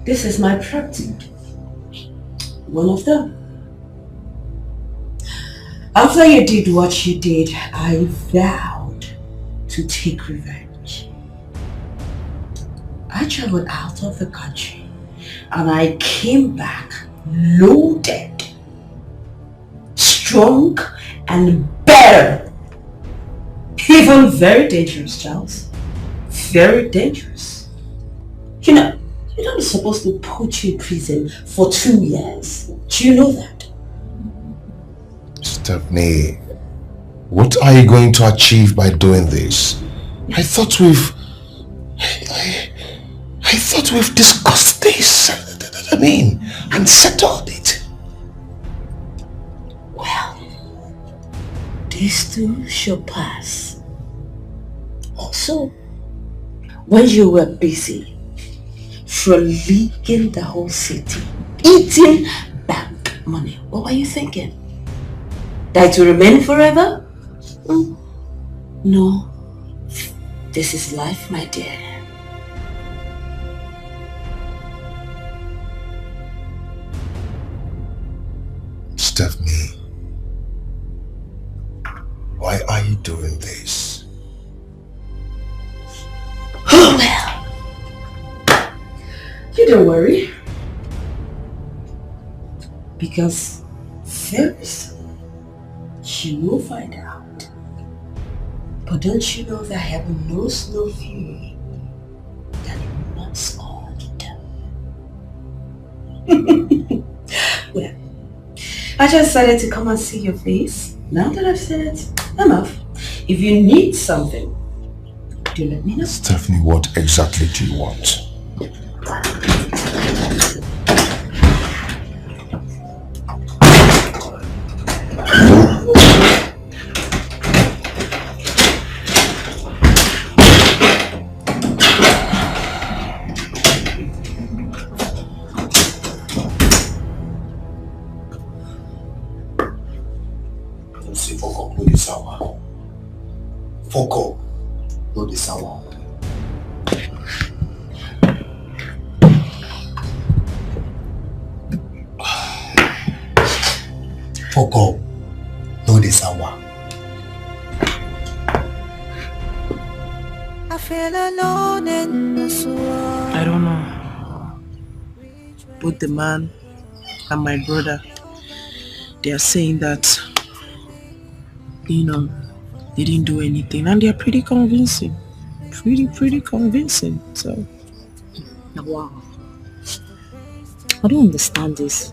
This is my property. One of them. After you did what you did, I vowed to take revenge. I traveled out of the country and I came back loaded, strong and better. Even very dangerous, Charles. Very dangerous. You know, you're not supposed to put you in prison for 2 years. Do you know that? Stephanie, what are you going to achieve by doing this? I thought we've discussed this. I mean, and settled it. Well, this too shall pass. Also, when you were busy frolicking the whole city, eating bank money, what were you thinking? That it will remain forever? No. This is life, my dear. Stephanie, why are you doing this? Oh, well. You don't worry. Because very soon, you will find out. But don't you know that heaven knows no fury that it will not scorch down? Well, I just decided to come and see your face. Now that I've said it, I'm off. If you need something, do let me know. Stephanie, what exactly do you want? Foko, no the sour. Foko, no the sour. I feel alone in this world. I don't know. Both the man and my brother, they are saying that, they didn't do anything, and they are pretty convincing. Pretty convincing. So, wow. I don't understand this.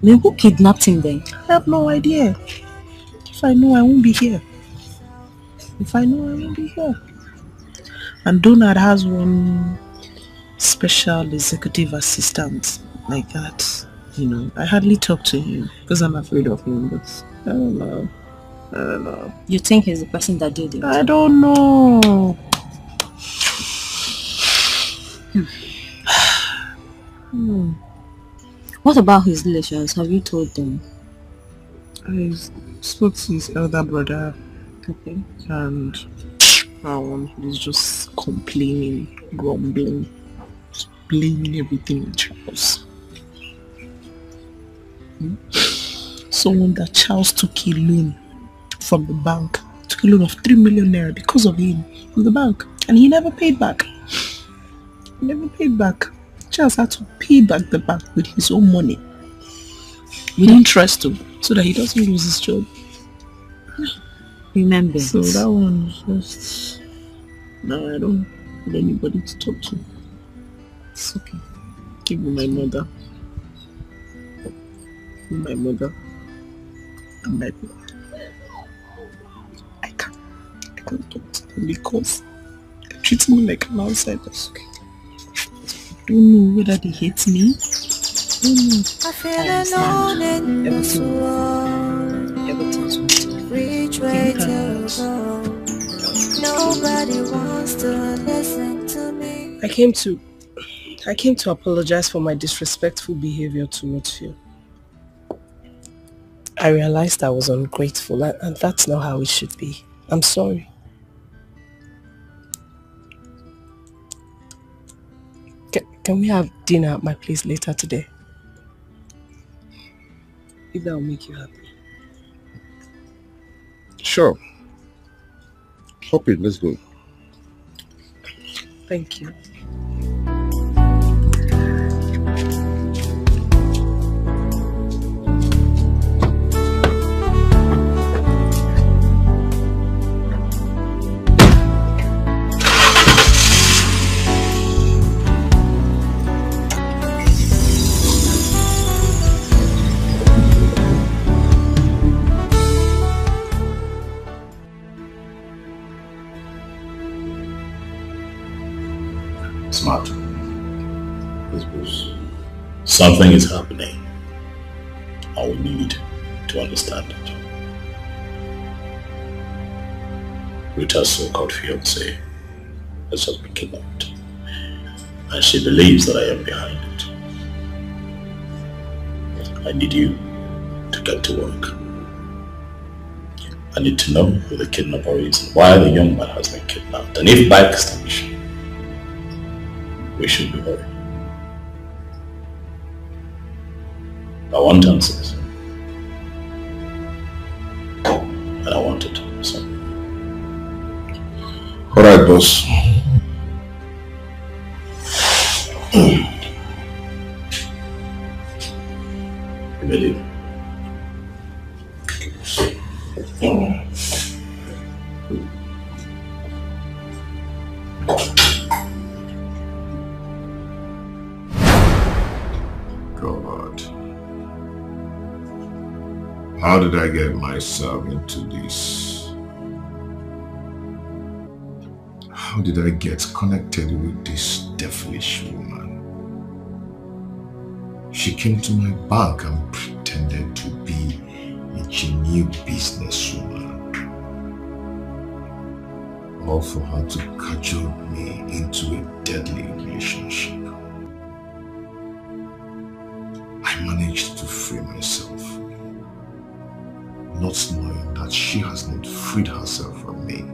I mean, who kidnapped him then? I have no idea. If I know, I won't be here. And Donald has one special executive assistant like that. I hardly talk to him because I'm afraid of him, but I don't know. You think he's the person that did it? I don't know. What about his relations? Have you told them? I spoke to his elder brother. Okay. And he's just complaining, grumbling, just blaming everything on Charles. Someone that Charles took a loan from the bank, took a loan of 3 million naira because of him from the bank, and he never paid back. Charles had to pay back the bank with his own money, with interest too, so that he doesn't lose his job. Remember. So that one just... Now I don't have anybody to talk to. It's okay. Give me my mother. And my brother. I can't talk to them because they treat me like an outsider. Okay. I don't know whether they hate me. I feel alone in this world. Which way to go? Nobody wants to listen to me. I came to apologize for my disrespectful behavior towards you. I realized I was ungrateful, and that's not how it should be. I'm sorry. Can we have dinner at my place later today? If that will make you happy. Sure. Hop in, let's go. Thank you. Smart. Something is happening. I will need to understand it. Rita's so-called fiancé has just been kidnapped, and she believes that I am behind it. I need you to get to work. I need to know who the kidnapper is and why the young man has been kidnapped, and if by extinction we should be worried. I want answers. And I want it. So. Alright, boss. You believe? How did I get myself into this? How did I get connected with this devilish woman? She came to my bank and pretended to be a genuine businesswoman. All for her to cajole me into a deadly relationship. I managed to free myself, not knowing that she has not freed herself from me.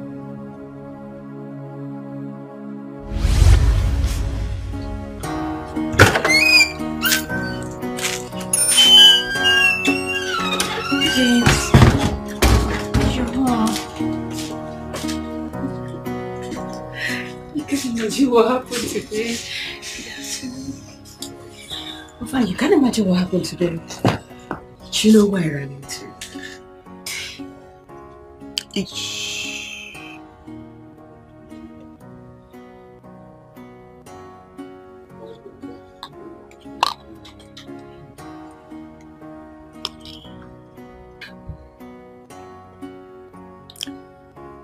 James, you're home. You can't imagine what happened today. Oh, fine, you can't imagine what happened today. Do you know where I ran into?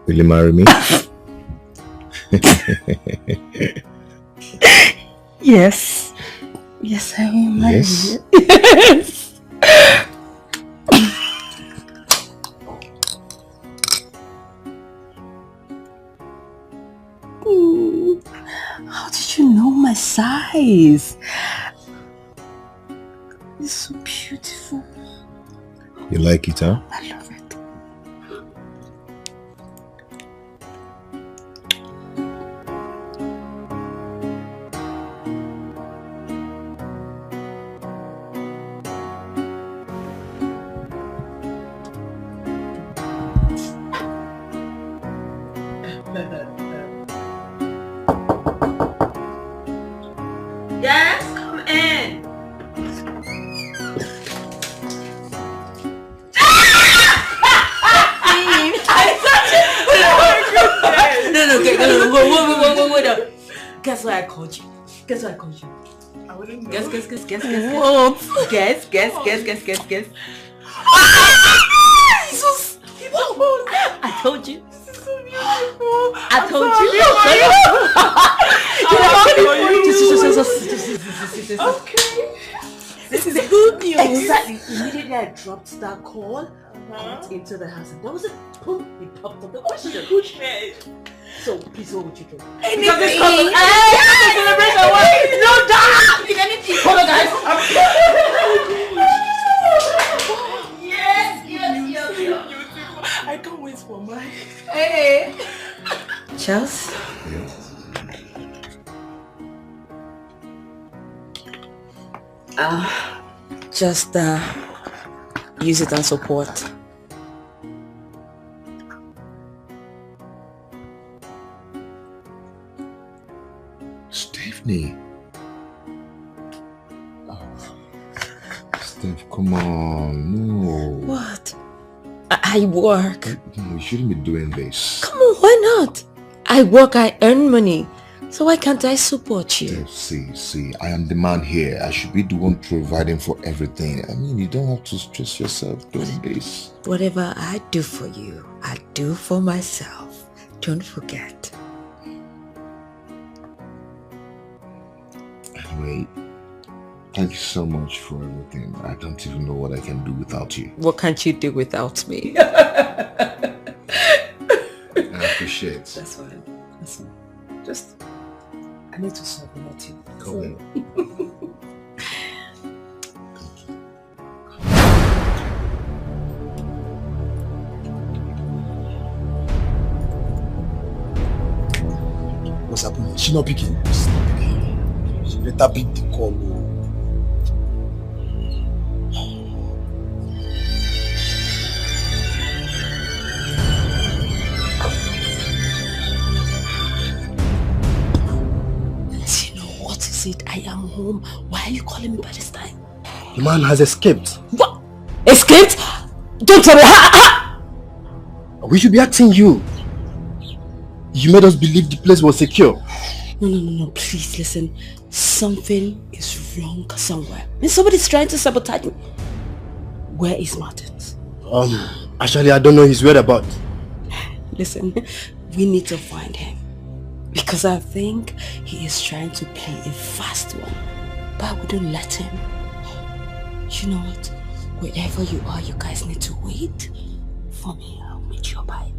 Will you marry me? Yes. Yes, I will marry Yes. you. Yes. How did you know my size? It's so beautiful. You like it, huh? I love it. Yes, come in. No, wait up. Guess why I called you? Guess why I called you? I wouldn't know. Guess. What? Guess. I told you. I told you. Okay. This is good news. Exactly. Immediately I dropped that call, went into the house, and there was a boom. It popped up the question. So please, what would you do? Anything. Because this call celebration. No, damn. Anything. Hold on, guys. Yes. I can't wait for mine. Hey. Charles? Just use it as support. Stephanie. Steph, come on, no. What? I work. No, you shouldn't be doing this. Come on, why not? I work, I earn money. So why can't I support you? See, I am the man here. I should be the one providing for everything. I mean, you don't have to stress yourself doing this. Whatever I do for you, I do for myself. Don't forget. Anyway, thank you so much for everything. I don't even know what I can do without you. What can't you do without me? I appreciate it. That's fine. Just, I need to solve nothing. Go ahead. What's happening? She not picking. She better pick the call. I am home. Why are you calling me by this time? The man has escaped. What? Escaped? Don't tell me. We should be asking you. You made us believe the place was secure. No. Please listen. Something is wrong somewhere. And somebody's trying to sabotage me. Where is Martins? Actually, I don't know his whereabouts. Listen, we need to find him. Because I think he is trying to play a fast one. But I wouldn't let him. You know what? Wherever you are, you guys need to wait for me. I'll meet you by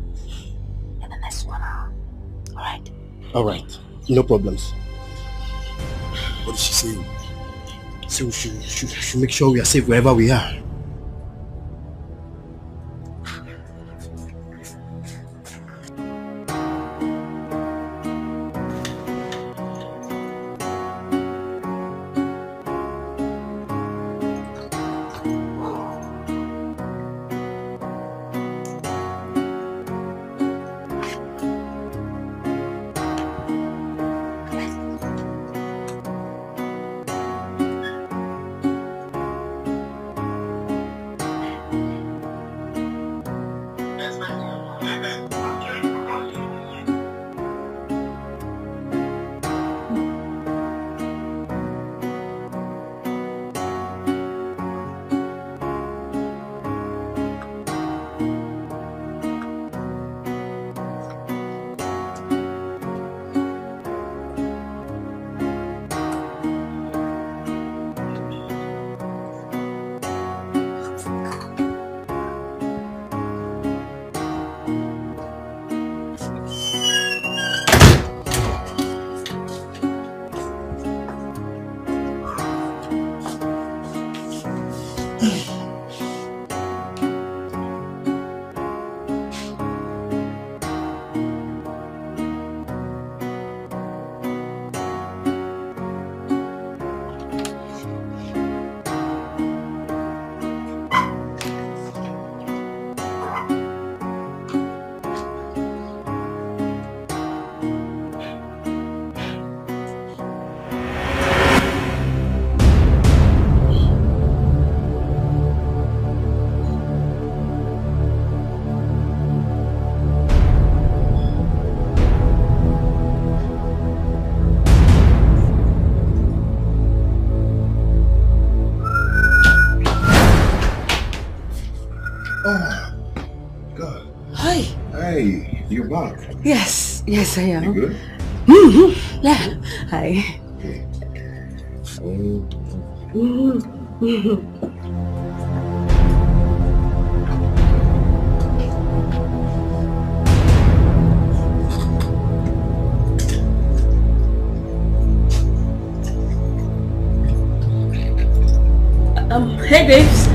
in the next 1 hour. Alright? Alright. No problems. What is she saying? So we should make sure we are safe wherever we are. You're back. Yes, I am. You good? Mm-hmm. Yeah. Hi. Okay. Hey babes.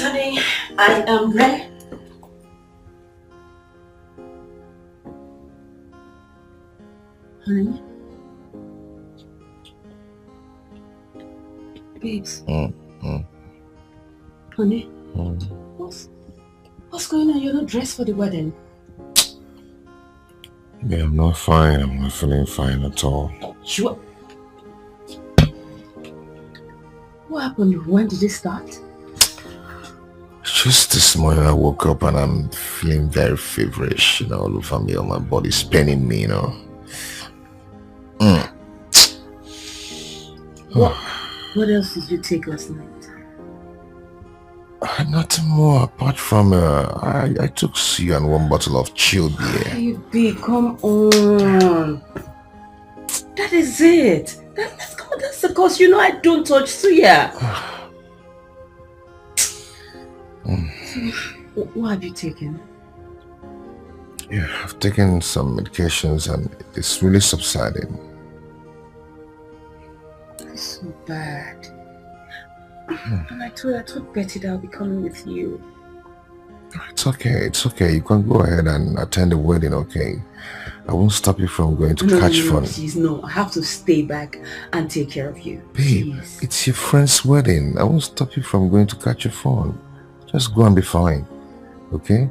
Honey, I am ready. Honey? Babes? Honey? What's going on? You're not dressed for the wedding. Yeah, I'm not fine. I'm not feeling fine at all. Sure. What happened? When did it start? Just this morning I woke up and I'm feeling very feverish, all over me, all my body's paining me, What else did you take last night? Nothing more apart from I took you and one bottle of chilled beer. Hey B, come on. That is it. That's the cause. I don't touch suya. What have you taken? Yeah, I've taken some medications and it's really subsiding. It's so bad. And I thought Betty that I'll be coming with you. It's okay. You can go ahead and attend the wedding, okay? I won't stop you from going to catch fun. Please, no. I have to stay back and take care of you. Babe, please. It's your friend's wedding. I won't stop you from going to catch your phone. Just go and be fine, okay?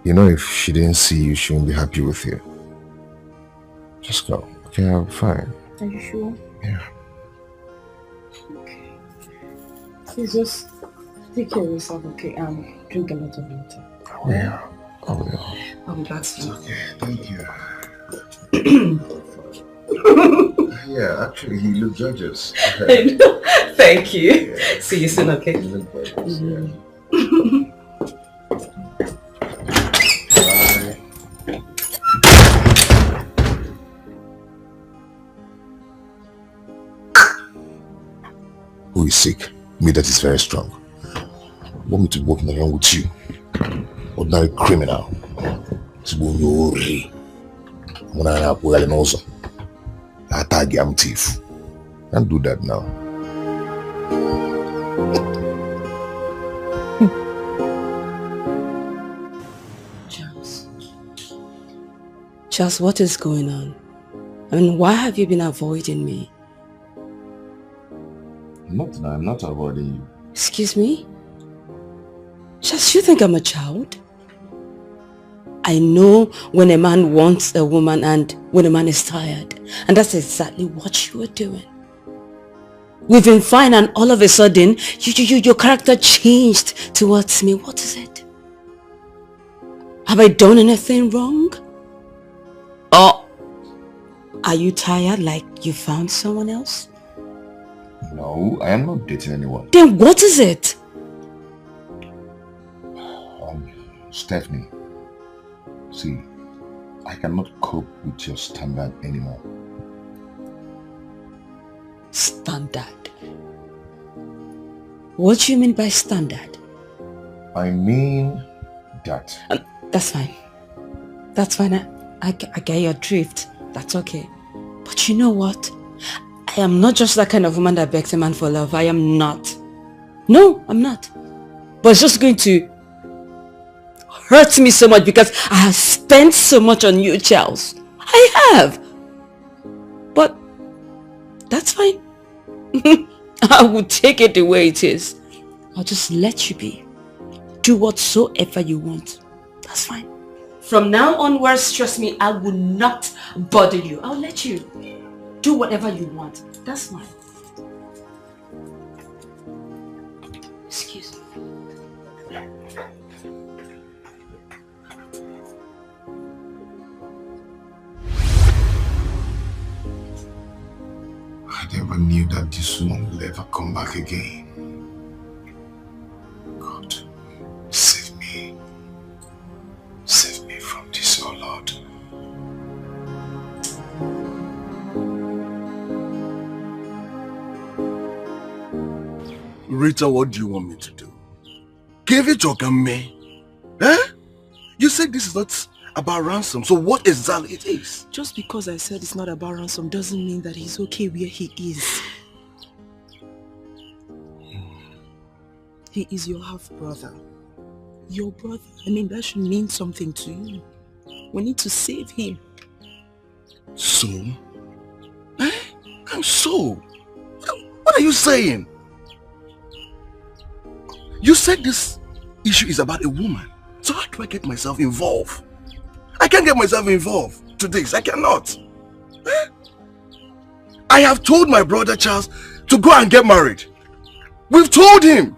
You know, if she didn't see you, she won't be happy with you. Just go, okay? I'll be fine. Are you sure? Yeah. Okay. Please just take care of yourself, okay? Drink a lot of water. Yeah, I will. I'll be back soon. Okay, thank you. Yeah, actually, you look gorgeous. Okay. Thank you. Yeah. See you soon, okay? You look gorgeous, yeah. Who is sick? Me that is very strong. Want me to walk around with you? Ordinary criminal. When I have also. I tag I'm thief. Can't do that now. Charles, what is going on? I mean, why have you been avoiding me? I'm not avoiding you. Excuse me? Charles, you think I'm a child? I know when a man wants a woman and when a man is tired. And that's exactly what you were doing. We've been fine and all of a sudden, your character changed towards me. What is it? Have I done anything wrong? Or are you tired like you found someone else? No, I am not dating anyone. Then what is it? Stephanie, see, I cannot cope with your standard anymore. Standard? What do you mean by standard? I mean that. That's fine. That's fine. I get your drift. That's okay. But you know what? I am not just that kind of woman that begs a man for love. I am not. No, I'm not. But it's just going to hurt me so much because I have spent so much on you, Charles. I have. But that's fine. I will take it the way it is. I'll just let you be. Do whatsoever you want. That's fine. From now onwards, trust me, I will not bother you. I'll let you do whatever you want. That's fine. Excuse me. I never knew that this woman will ever come back again. God, save me. Save me from this, oh Lord. Rita, what do you want me to do? Give it or me? Eh? You said this is not about ransom, so what exactly it is? Just because I said it's not about ransom doesn't mean that he's okay where he is. He is your half-brother. Your brother. I mean, that should mean something to you. We need to save him. So? Eh? And so? What are you saying? You said this issue is about a woman. So how do I get myself involved? I can't get myself involved to this. I cannot. Eh? I have told my brother Charles to go and get married. We've told him.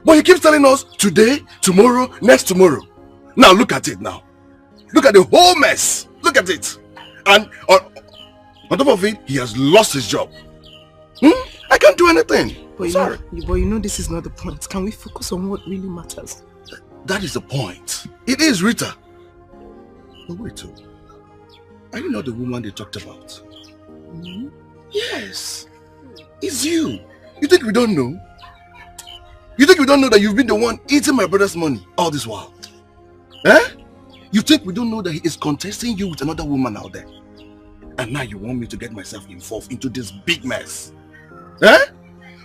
But he keeps telling us today, tomorrow, next tomorrow. Now look at it now. Look at the whole mess. Look at it. And on top of it, he has lost his job. I can't do anything. But sorry. But you know this is not the point. Can we focus on what really matters? That is the point. It is Rita. But wait, are you not the woman they talked about? Yes. It's you. You think we don't know? You think we don't know that you've been the one eating my brother's money all this while? Eh? You think we don't know that he is contesting you with another woman out there? And now you want me to get myself involved into this big mess? Eh?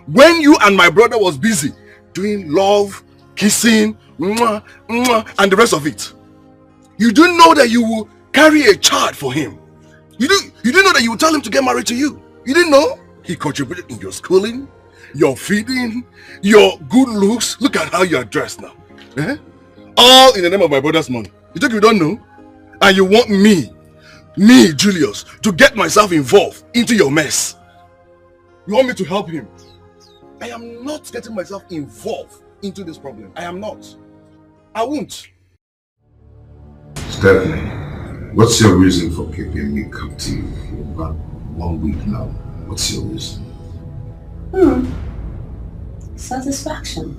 When you and my brother was busy doing love, kissing, mwah, mwah, and the rest of it, you didn't know that you will carry a child for him. You didn't know that you would tell him to get married to you. You didn't know? He contributed in your schooling, your feeding, your good looks. Look at how you are dressed now. Eh? All in the name of my brother's money. You think you don't know? And you want me, Julius, to get myself involved into your mess. You want me to help him? I am not getting myself involved into this problem. I am not. I won't. Stephanie, what's your reason for keeping me captive for about 1 week now? What's your reason? Satisfaction.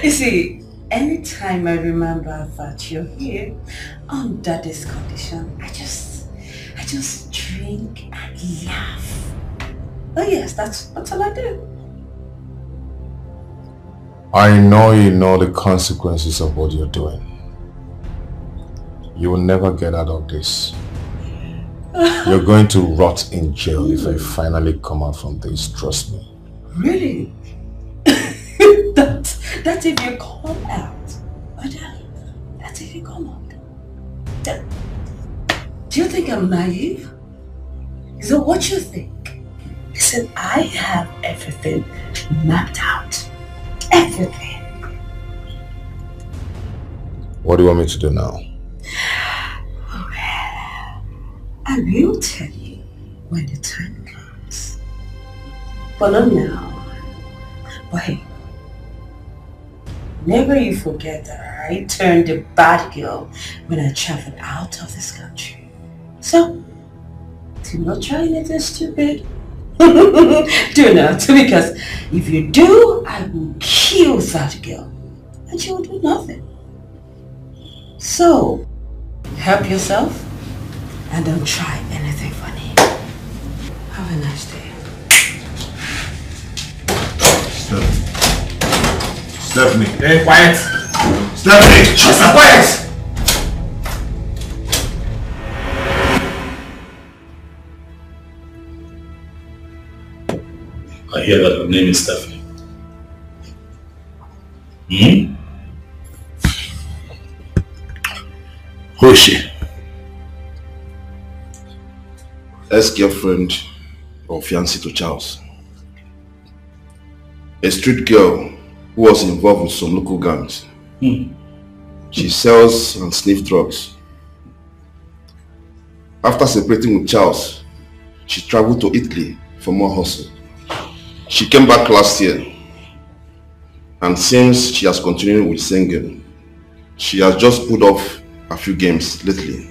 You see, anytime I remember that you're here under this condition, I just drink and laugh. Oh yes, that's all I do. I know you know the consequences of what you're doing. You will never get out of this. You're going to rot in jail if I finally come out from this, trust me. Really? That's if you come out. That's if you come out. Do you think I'm naive? Is that what you think? Listen, I have everything mapped out. Everything. What do you want me to do now? I will tell you when the time comes. But not now. But hey, never you forget that I turned a bad girl when I traveled out of this country. So, do not try anything stupid. Do not, because if you do, I will kill that girl and she will do nothing. So, help yourself and don't try anything funny. Have a nice day. Stephanie. Hey, quiet! Stephanie! Shut up, quiet! I hear that her name is Stephanie. Who is she? Ex-girlfriend or fiancée to Charles. A street girl who was involved with some local gangs. She sells and sniffs drugs. After separating with Charles, she traveled to Italy for more hustle. She came back last year, and since she has continued with singing, she has just put off a few games lately.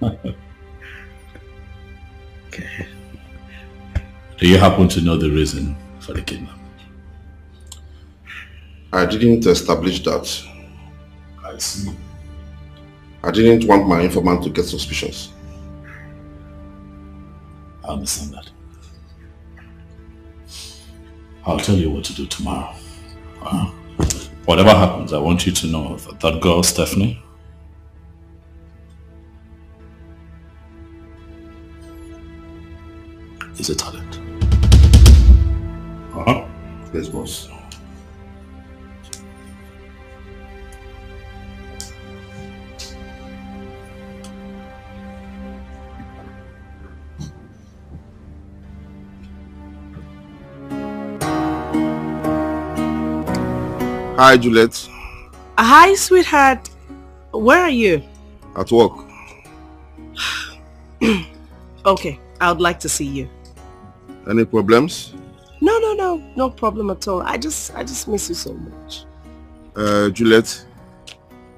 Okay. Do you happen to know the reason for the kidnapping? I didn't establish that. I see. I didn't want my informant to get suspicious. I understand that. I'll tell you what to do tomorrow. Whatever happens, I want you to know that that girl, Stephanie, is a talent. Yes, boss. Hi, Juliet. Hi, sweetheart. Where are you? At work. Okay, I would like to see you. Any problems? No problem at all. I just miss you so much. Juliet,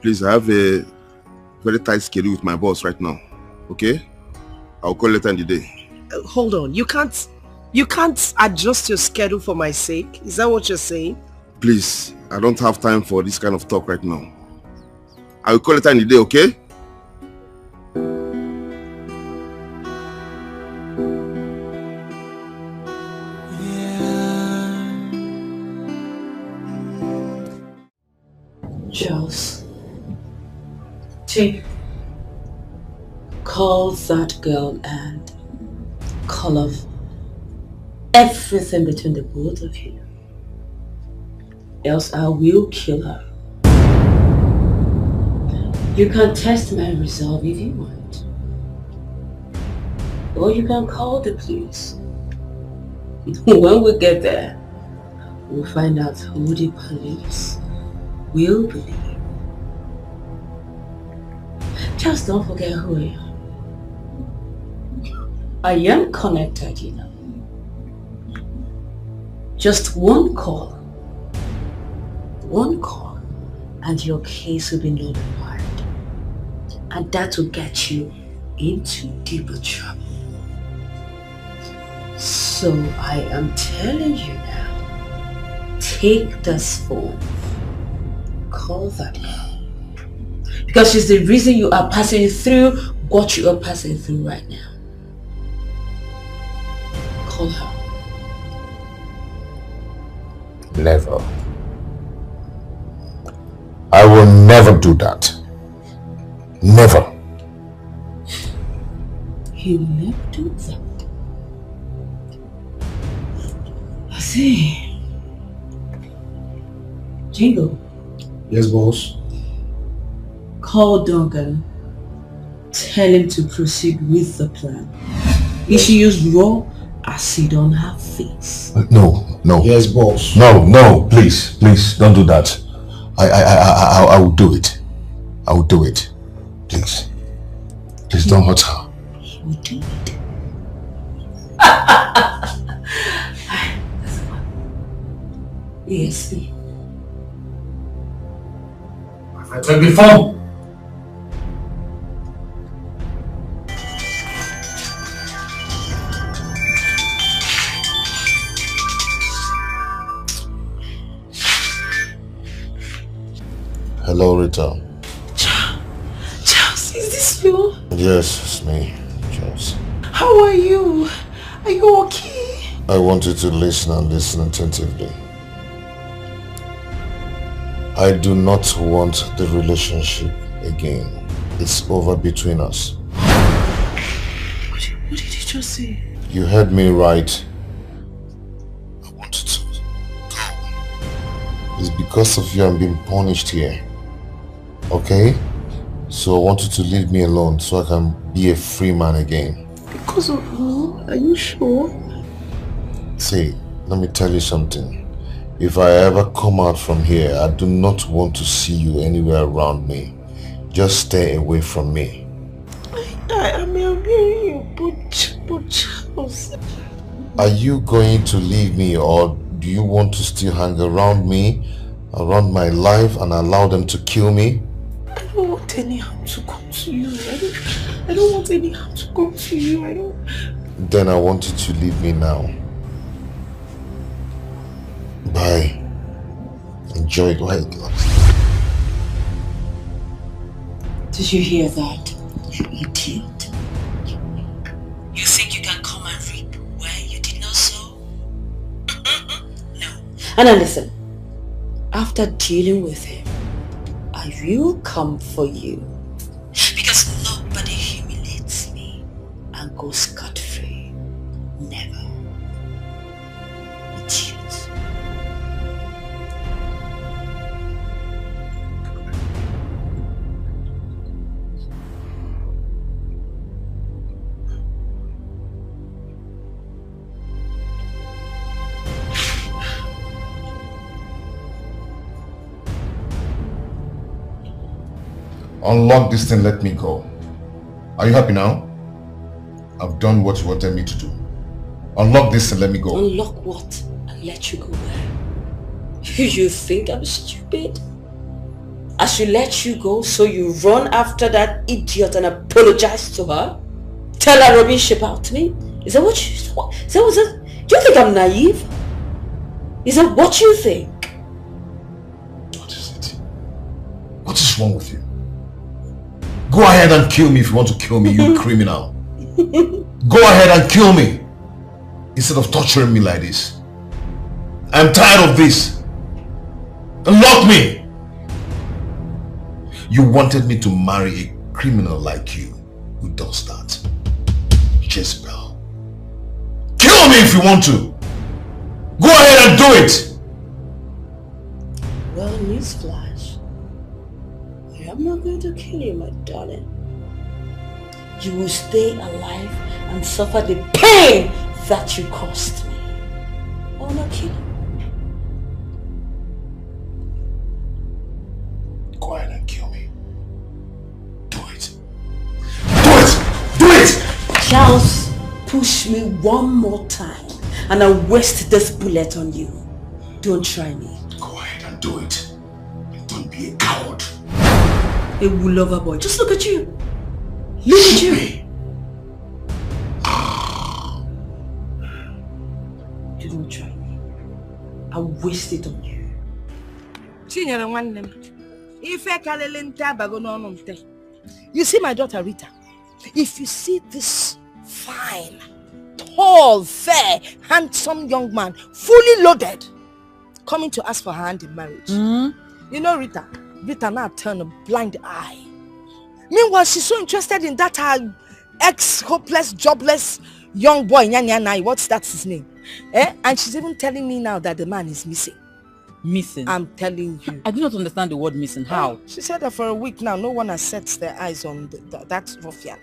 please, I have a very tight schedule with my boss right now. Okay? I'll call later in the day. Hold on. You can't adjust your schedule for my sake? Is that what you're saying? Please, I don't have time for this kind of talk right now. I will call later in the day, okay? Charles, call that girl and call off everything between the both of you. Else I will kill her. You can test my resolve if you want. Or you can call the police. When we get there, we'll find out who the police will believe. Just don't forget who I am. I am connected, you know. Just one call, and your case will be notified. And that will get you into deeper trouble. So I am telling you now, take this phone, call that girl. Because she's the reason you are passing through what you are passing through right now. Call her. Never. I will never do that. Never. You will never do that. I see. Jingle. Yes, boss. Call Duncan. Tell him to proceed with the plan. He should use raw acid on her face. No. Yes, boss. No, please, don't do that. I will do it. I will do it. Please don't hurt her. He will do it. Yes. I take the phone. Hello, Rita. Charles, is this you? Yes, it's me, Charles. How are you? Are you okay? I want you to listen and listen attentively. I do not want the relationship again. It's over between us. What did you just say? You heard me right. I wanted to go. It's because of you I'm being punished here. Okay? So I want you to leave me alone so I can be a free man again. Because of who? Are you sure? See, let me tell you something. If I ever come out from here, I do not want to see you anywhere around me. Just stay away from me. I mean, you, but Charles. Are you going to leave me, or do you want to still hang around me, around my life, and allow them to kill me? I don't want any harm to come to you. I don't want any harm to come to you. Then I want you to leave me now. Bye. Enjoy it while it lasts. Did you hear that, you idiot? You think you can come and reap where you did not sow? No. And now listen, after dealing with him, I will come for you. Because nobody humiliates me and goes scot-free. Never. Idiot. Unlock this thing, let me go. Are you happy now? I've done what you wanted me to do. Unlock this and let me go. Unlock what? And let you go where? You think I'm stupid? I should let you go so you run after that idiot and apologize to her? Tell her rubbish about me? Is that what you... Do you think I'm naive? Is that what you think? What is it? What is wrong with you? Go ahead and kill me if you want to kill me, you criminal. Go ahead and kill me instead of torturing me like this. I'm tired of this. Unlock me. You wanted me to marry a criminal like you who does that. Jezebel. Kill me if you want to. Go ahead and do it. Well, newsflash. I am not going to kill you, my darling. You will stay alive and suffer the pain that you caused me. I will not kill you. Go ahead and kill me. Do it. Do it! Do it! Charles, push me one more time and I'll waste this bullet on you. Don't try me. Go ahead and do it. Don't be a coward. A lover boy. Just look at you. Look at you. You don't try me. I'll waste it on you. You see my daughter Rita? If you see this fine, tall, fair, handsome young man, fully loaded, coming to ask for her hand in marriage. You know Rita now turned a blind eye. Meanwhile, she's so interested in that her ex-hopeless, jobless young boy, what's that his name? And she's even telling me now that the man is missing. Missing? I'm telling you. I do not understand the word missing. How? She said that for a week now, no one has set their eyes on that ruffian.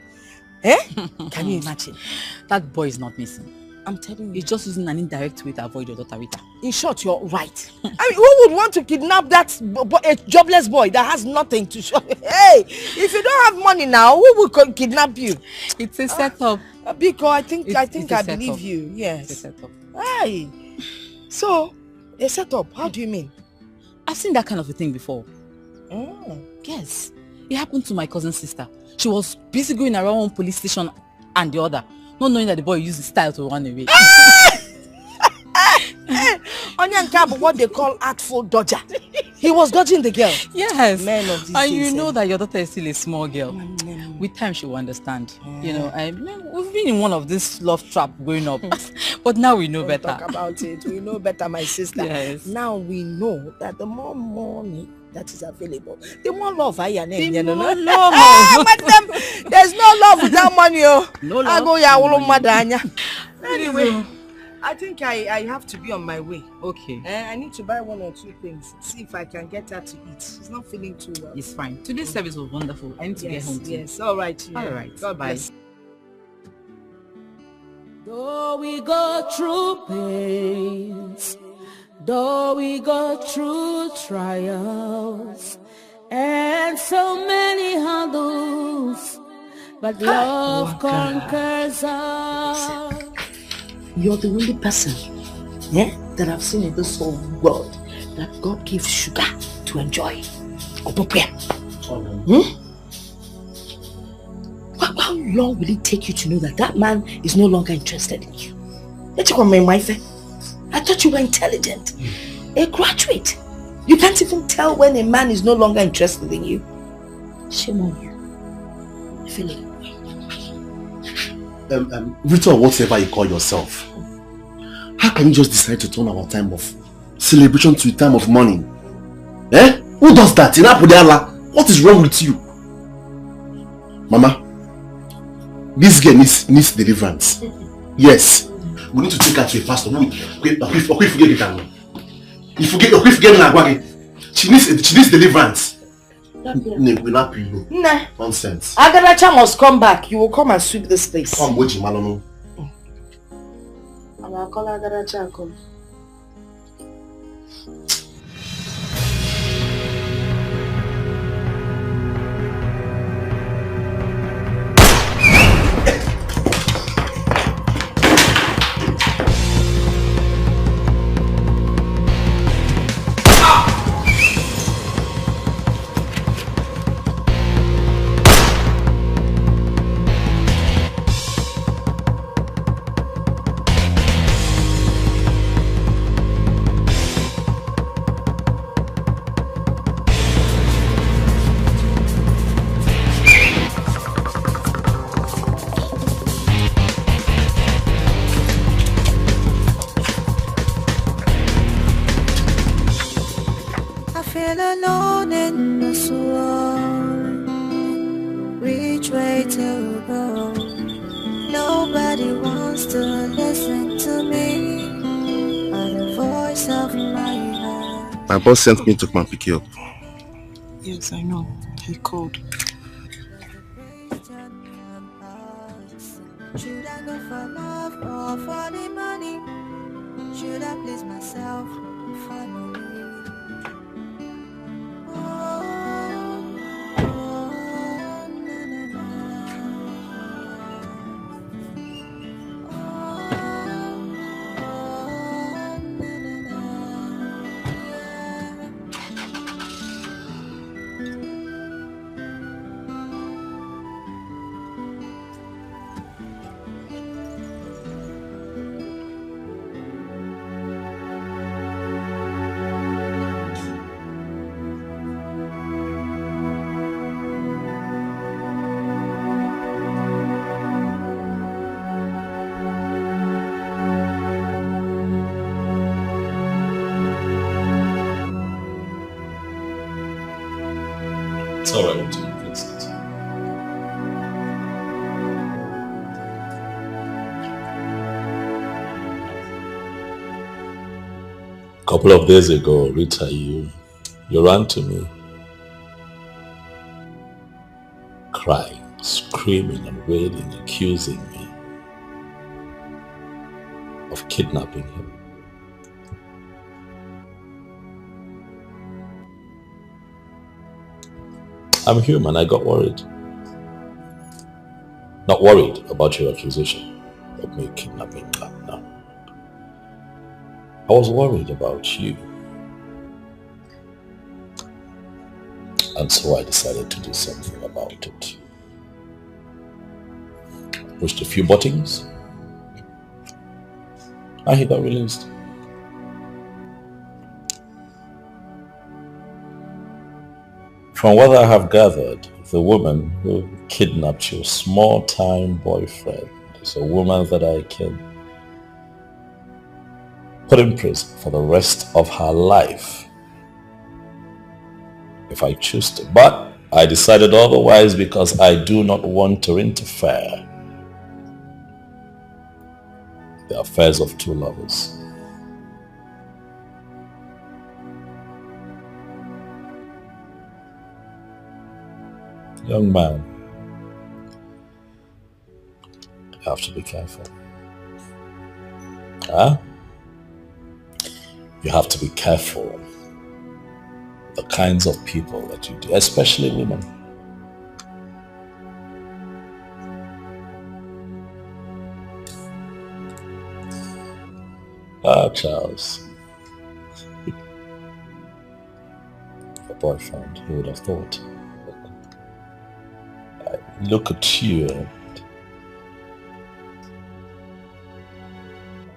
Can you imagine? That boy is not missing. I'm telling you. He's just using an indirect way to avoid your daughter Rita. In short, you're right. I mean, who would want to kidnap that a jobless boy that has nothing to show? Hey, if you don't have money now, who will kidnap you? It's a setup. Because I think I setup. believe you. Yes. It's a setup. Hey. So, a setup? How do you mean? I've seen that kind of a thing before. Yes. It happened to my cousin's sister. She was busy going around one police station and the other, not knowing that the boy used his style to run away. Onyanka, what they call artful dodger. He was dodging the girl. Yes. Men of these and days, you know that your daughter is still a small girl. With time she will understand. You know, we've been in one of this love trap growing up. But now we know better. Talk about it. We know better, my sister. Yes. Now we know that the more money that is available, the more love I am. There's no love without money. No love. I go Anyway, I think I have to be on my way. Okay. I need to buy 1 or 2 things. See if I can get her to eat. She's not feeling too well. It's fine. Today's service was wonderful. I need to get home too. Yes, all right. Yeah. All right. God Bye. bless. Though we go through pains, though we go through trials, and so many hurdles, but love conquers all. You're the only person that I've seen in this whole world that God gives sugar to enjoy. How long will it take you to know that that man is no longer interested in you? I thought you were intelligent. A graduate. You can't even tell when a man is no longer interested in you. Shame on you. Philip. Rita, or whatever you call yourself, how can you just decide to turn our time of celebration to a time of mourning? Who does that? What is wrong with you? Mama, this girl needs deliverance. Yes. We need to take her to a pastor. She needs deliverance. Nonsense. Agaracha must come back. You will come and sweep this place. Come, Boji Malono. I'm gonna call Agaracha and come. My boss sent me to come and pick you up. Yes, I know. He called. Should I go for love or for the money? Should I please myself or family? It's alright to fix it. A couple of days ago, Rita, you ran to me, crying, screaming and wailing, accusing me of kidnapping him. I'm human, I got worried. Not worried about your accusation of me kidnapping her, no. I was worried about you. And so I decided to do something about it. Pushed a few buttons, and he got released. From what I have gathered, the woman who kidnapped your small-time boyfriend is a woman that I can put in prison for the rest of her life if I choose to. But I decided otherwise because I do not want to interfere in the affairs of two lovers. Young man, you have to be careful. Huh? You have to be careful the kinds of people that you do, especially women. Ah, Charles. Your boyfriend, who would have thought? Look at you and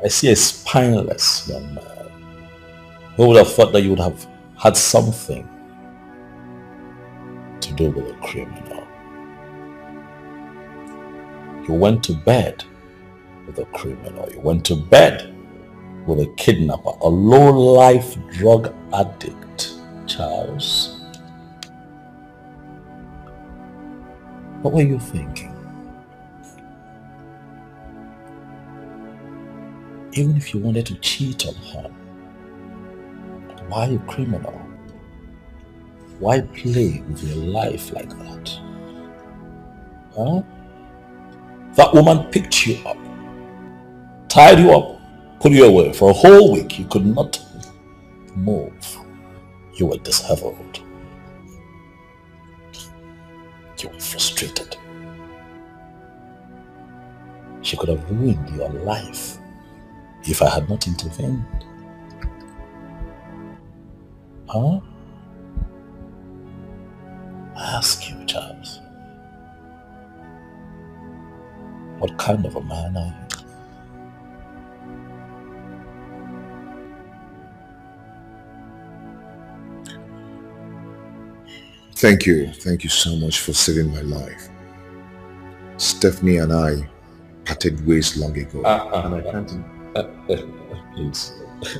I see a spineless young man. Who would have thought that you would have had something to do with a criminal? You went to bed with a criminal. You went to bed with a kidnapper, a low-life drug addict, Charles. What were you thinking? Even if you wanted to cheat on her, why a criminal? Why play with your life like that? Huh? That woman picked you up, tied you up, put you away. For a whole week, you could not move. You were disheveled. You were frustrated. She could have ruined your life if I had not intervened. Huh? I ask you, Charles, what kind of a man are you? Thank you so much for saving my life. Stephanie and I parted ways long ago. And I can't... please,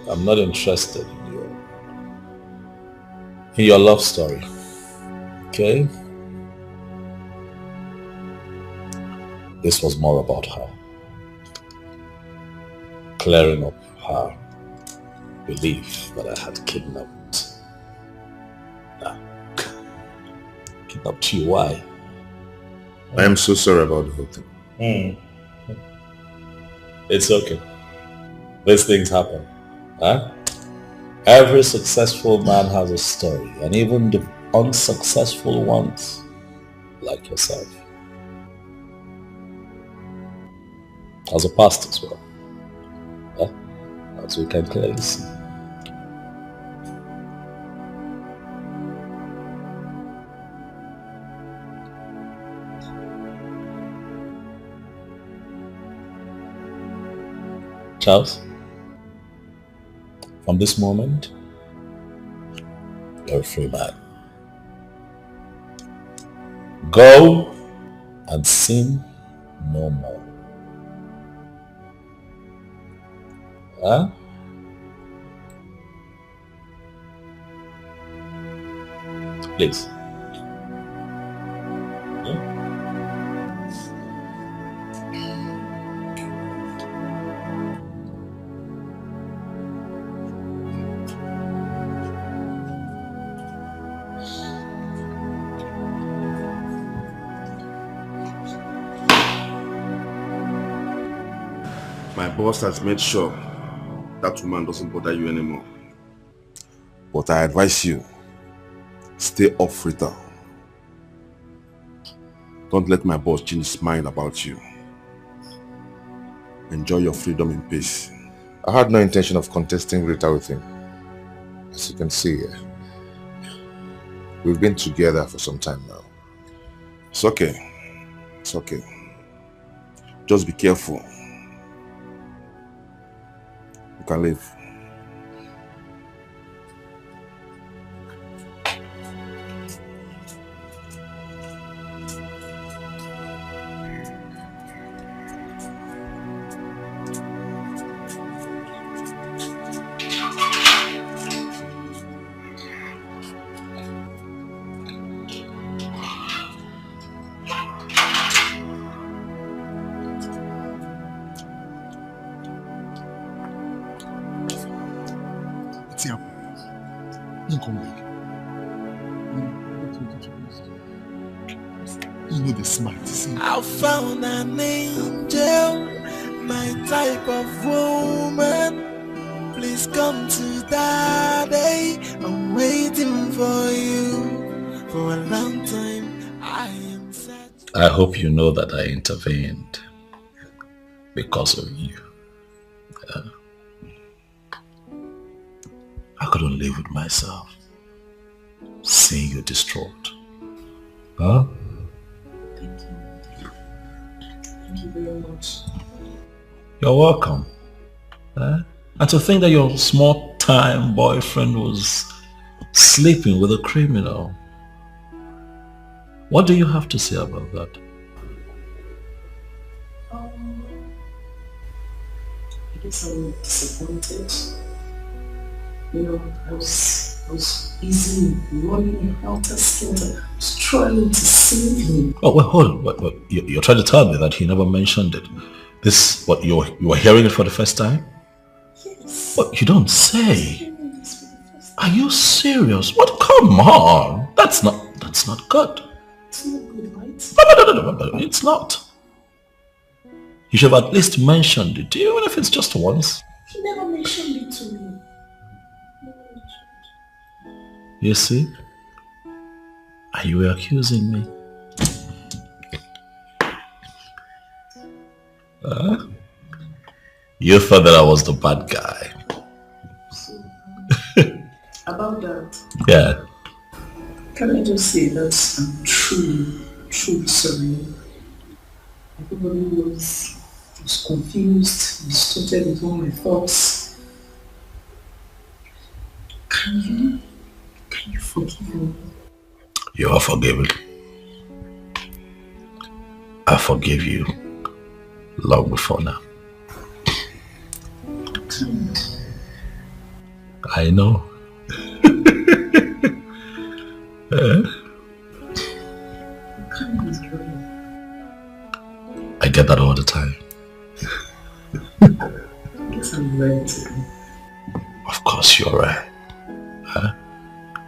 I'm not interested in your love story. Okay? This was more about her. Clearing up her belief that I had kidnapped Up to you. Why? I am so sorry about the whole thing. It's okay. These things happen. Huh? Every successful man has a story, and even the unsuccessful ones, like yourself, has a past as well. Huh? As we can clearly see. Charles, from this moment, you're a free man. Go and sin no more. Huh? Please. My boss has made sure that woman doesn't bother you anymore. But I advise you, stay off Rita. Don't let my boss change his mind about you. Enjoy your freedom in peace. I had no intention of contesting Rita with him. As you can see, we've been together for some time now. It's okay. It's okay. Just be careful. You can leave. Come back. You know the smart. See? I found an angel, my type of woman. Please come to daddy. I'm waiting for you for a long time. I hope you know that I intervened because of you. I couldn't live with myself, seeing you distraught. Huh? Thank you. Thank you very much. You're welcome. And to think that your small-time boyfriend was sleeping with a criminal. What do you have to say about that? I guess I'm disappointed. You know, I was easily running helter-skelter. I was trying to save him. Oh, well, hold on. What, you're trying to tell me that he never mentioned it. This, what, you were hearing it for the first time? Yes. What, you don't say? Are you serious? What, come on. That's not good. It's not good, right? No, it's not. You should have at least mentioned it, even if it's just once. He never mentioned it to me. You see? And you were accusing me. You thought that I was the bad guy. About that. Yeah. Can I just say that I'm truly sorry. Everybody was confused, distorted with all my thoughts. Can you forgive me? You are forgiven. I forgive you long before now. I know. I get that all the time. I guess I'm ready to go. Of course you're right.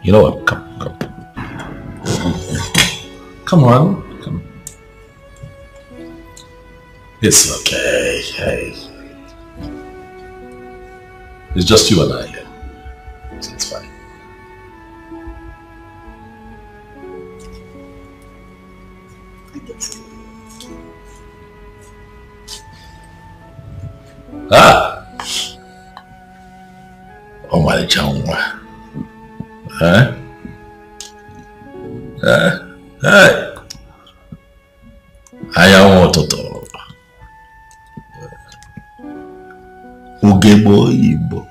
You know what? Come. Come on. Come. It's okay. Hey. It's just you and I here. So it's fine. Ah! Oh my God. Huh? Hey! I am Ototo. Ugebo Igbo.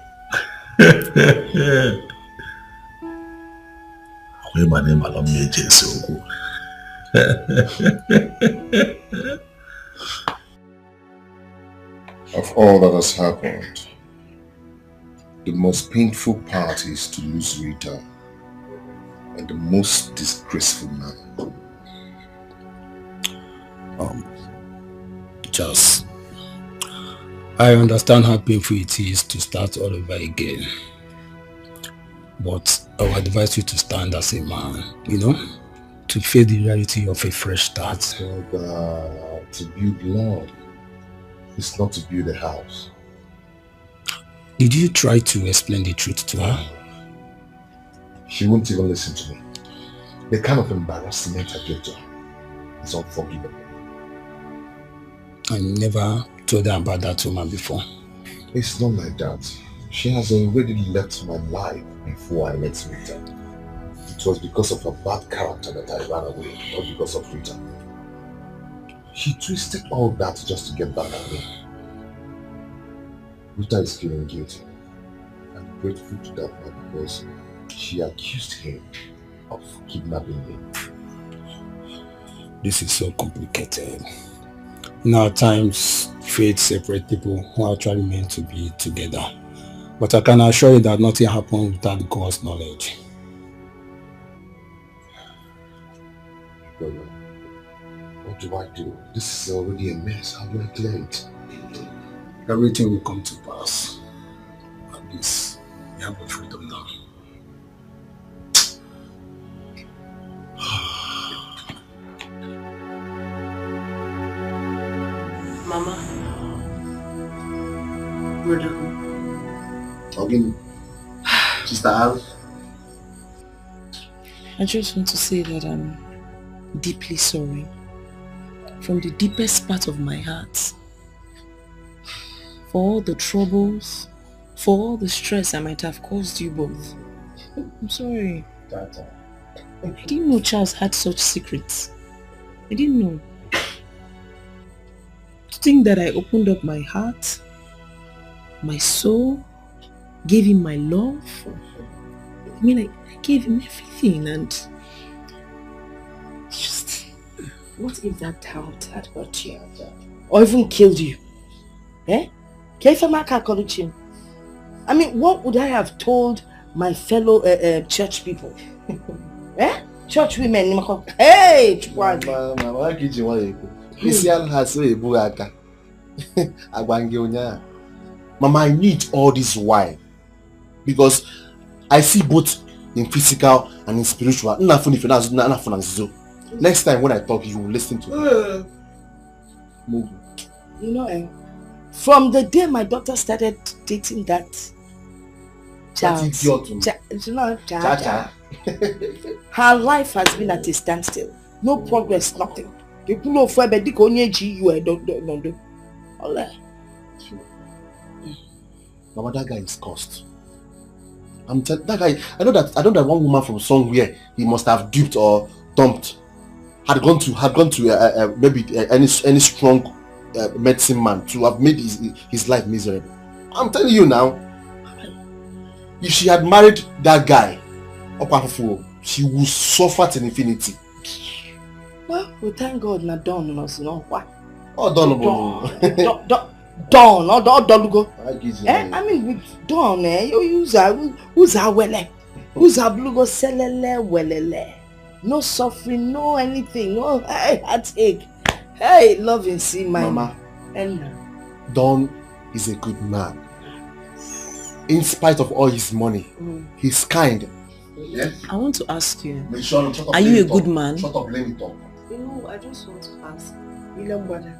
Where my name alone me Jesu. Of all that has happened, the most painful part is to lose Rita, and the most disgraceful man. Charles, I understand how painful it is to start all over again. But I would advise you to stand as a man, to face the reality of a fresh start. To build love. It's not to build a house. Did you try to explain the truth to her? She won't even listen to me. The kind of embarrassment I gave to her is unforgivable. I never told her about that woman before. It's not like that. She has already left my life before I met Rita. It was because of her bad character that I ran away, not because of Rita. She twisted all that just to get back at me. Rita is feeling guilty. I'm grateful to that man because she accused him of kidnapping me. This is so complicated. At times, fate separates people who are actually meant to be together. But I can assure you that nothing happens without God's knowledge. Brother, what do I do? This is already a mess. How do I clear it? Everything will come to pass. At least you have a freedom now. Mama. Brother. Again, Sister Alice. I just want to say that I'm deeply sorry. From the deepest part of my heart. For all the troubles, for all the stress I might have caused you both. I'm sorry. I didn't know Charles had such secrets. I didn't know. To think that I opened up my heart, my soul, gave him my love. I mean, I gave him everything, and just... What if that doubt had hurt you? Or even killed you? Eh? I mean, what would I have told my fellow church people? Eh? Church women. Hey! Mama, I need all this why? Because I see both in physical and in spiritual. Next time when I talk, you will listen to me. You know, from the day my daughter started dating that Charles, her life has been at a standstill. No progress, nothing. Mama, that guy is cursed. I'm telling that guy. I know that one woman from somewhere he must have duped or dumped had gone to maybe any strong medicine man to have made his life miserable. I'm telling you now, if she had married that guy, she would suffer to infinity. Well, we thank God not done us, no what? Oh, done. Dawn, or Dolugo. I mean, with Dawn, who's our wele? Who's our blugo selele welele? No suffering, no anything. No, hey, heartache. Hey, love and see my Mama. And Dawn is a good man. In spite of all his money, he's kind. Yes. I want to ask you, are you a good man? Shut up, let me talk. You know, I just want to ask. William brother.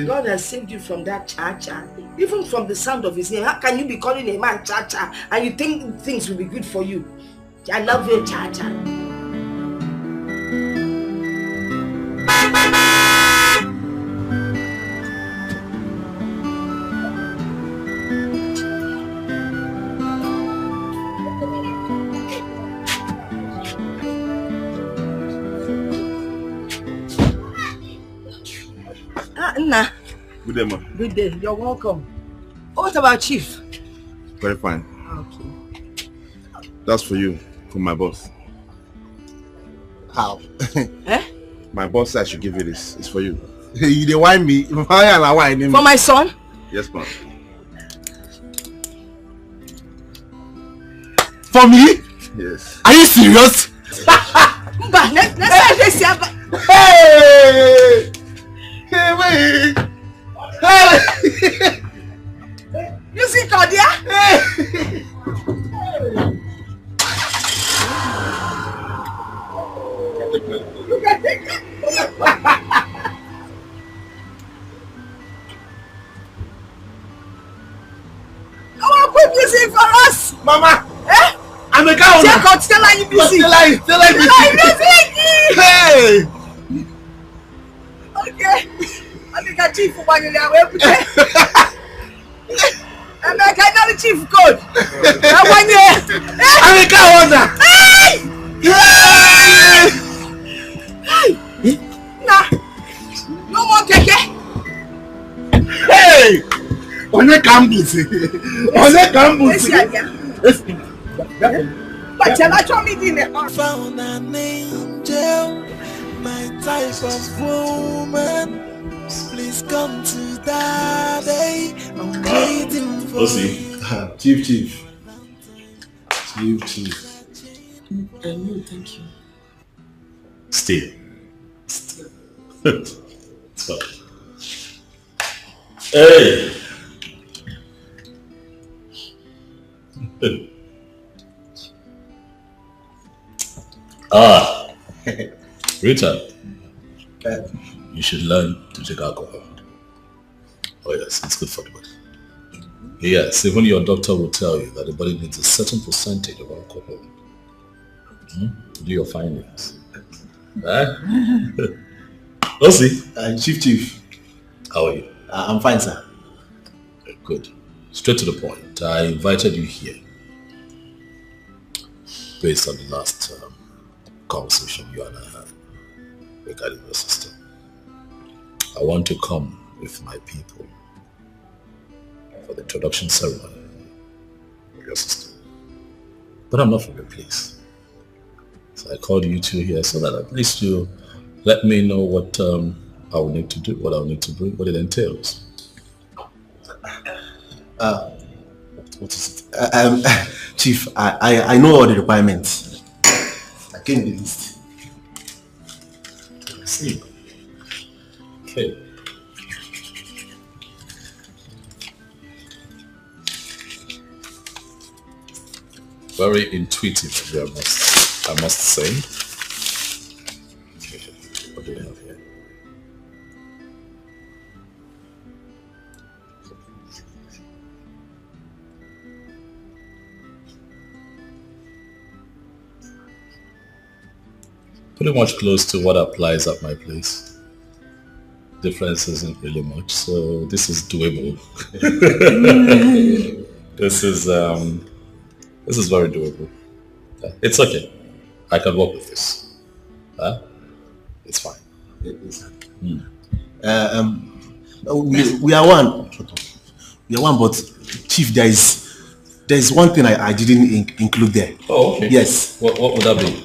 God has saved you from that cha-cha. Even from the sound of his name. How can you be calling a man cha-cha and you think things will be good for you? I love you, cha-cha. Nna. Good day, ma. Good day. You're welcome. What about Chief? Very fine. Okay. That's for you, from my boss. How? My boss said I should give you this. It's for you. You dey whine me? For my son? Yes, ma'am. For me? Yes. Are you serious? Hey! Hey, wait! Hey! You see, Claudia? Hey! You can take it. Come on, quit busy for us! Mama! Eh? I'm a cow! Take out, tell her you busy! Tell her you busy! Hey! Okay. I think a chief for one year. I'm like another chief code. One year. I'm a cow! Hey! Nah. No more keke. Hey! On a campus. On a campus. But you're not showing me in the found an angel, my type of woman. Please come to daddy. I'm waiting for you. Chief. No, thank you. Stay. It's fine. Hey! Richard, you should learn to take alcohol. Oh yes, it's good for the body. Yes, even your doctor will tell you that the body needs a certain percentage of alcohol. Do your findings. Let's see. Chief. How are you? I'm fine, sir. Good. Straight to the point. I invited you here based on the last conversation you and I had regarding your sister. I want to come with my people for the introduction ceremony of your sister. But I'm not from your place. So I called you two here so that at least you let me know what I will need to do, what I will need to bring, what it entails. What is it? Chief, I know all the requirements. I came the list. I see. Okay. Very intuitive of you, I must say. Okay. What do we have here? Pretty much close to what applies at my place. Difference isn't really much, so this is doable. This is very doable. It's okay. I can work with this. It's fine. We are one. We are one, but Chief, there is one thing I didn't include there. Oh, okay. Yes. What would that be?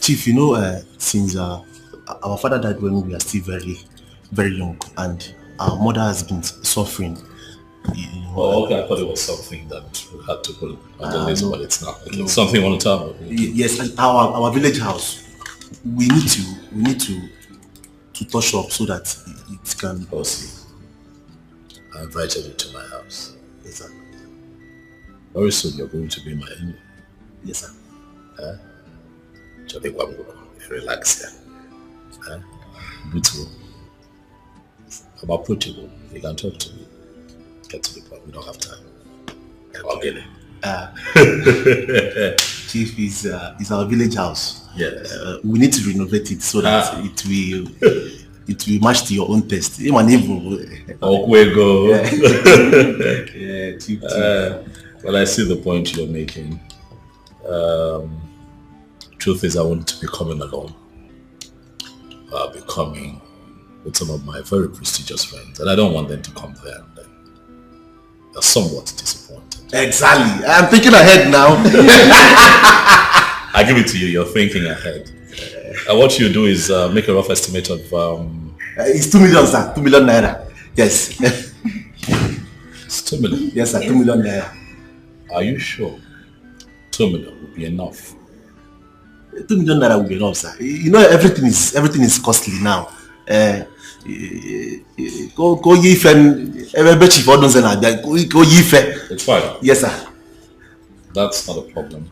Chief, you know, since our father died when we were still very, very young, and our mother has been suffering. Oh, okay. I thought it was something that we had to put on the list, but it's not. Okay. Something you want to tell me? Yes, and our village house. We need to touch up so that it can. Oh, see. I invited you to my house. Yes, sir. Very soon you're going to be my enemy. Yes, sir. Relax here. Beautiful. I'm approachable. You can talk to me. Get to the point. We don't have time. Okay. Chief, is our village house. Yes. We need to renovate it so that it will match to your own taste. Even Okwego. Yeah, Chief. Well, I see the point you're making. Truth is, I want to be coming alone. I'll be coming with some of my very prestigious friends, and I don't want them to come there. They're somewhat disappointed. Exactly. I'm thinking ahead now. I give it to you. You're thinking ahead. What you do is make a rough estimate of... it's 2 million, sir. 2 million naira. Yes. It's 2 million? Yes, sir. 2 million naira. Are you sure? 2 million will be enough. 2 million naira will be enough, sir. You know, everything is costly now. Go yife chief go yife. It's fine. Yes, sir. That's not a problem.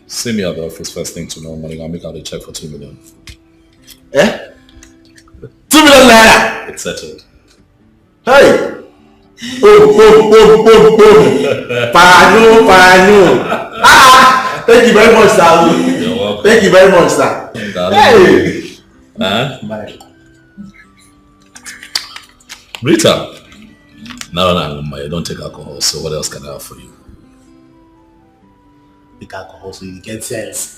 See me at the office first thing tomorrow morning. I'll make out a check for 2 million. 2 million naira. It's settled. Hey. Pano. Thank you very much, sir. You're welcome. Thank you very much, sir. Hey. Bye. Rita. No, you don't take alcohol, so what else can I offer you? Take alcohol so you get sense.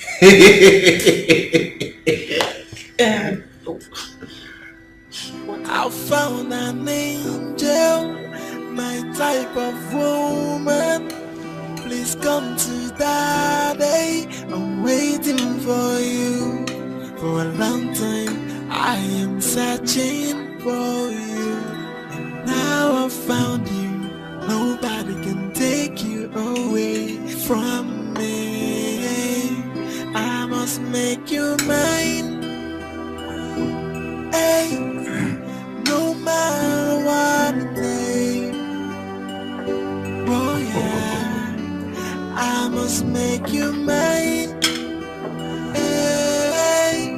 I found an angel, my type of woman. Please come to daddy. I'm waiting for you. For a long time, I am searching for you. Now I found you. Nobody can take you away from me. I must make you mine. Hey, no matter what it takes. Oh yeah, I must make you mine. Hey,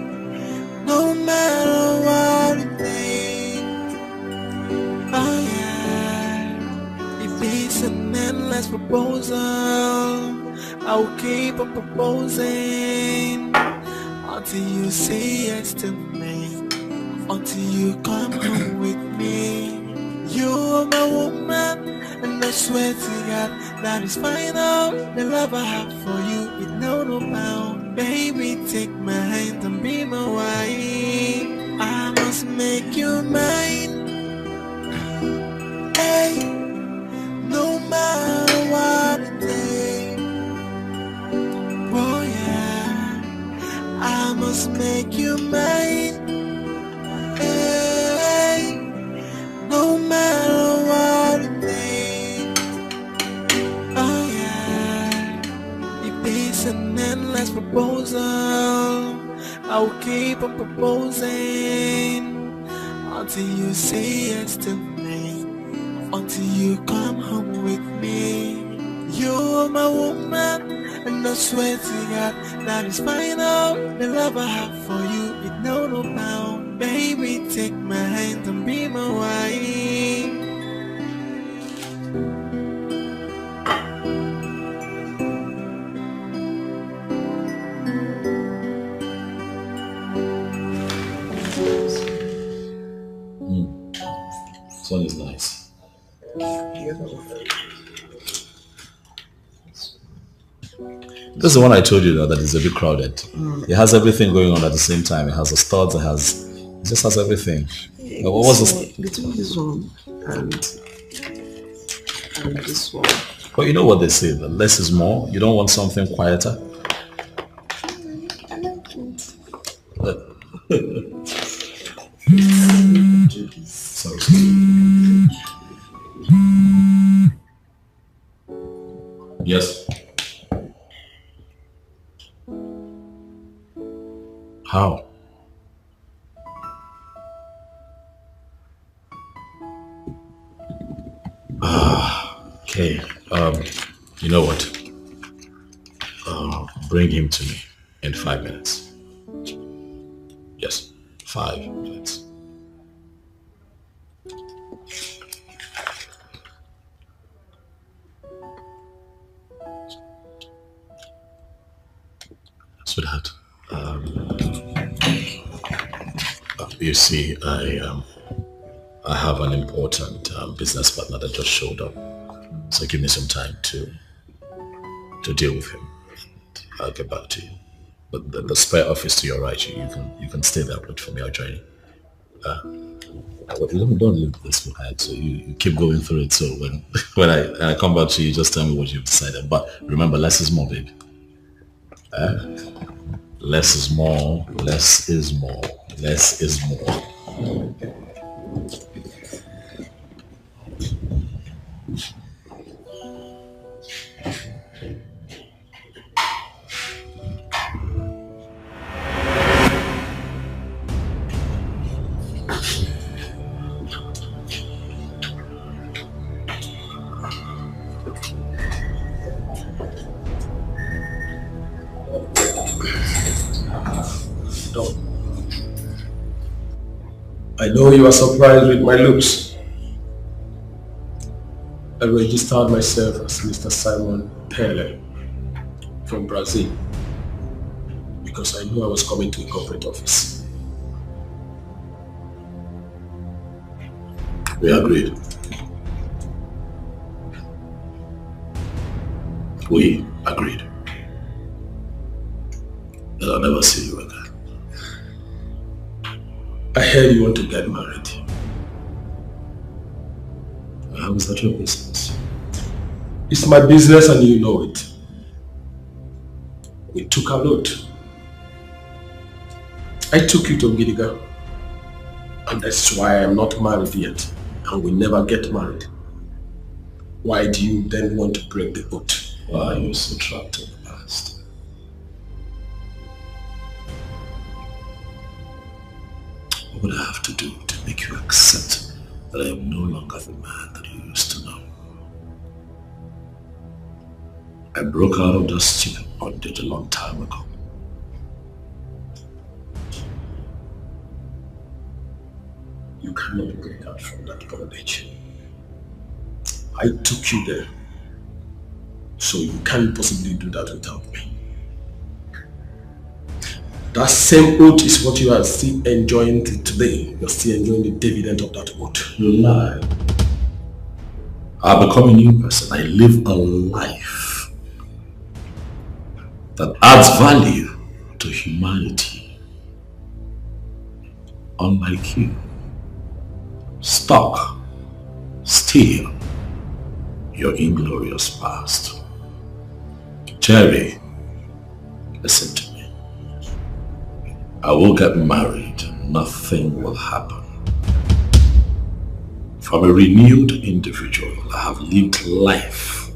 no matter what it takes. Oh yeah, if it's an endless proposal, I'll keep on proposing until you say yes to me, until you come home with me. You're my woman, and I swear to God that is final. The love I have for you is no bound. Baby, take my hand and be my wife. I must make you mine. Hey, no matter what it takes. Oh yeah, I must make you mine. Hey, no matter what it takes. Oh yeah, if it's an endless proposal, I'll keep on proposing until you say yes to me, until you come home with me. You're my woman, and I swear to God that is final. The love I have for you is no bound. Baby, take my hand and be my wife. Sun is nice. This is the one I told you that is a bit crowded. It has everything going on at the same time. It has the studs, it just has everything. What was this? Between this one and this one. But you know what they say, that less is more. You don't want something quieter. I like it. Sorry. Yes. How? Okay. You know what? Bring him to me in 5 minutes. Yes, 5 minutes. Sweetheart, you see, I have an important business partner that just showed up. So give me some time to deal with him. I'll get back to you. But the spare office to your right, you can stay there, wait for me. I'll join you. Don't leave this behind. So you keep going through it. So when I come back to you, just tell me what you've decided. But remember, less is more, baby. Less is more. Less is more. Less is more. I know you are surprised with my looks. I registered myself as Mr. Simon Pele from Brazil because I knew I was coming to a corporate office. We agreed. We agreed that I'll never see you again. I heard you want to get married. How is that your business? It's my business and you know it. We took a lot. I took you to Gidiga. And that's why I'm not married yet. And we never get married. Why do you then want to break the oath? Why are you so trapped in the past? What would I have to do to make you accept that I am no longer the man that you used to know? I broke out of that stupid bondage a long time ago. You cannot break out from that bondage. I took you there. So you can't possibly do that without me. That same oath is what you are still enjoying today. You're still enjoying the dividend of that oath. You lie. I've become a new person. I live a life that adds value to humanity. Unlike you. Stuck. Still. Your inglorious past. Jerry, listen to me. I will get married. Nothing will happen. From a renewed individual, I have lived life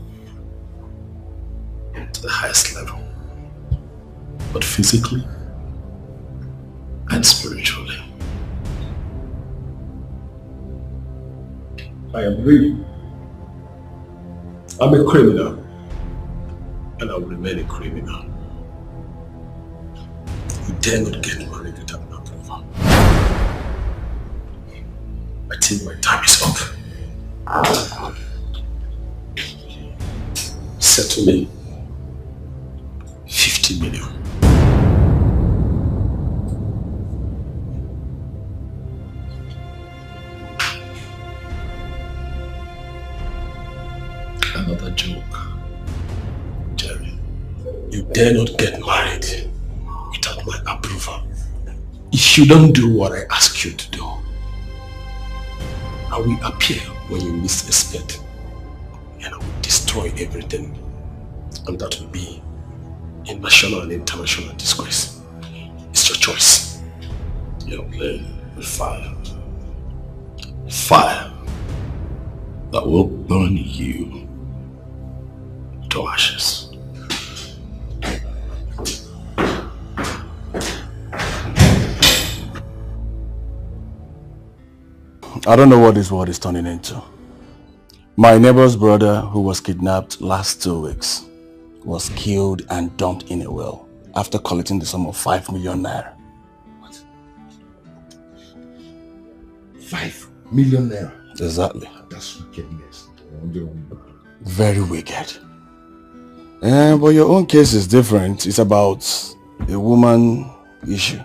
to the highest level, but physically and spiritually. I agree. I'm a criminal, and I will remain a criminal. You dare not get married without my approval. I think my time is up. Settle me 50 million. Another joke, Jerry. You dare not get married without my approval. If you don't do what I ask you to do, I will appear when you least expect, and I will destroy everything, and that will be a national and international disgrace. It's your choice. You're playing with fire. Fire that will burn you to ashes. I don't know what this world is turning into. My neighbor's brother, who was kidnapped last 2 weeks, was killed and dumped in a well after collecting the sum of 5 million naira. What? 5 million naira? Exactly. That's wickedness. Very wicked. But your own case is different. It's about a woman issue.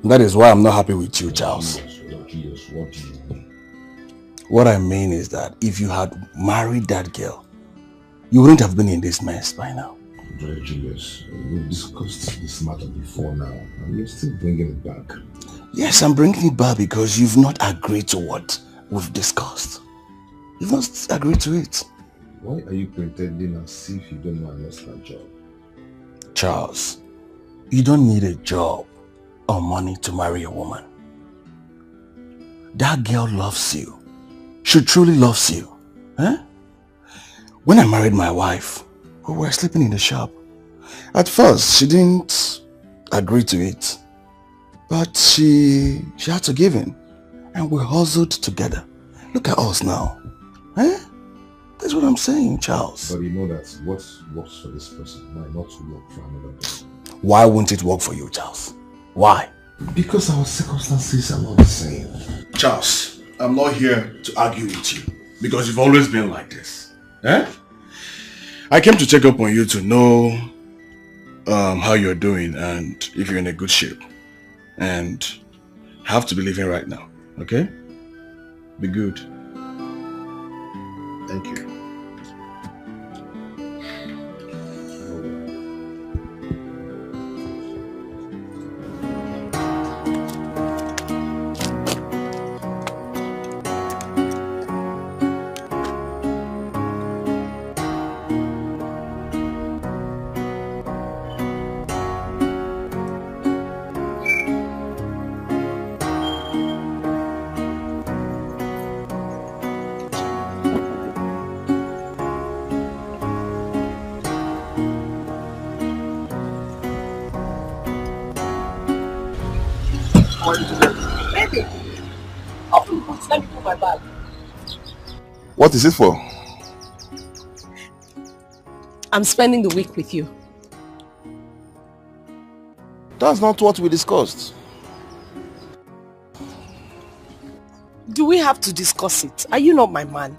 That is why I'm not happy with you, Charles. What do you mean? What I mean is that if you had married that girl, you wouldn't have been in this mess by now. Brother Julius, we've discussed this matter before now, and you're still bringing it back. Yes, I'm bringing it back because you've not agreed to what we've discussed. You've not agreed to it. Why are you pretending as if you don't know I lost my job? Charles, you don't need a job or money to marry a woman. That girl loves you. She truly loves you. Huh? When I married my wife, we were sleeping in the shop. At first, she didn't agree to it. But she had to give in. And we hustled together. Look at us now. Huh? That's what I'm saying, Charles. But you know that what works for this person might not work for another person. Why won't it work for you, Charles? Why? Because our circumstances are not the same. Charles, I'm not here to argue with you. Because you've always been like this. Eh? I came to check up on you to know how you're doing and if you're in a good shape. And I have to be leaving right now. Okay? Be good. Thank you. Baby, open the boots, let me put my bag. What is it for? I'm spending the week with you. That's not what we discussed. Do we have to discuss it? Are you not my man?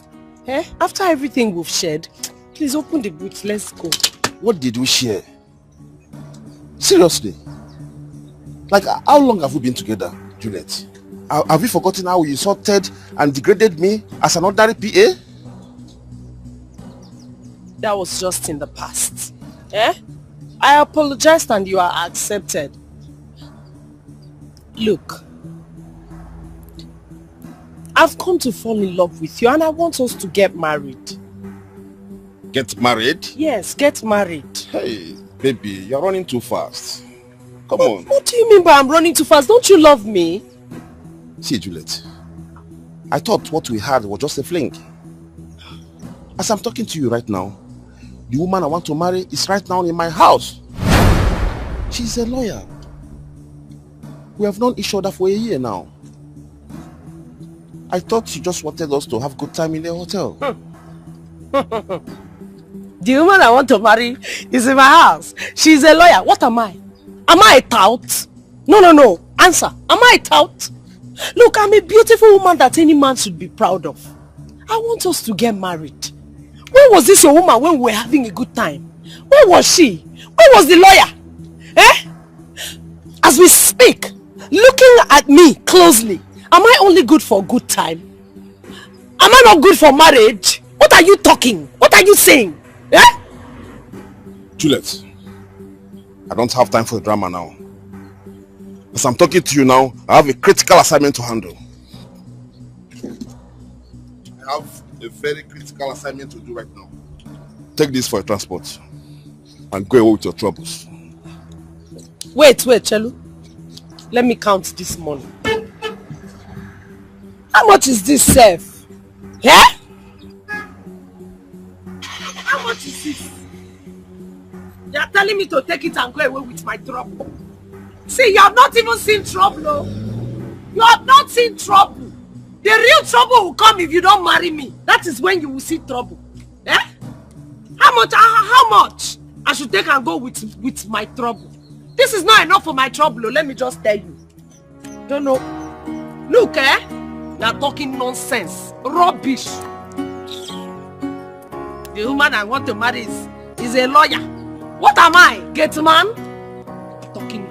Eh? After everything we've shared, please open the boots, let's go. What did we share? Seriously? Like, how long have we been together, Juliet? Have you forgotten how you insulted and degraded me as an ordinary PA? That was just in the past. Eh? I apologized and you are accepted. Look, I've come to fall in love with you and I want us to get married. Get married? Yes, get married. Hey, baby, you're running too fast. Come on. What do you mean by I'm running too fast? Don't you love me? See, Juliet, I thought what we had was just a fling. As I'm talking to you right now, the woman I want to marry is right now in my house. She's a lawyer. We have known each other for a year now. I thought she just wanted us to have good time in the hotel. The woman I want to marry is in my house. She's a lawyer. What am I? Am I a tout? No. Answer. Am I a tout? Look, I'm a beautiful woman that any man should be proud of. I want us to get married. Where was this your woman when we were having a good time? Where was she? Where was the lawyer? Eh? As we speak, looking at me closely, am I only good for a good time? Am I not good for marriage? What are you talking? What are you saying? Eh? Juliet, I don't have time for the drama now. As I'm talking to you now, I have a critical assignment to handle. I have a very critical assignment to do right now. Take this for a transport and go away with your troubles. Wait, Chelu. Let me count this money. How much is this, Seth? Yeah? How much is this? You are telling me to take it and go away with my trouble. See, you have not even seen trouble. No? You have not seen trouble. The real trouble will come if you don't marry me. That is when you will see trouble. Eh? How much? How much? I should take and go with my trouble. This is not enough for my trouble, let me just tell you. Don't know. Look, you are talking nonsense. Rubbish. The woman I want to marry is a lawyer. What am I? Gate man? Talking.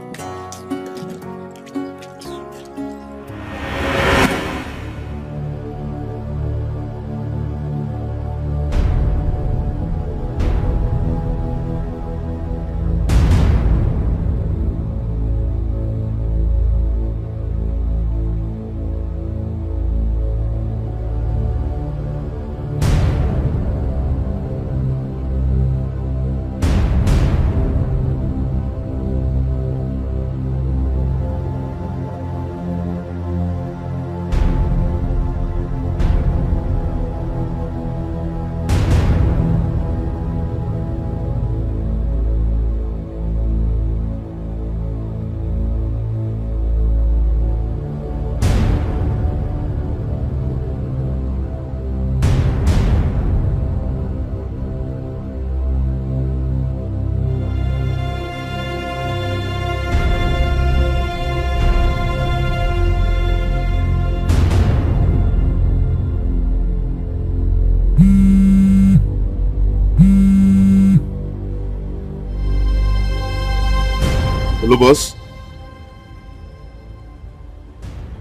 Hello, boss.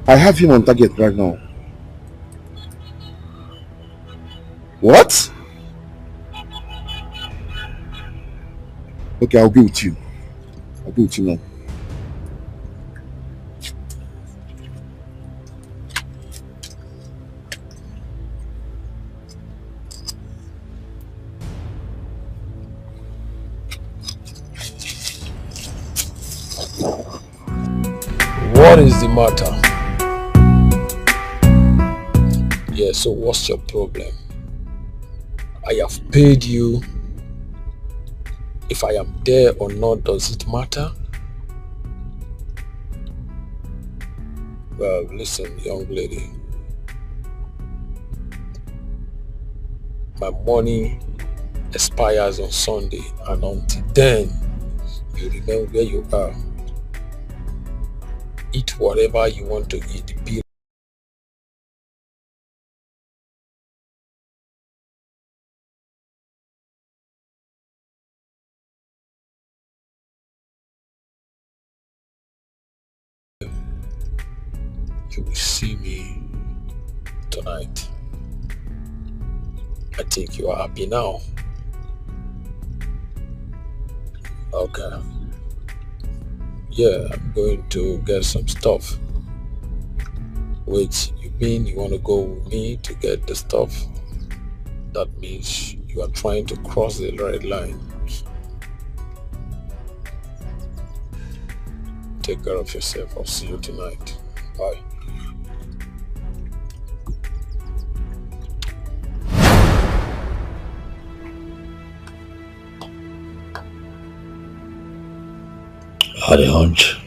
I have him on target right now. What? Okay, I'll be with you. I'll be with you now. What is the matter? Yeah, so what's your problem? I have paid you. If I am there or not, does it matter? Well, listen, young lady. My money expires on Sunday, and until then, you remain where you are. Eat whatever you want to eat. Be you will see me tonight. I think you are happy now. Okay. Yeah, I'm going to get some stuff. Wait, you mean you want to go with me to get the stuff? That means you are trying to cross the red line. Take care of yourself. I'll see you tonight. Bye. I had a hunch.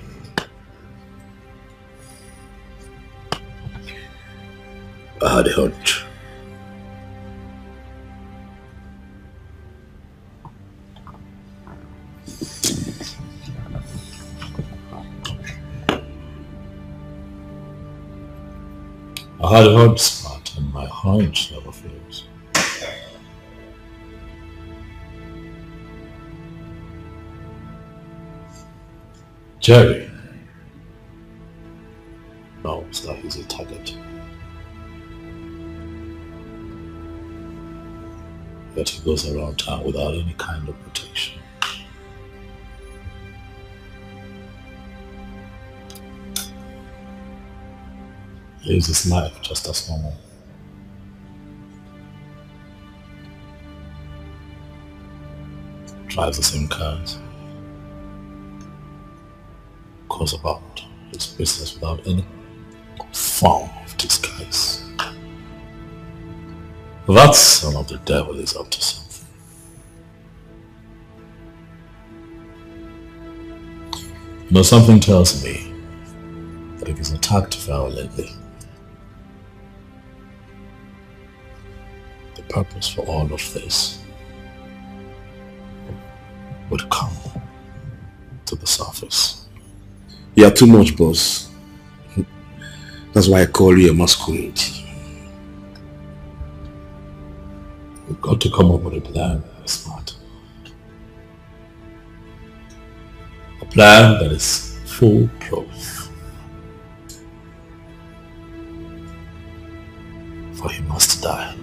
I had a hunch. I had a hunch, Smart, and my hunch never fails. Jerry knows that he's a target. Yet he goes around town without any kind of protection. He lives his life just as normal. Drives the same cars. Goes about his business without any form of disguise. That son of the devil is up to something. You know, something tells me that if he's attacked violently, the purpose for all of this would come to the surface. You are too much, boss. That's why I call you a masquerade. We've got to come up with a plan, Smart. A plan that is foolproof. For he must die.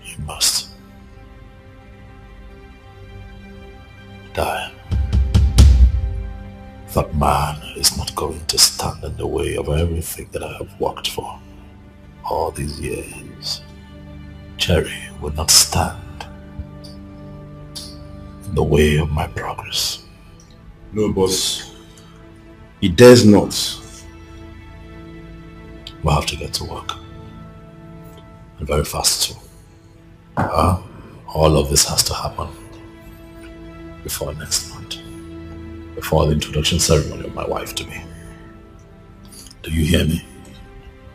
He must die. That man is not going to stand in the way of everything that I have worked for all these years. Cherry will not stand in the way of my progress. No, boss. He dares not. We'll have to get to work. And very fast too. All of this has to happen before next month. Before the introduction ceremony of my wife to me. Do you hear me?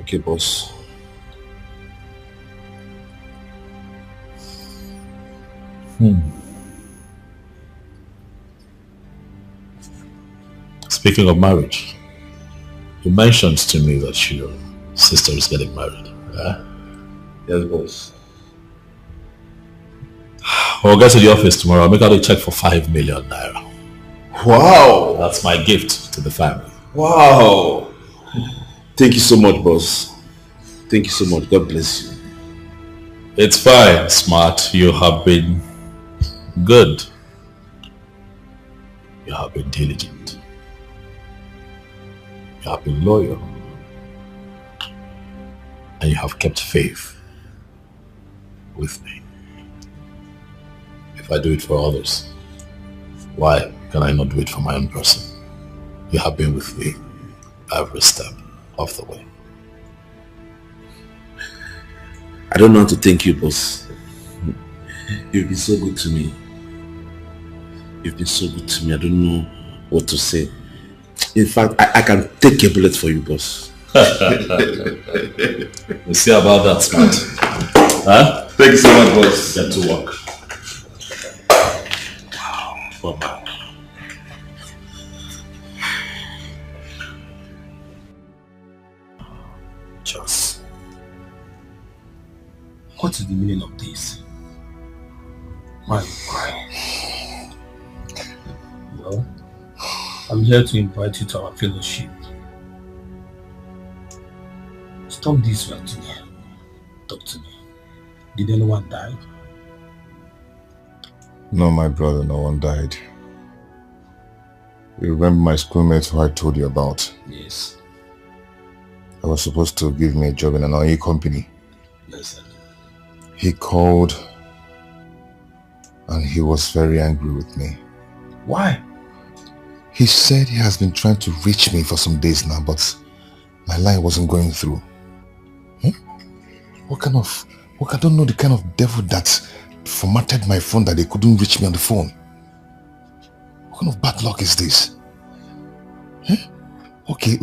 Okay, boss. Speaking of marriage, you mentioned to me that your sister is getting married. Yes, boss. We'll get to the office tomorrow. I'll make out a check for 5 million naira. Wow! That's my gift to the family. Wow! Thank you so much, boss. Thank you so much. God bless you. It's fine, Smart. You have been good. You have been diligent. You have been loyal. And you have kept faith with me. If I do it for others, why can I not do it for my own person? You have been with me every step of the way. I don't know how to thank you, boss. You've been so good to me. You've been so good to me. I don't know what to say. In fact, I can take a bullet for you, boss. We'll see about that, Smart. Huh? Thank you so much, boss. Get to work. Bye-bye. Just. What is the meaning of this? Why are you crying? Well, I'm here to invite you to our fellowship. Stop this you are doing. Talk to me. Did anyone die? No, my brother, no one died. You remember my schoolmate who I told you about? Yes. I was supposed to give me a job in an oil company. Yes, sir. He called and he was very angry with me. Why? He said he has been trying to reach me for some days now, but my line wasn't going through. I don't know the kind of devil that formatted my phone that they couldn't reach me on the phone. What kind of bad luck is this? Okay.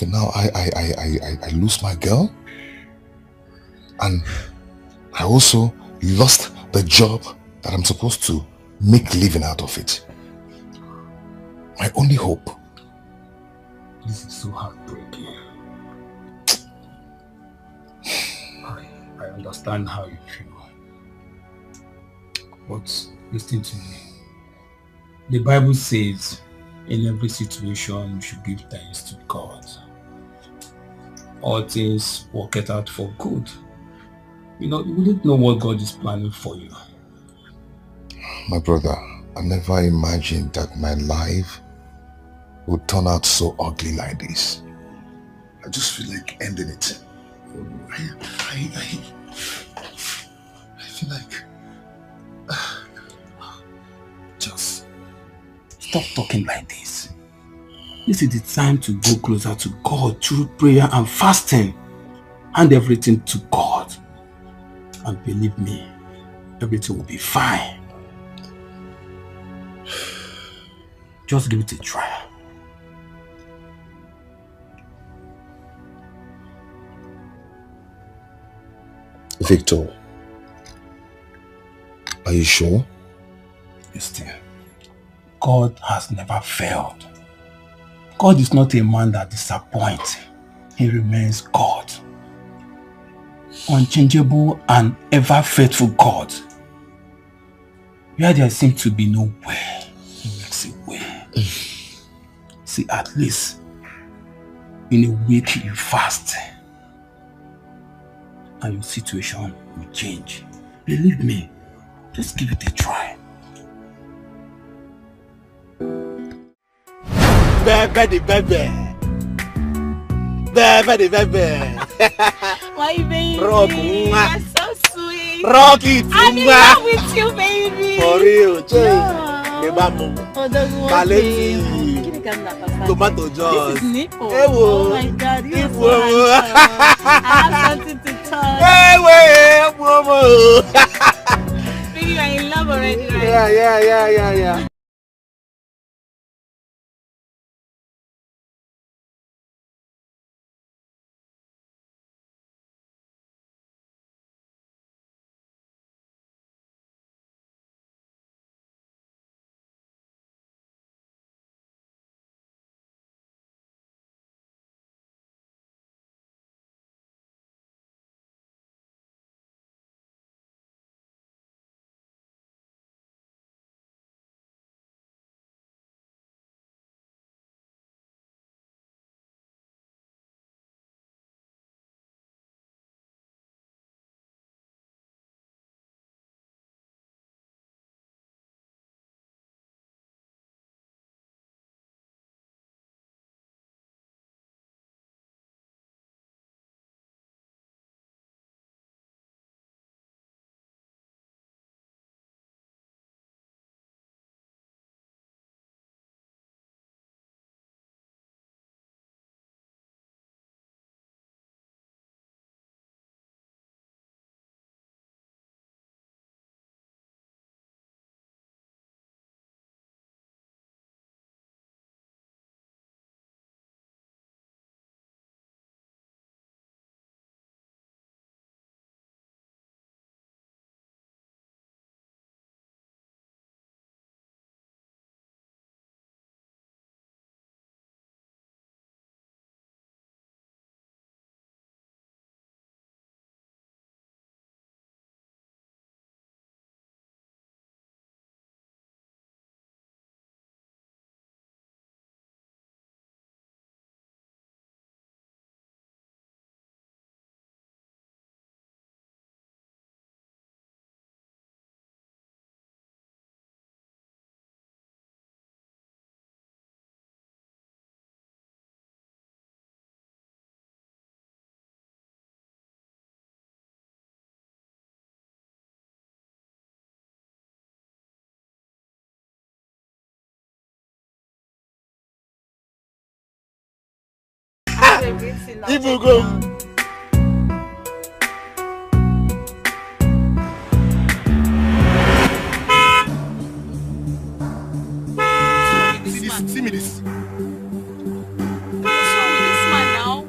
Now I lose my girl, and I also lost the job that I'm supposed to make a living out of it. My only hope. This is so heartbreaking. I understand how you feel. But listen to me. The Bible says in every situation you should give thanks to God. All things work it out for good. You wouldn't know what God is planning for you. My brother, I never imagined that my life would turn out so ugly like this. I just feel like ending it. I feel like... Just stop talking like this. This is the time to go closer to God through prayer and fasting. Hand everything to God. And believe me, everything will be fine. Just give it a try. Victor, Are you sure? Listen, God has never failed. God is not a man that disappoints. He remains God. Unchangeable and ever faithful God. Where there seems to be no way, He makes a way. See, at least in a week you fast and your situation will change. Believe me, just give it a try. Baby, baby. Baby. My baby, Rock, you're so sweet. rock it, I'm in love with you, baby. For real, Yeah. Nebamu. Paleti. Tomato juice. This is Nipo. Hey, Oh my God, you're so Nipo. handsome. I have something to tell you. Hey, Momo. Baby, you're in love already, right? Yeah. Ibugo. See me this. What's wrong with this man now?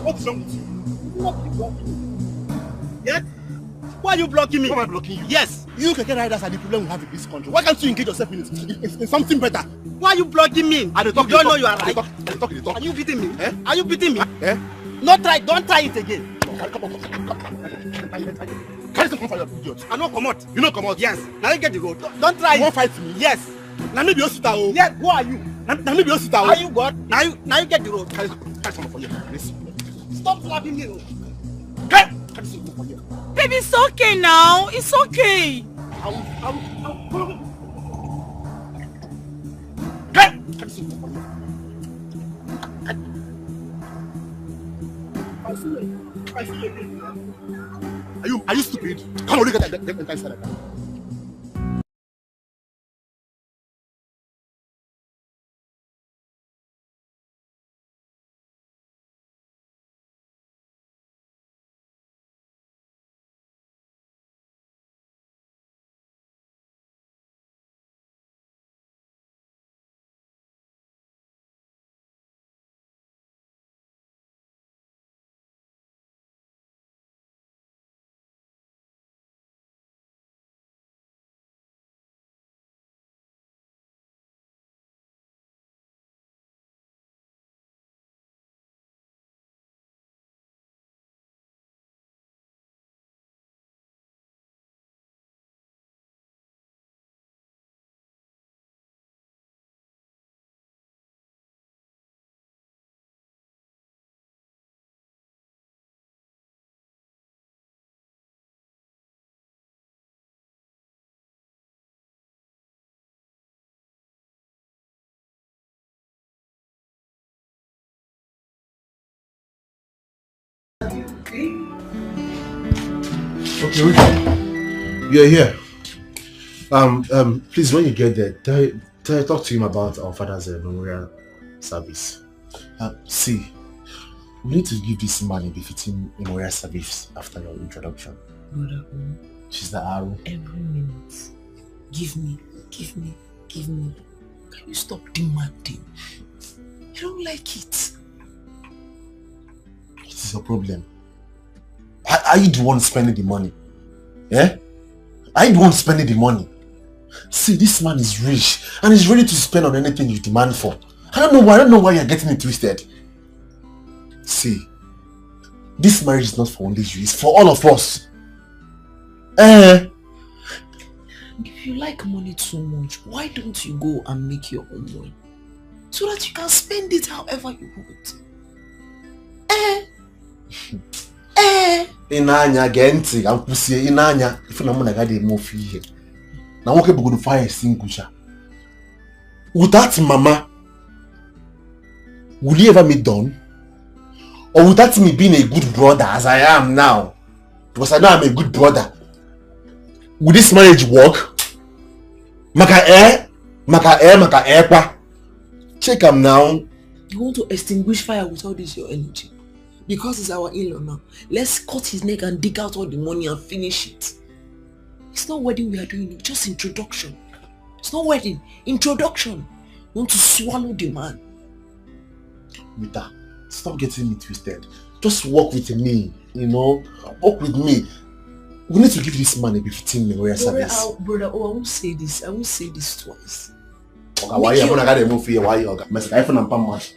What's wrong with you? Yeah? Why are you blocking me? Why am I blocking you? Yes. You keke riders are the problem we have in this country. Why can't you engage yourself in something better? Why are you blocking me? You don't know you are right. Are you beating me? Eh? Are you beating me? Eh? Don't try it again. Come on. Carry some for your idiot. I know come out. You know come out. Yes. Now you get the road. Don't try it. You won't fight me? Yes. Now me be Osita. Yes. Who are you? Now me be Osita. Are you God? Now you get the road. Carry some for you. Stop slapping me. Carry some for you. Baby, it's okay now. It's okay. I'll see you again. Are you stupid? Come on, look at that inside like that. You're here. Please, when you get there, talk to him about our father's memorial service. See, we need to give this man a befitting memorial service after your introduction. Brother, She's the arrow. every minute, give me. Can you stop demanding? You don't like it. What is your problem? Are you the one spending the money? Yeah? Are you the one spending the money? See, this man is rich and he's ready to spend on anything you demand for. I don't know why you're getting it twisted. See, this marriage is not for only you, it's for all of us. If you like money too much, why don't you go and make your own money? So that you can spend it however you want. Inanya genti ampusie inanya ifuna muna gade mofi here. Na woke bugu fire extinguisher. Without mama, will you ever meet done? Or without me being a good brother as I am now? Because I know I'm a good brother. Will this marriage work? Maka kwa. Check him now. You want to extinguish fire with all this your energy? Because it's our in-law now. Let's cut his neck and dig out all the money and finish it. It's not wedding we are doing, just introduction. It's not wedding, introduction. You want to swallow the man. Mita, stop getting me twisted. Just walk with me, you know. Walk with me. We need to give this man a befitting memorial service. Brother, I won't say this. I won't say this twice. Okay, why you gonna get a move here? Why you got mess? I found a much.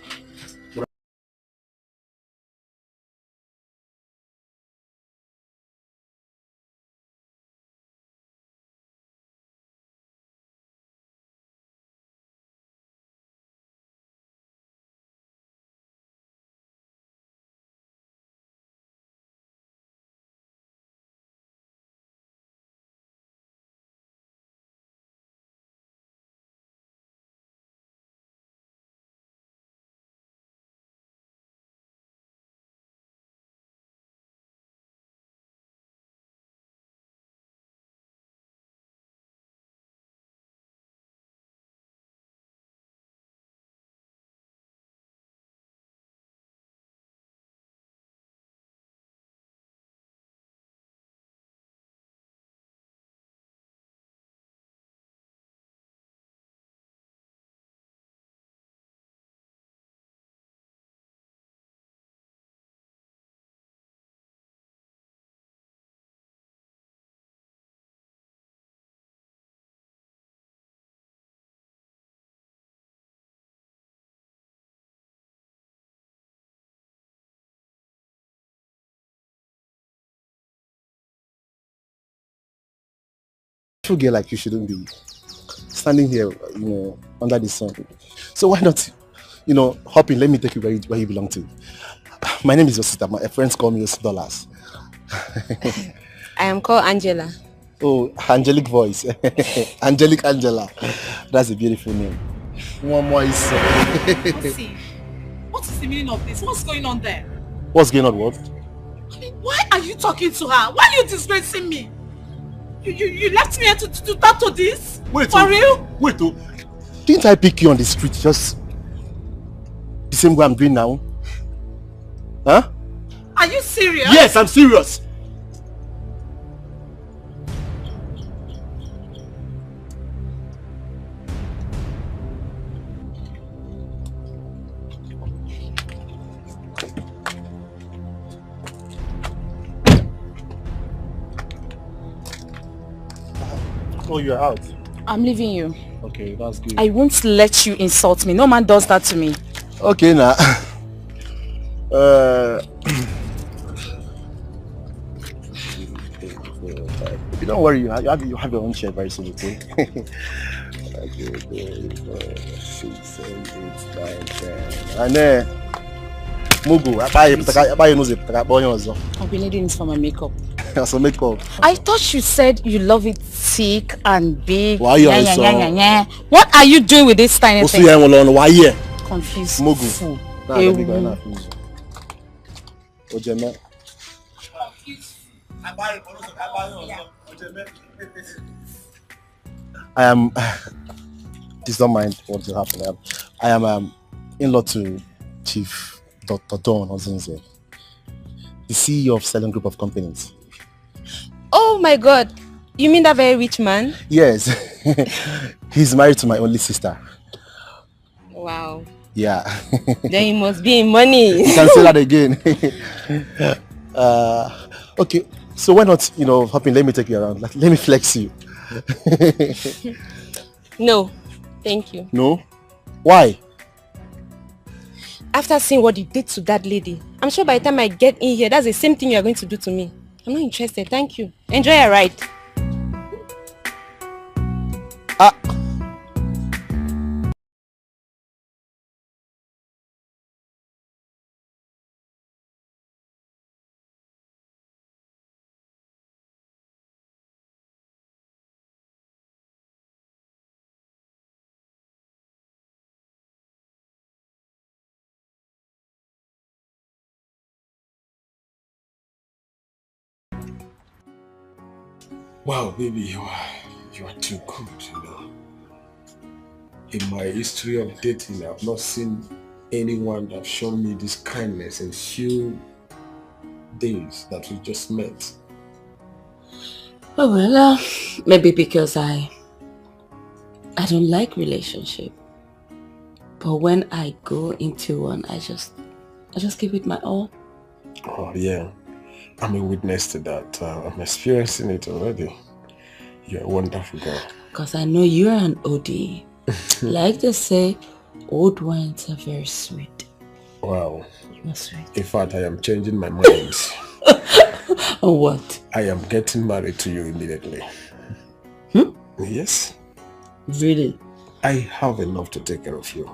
Girl like you shouldn't be standing here, you know, under the sun. So why not, you know, hop in, let me take you where you belong to. My name is Osita. My friends call me Dollars. I am called Angela. Oh, angelic voice. Angelic Angela. That's a beautiful name. What is the meaning of this? What's going on there? What's going on, what? I mean, why are you talking to her? Why are you disgracing me? You left me here to talk to this? Wait, for real? Wait, didn't I pick you on the street just the same way I'm doing now? Huh? Are you serious? Yes, I'm serious. Oh, you're out. I'm leaving you. Okay, that's good. I won't let you insult me. No man does that to me. Okay, now. Don't worry, you have your own share very soon, okay? And Mugu, I've been needing this for my makeup. So makeup. I thought you said you love it thick and big. Why you so? What are you doing with this tiny thing? Why you? Confused. Mugu. I am. Please don't mind what will happen. I am in-law to Chief Dr. Don Ozinze, the CEO of Selling Group of Companies. Oh my God! You mean that very rich man? Yes. He's married to my only sister. Wow. Yeah. Then he must be in money. You can say that again. Okay, so why not, hop in, let me take you around. Let me flex you. No, thank you. No? Why? After seeing what you did to that lady, I'm sure by the time I get in here, that's the same thing you're going to do to me. I'm not interested, thank you. Enjoy your ride. Wow, baby, you are too good, In my history of dating, I've not seen anyone that shown me this kindness in few days that we just met. Oh well, maybe because I don't like relationship. But when I go into one, I just give it my all. Oh yeah, I'm a witness to that. I'm experiencing it already. You're a wonderful girl. Because I know you're an OD. Like they say, old wines are very sweet. Wow. You're sweet. In fact, I am changing my mind. Oh, what? I am getting married to you immediately. Yes. Really? I have enough to take care of you.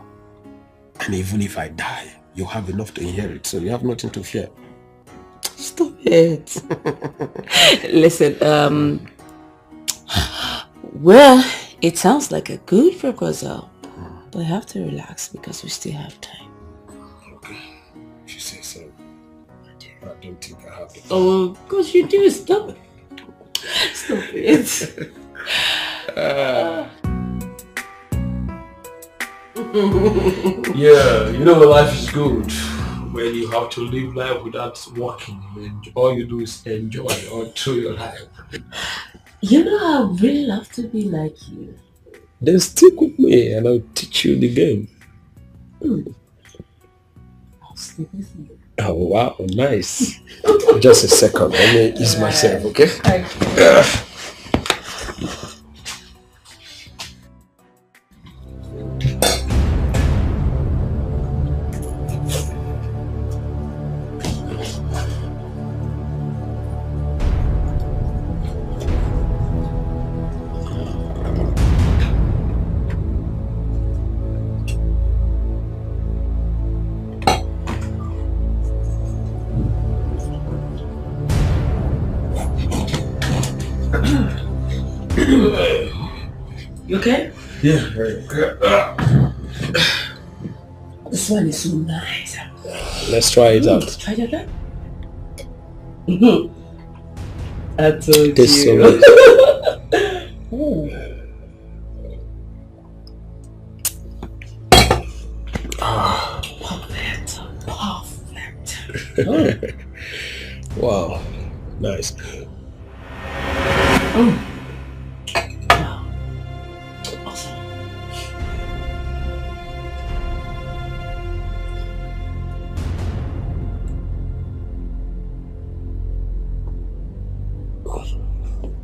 And even if I die, you have enough to inherit, so you have nothing to fear. Stop it. Listen, well, it sounds like a good proposal, but I have to relax because we still have time. Okay, if you say so. I don't think I have the time. Oh, of course you do. Stop it. Stop it. Yeah, life is good when you have to live life without working. And all you do is enjoy all through your life. I really love to be like you. Then stick with me and I'll teach you the game. I'll stick with you. Oh wow, nice. Just a second, let me ease myself, okay? You okay? Yeah, very good. This one is so nice. Let's try it out. Try it out. I told Tastes so you. Perfect. Wow, nice.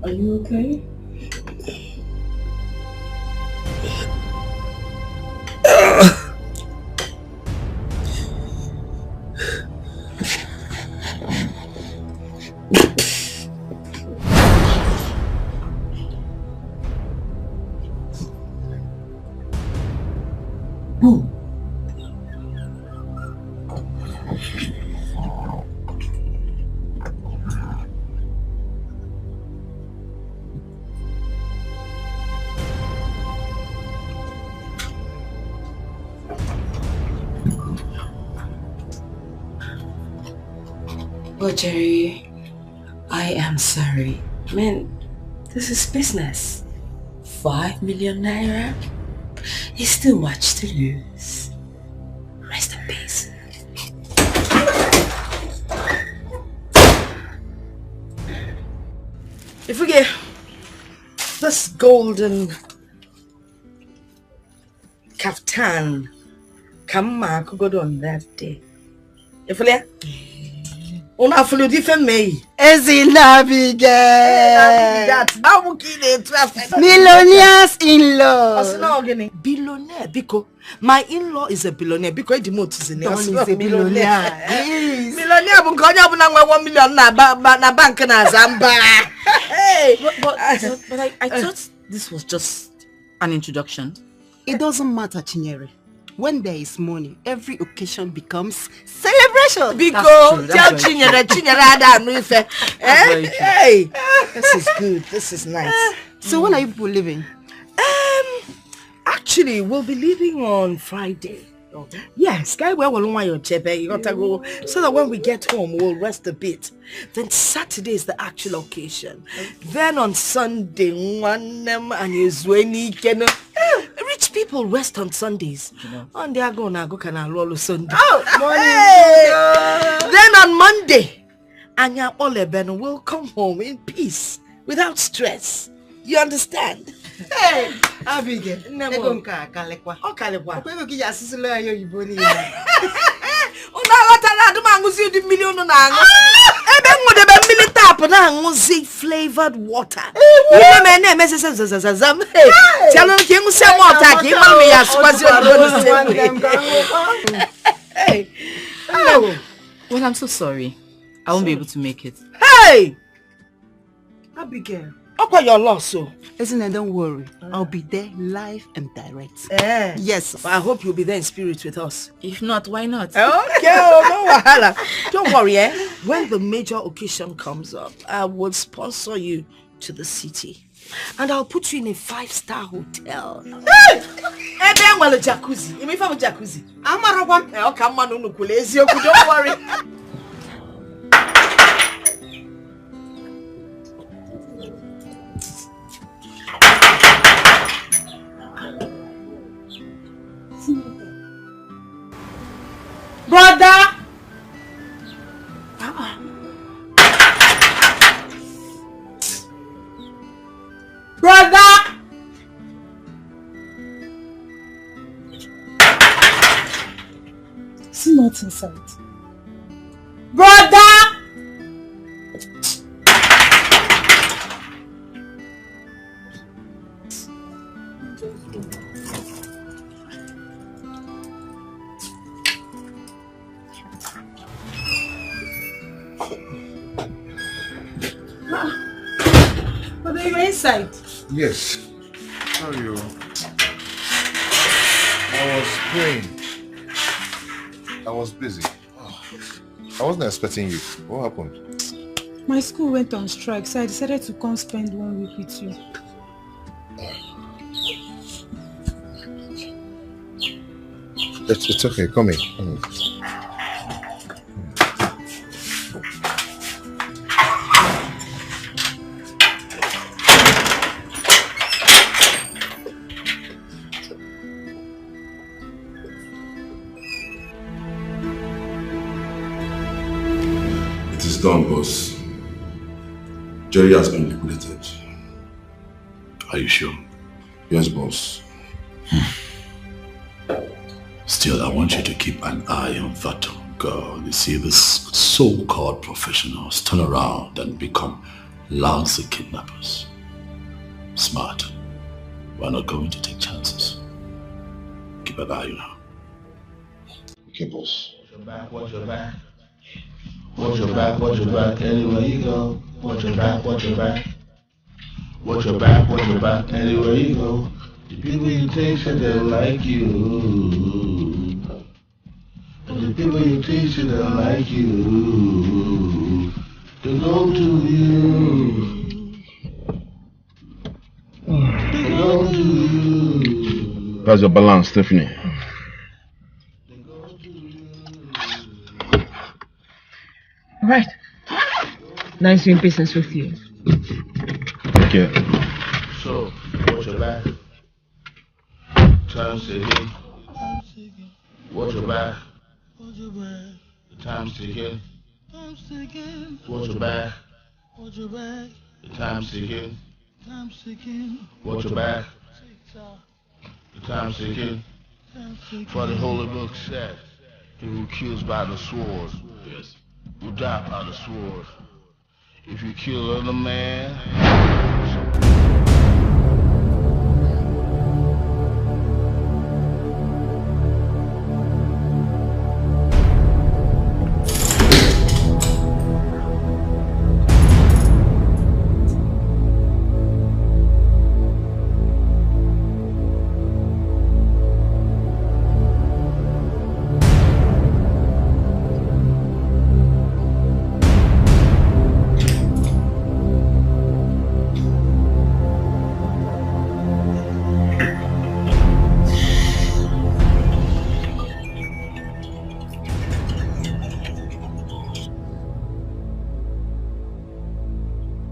Are you okay? But Jerry, I am sorry. I mean, this is business. 5 million naira is too much to lose. Rest in peace. If we get this golden kaftan, come on that day. If we on a full different me. Millionaires in-law. Billionaire because my in-law is a billionaire because the motor is a billionaire. Millionaire bu konya bu na 1 million na bank na Zamba. But I thought this was just an introduction. It doesn't matter, Chinyere. When there is money, every occasion becomes celebration. Because tell Chinyere ada no ife. Hey, this is good. This is nice. So when are you people leaving? Actually, we'll be leaving on Friday. Okay. Yes, guy, where will you gotta go so that when we get home, we'll rest a bit. Then Saturday is the actual occasion. Okay. Then on Sunday, rich people rest on Sundays. And they are gonna go can Sunday. Then on Monday, Anya Oleben will come home in peace without stress. You understand? Hey, Abigail. Never kalekwa. Oh, kalekwa. Kwa ki ya sisilo ayo yiboni. Una latala do manguzi di million na ngo. Ebe ngode be militap na nguzi flavored water. Ile me na mesese zazazam. Tell them ki nguzi water ki ma me ya squazi on. Hey. Well, I'm so sorry. I won't be able to make it. Hey! Abigail. Okay, your loss, so. Isn't it? Don't worry. I'll be there live and direct. Yes. But I hope you'll be there in spirit with us. If not, why not? Okay, no wahala. Don't worry, When the major occasion comes up, I will sponsor you to the city. And I'll put you in a 5-star hotel. Hey! Then well a jacuzzi. You mean from a jacuzzi? I'm a robot. Come on, don't worry. Brother! Brother! See not inside. Brother! But are you inside? Yes. How are you? I was praying. I was busy. I wasn't expecting you. What happened? My school went on strike, so I decided to come spend 1 week with you. It's okay. Come in. Come in. Done, boss. Jerry has been liquidated. Are you sure? Yes, boss. Still, I want you to keep an eye on that girl. You see, these so-called professionals turn around and become lousy kidnappers. Smart. We're not going to take chances. Keep an eye on her. Okay, boss. Watch your back. Watch your back, watch your back, anywhere you go. Watch your back, watch your back. Watch your back, watch your back, anywhere you go. The people you think that they like you. The people you think that they like you. They go to you. They go to you. How's your balance, Stephanie? Right. Nice doing business with you. Okay. So, watch your back. Time's ticking. Watch your back. The time's ticking. Watch your back. The time's ticking. Watch your back. The time's ticking. For the Holy Book said, he who kills by the sword will die by the sword. If you kill another man,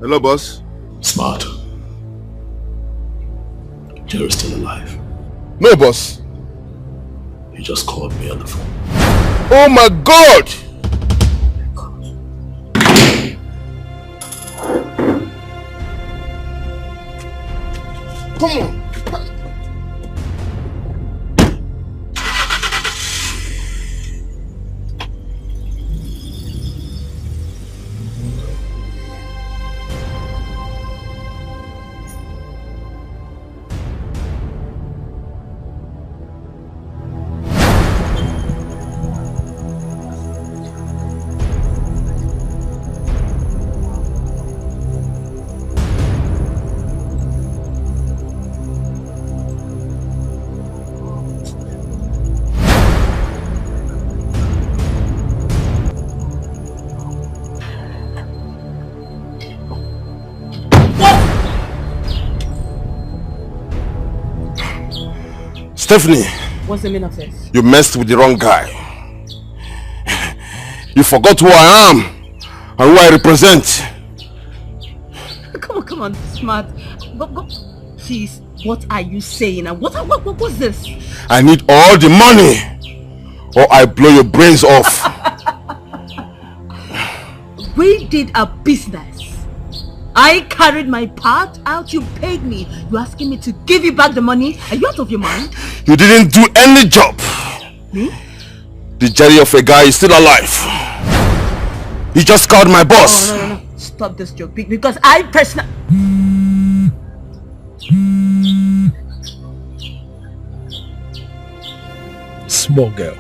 Hello, boss. Smart. Jerry's still alive. No, boss. He just called me on the phone. Oh my God! Come on. Stephanie. What's the meaning of this? You messed with the wrong guy. You forgot who I am and who I represent. Come on, Smart. Please, what are you saying? And what's this? I need all the money or I blow your brains off. We did a business. I carried my part out, you paid me. You asking me to give you back the money? Are you out of your mind? You didn't do any job. Me? The Jerry of a guy is still alive. He just called my boss. Oh, no. Stop this joke, because I personally... Small girl,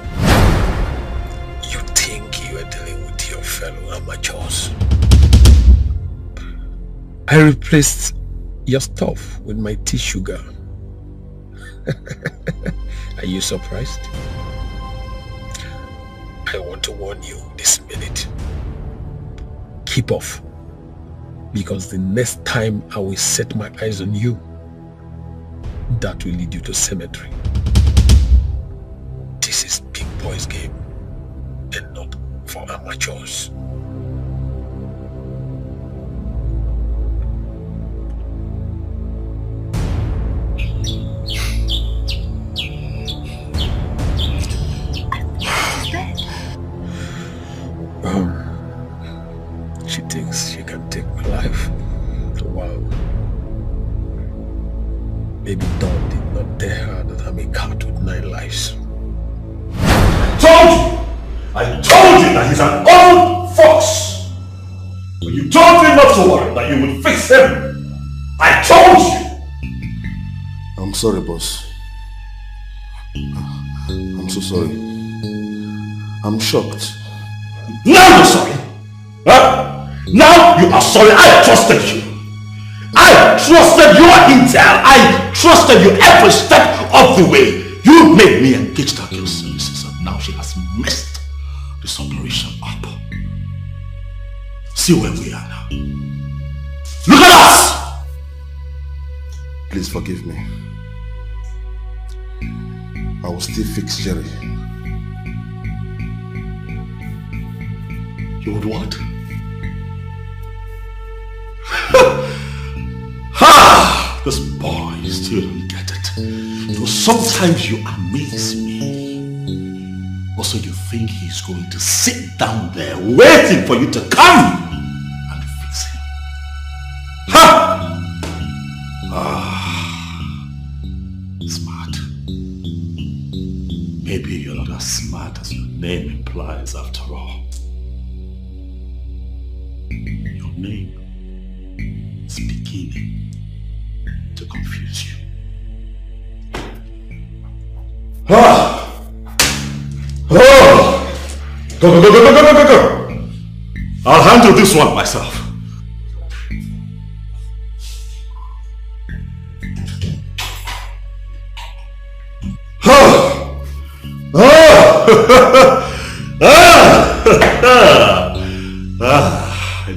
you think you are dealing with your fellow amateurs. I replaced your stuff with my tea sugar. Are you surprised? I want to warn you this minute. Keep off. Because the next time I will set my eyes on you, that will lead you to cemetery. This is big boys game and not for amateurs. She thinks she can take my life. Wow. Baby Dawn did not tell her that I'm a cat with 9 lives. I told you that he's an old fox. But you told me not to worry, that you would fix him. I told you. I'm sorry, boss. I'm so sorry. I'm shocked. Now you're sorry. Huh? Now you are sorry. I trusted you. I trusted your intel. I trusted you every step of the way. You made me engage that girl's services, and now she has messed this operation up. See where we are now. Look at us! Please forgive me. I will still fix Jerry. You would what? Ha! This boy still don't get it. So sometimes you amaze me. Also, you think he's going to sit down there waiting for you to come and fix him. Ha! Smart. Maybe you're not as smart as your name implies after all. Your name is beginning to confuse you. Ah! Oh! Go, go, go, go, go, go, go, go! I'll handle this one myself.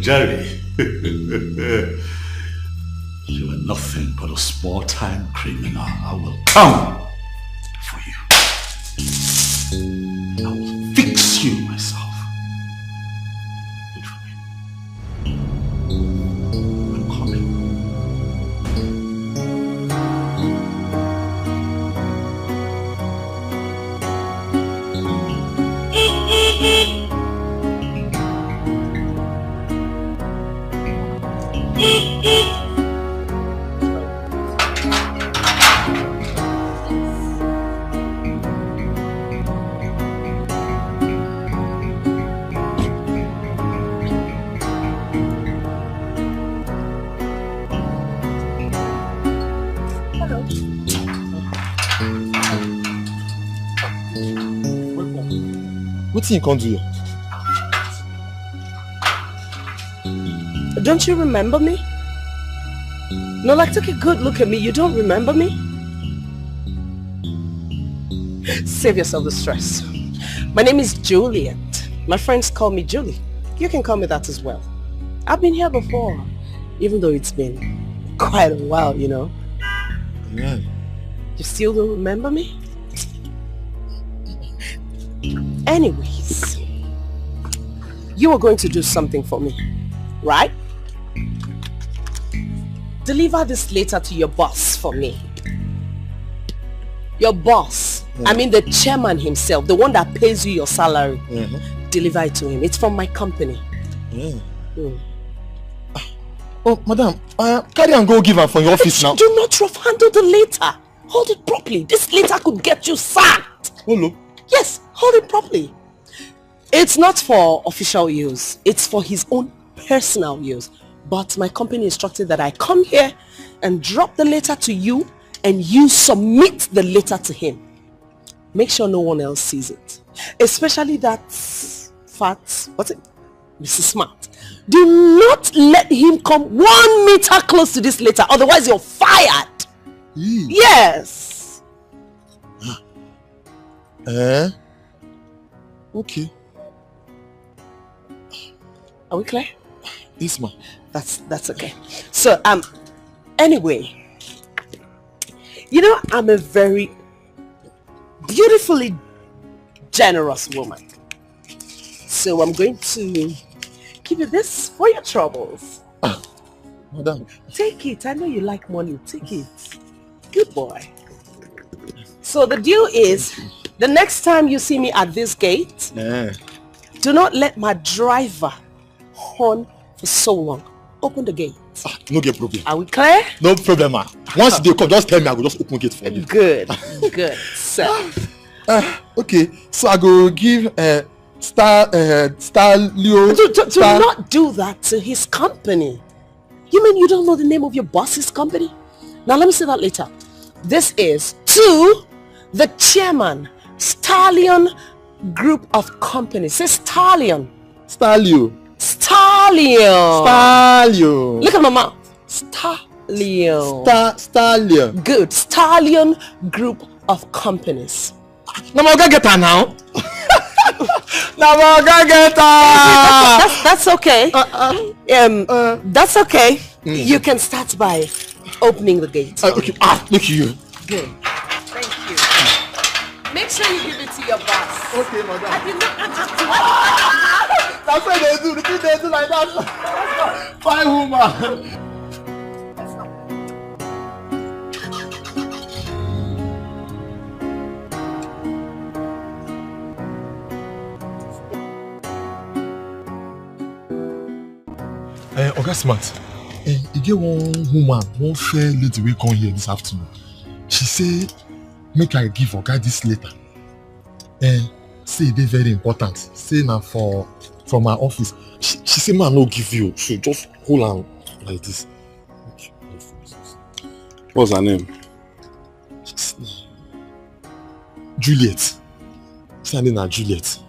Jerry, you are nothing but a small-time criminal. I will come for you. I will fix you myself. Wait for me. I'm coming. What you can't do here? Don't you remember me? No, like take a good look at me. You don't remember me? Save yourself the stress. My name is Juliet. My friends call me Julie. You can call me that as well. I've been here before, even though it's been quite a while, you know. Yeah. You still don't remember me? Anyways, you were going to do something for me, right? Deliver this letter to your boss for me. Your boss, I mean the chairman himself, the one that pays you your salary. Deliver it to him. It's from my company. Oh, madam, carry and go give her from your office now. Do not rough handle the letter. Hold it properly. This letter could get you sacked. Hello? Yes, hold it properly. It's not for official use. It's for his own personal use. But my company instructed that I come here and drop the letter to you and you submit the letter to him. Make sure no one else sees it. Especially that fat, what's it? Mrs. Smart. Do not let him come 1 meter close to this letter. Otherwise you're fired. Yes. Okay. Are we clear? Yes, ma'am. That's okay. So anyway, you know I'm a very beautifully generous woman. So I'm going to give you this for your troubles. Madam. Take it. I know you like money. Take it. Good boy. So the deal is, the next time you see me at this gate, do not let my driver horn for so long. Open the gate. No get problem. Are we clear? No problem, ma. Once they come, just tell me. I will just open gate for you. Good. Good. So. Okay. So I go give Leo. Do not do that to his company. You mean you don't know the name of your boss's company? Now let me say that later. This is to the chairman, Stallion Group of Companies. Say Stallion. Stallion. Stallion. Stallion. Look at my mouth. Stallion. Stallion. Good. Stallion Group of Companies. Now I'm gonna get her now. Now I'm gonna get her. That's okay. That's okay. You can start by opening the gate. Okay. Look at you. Good. Thank you. Make sure you give it to your boss. Okay, madam. I did not. That's what they do. The thing they do like that. Fine woman. Oga Smart, you get one woman, one fair lady will come here this afternoon. She say, make I give Oga this letter. Say they very important. Say now from my office. She say, man, no give you. She just hold on like this. What's her name? Juliet. Say her name is Juliet.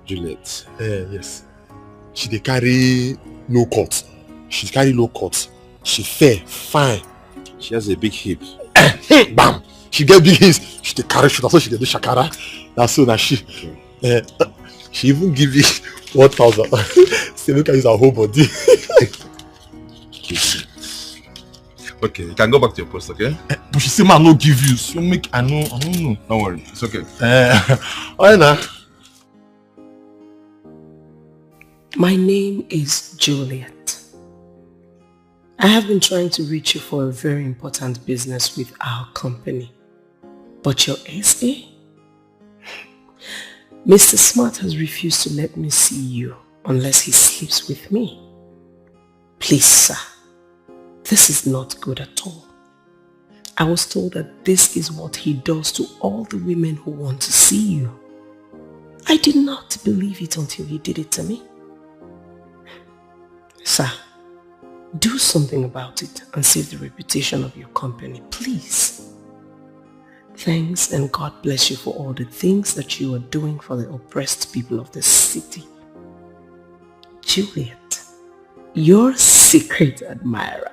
Juliet. Yes. She dey carry low cut. She carry low cut. She fair, fine. She has a big hip. Bam! She get big hips. She dey carry shoulder, so she dey do shakara. That's so na she. She even give you 1,000. Say make I use her whole body. Okay, you can go back to your post, okay? But she say man no give you, so make I don't know. Don't worry, it's okay. Alright now. My name is Juliet. I have been trying to reach you for a very important business with our company. But your SA? Mr. Smart has refused to let me see you unless he sleeps with me. Please, sir. This is not good at all. I was told that this is what he does to all the women who want to see you. I did not believe it until he did it to me. Sir, do something about it and save the reputation of your company, please. Thanks and God bless you for all the things that you are doing for the oppressed people of this city. Juliet, your secret admirer.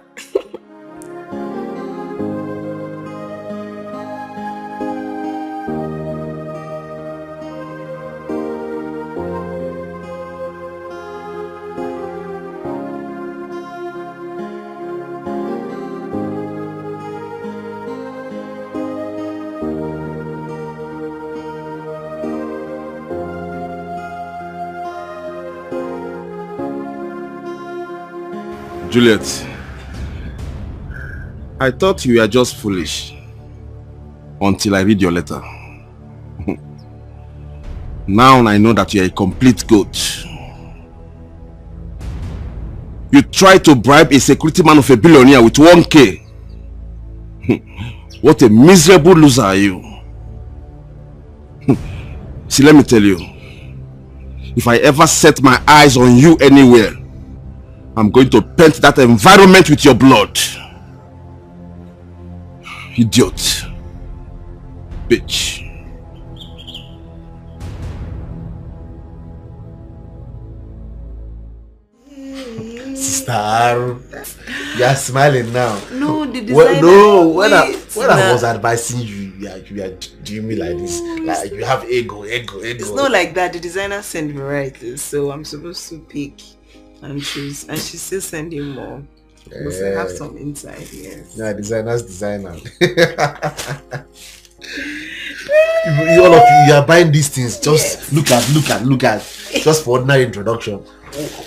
Juliet, I thought you were just foolish until I read your letter. Now I know that you are a complete goat. You tried to bribe a security man of a billionaire with 1K. What a miserable loser are you. See, let me tell you, if I ever set my eyes on you anywhere, I'm going to paint that environment with your blood. Idiot. Bitch. Sister, you are smiling now. No, the designer. When I was advising you, you are doing me like this. Like you have ego. It's not like that. The designer sent me right, so I'm supposed to pick and choose, and she's still sending more. Because I have some inside, yes. Yeah, designer. All of you are buying these things. Just look at. Just for ordinary introduction.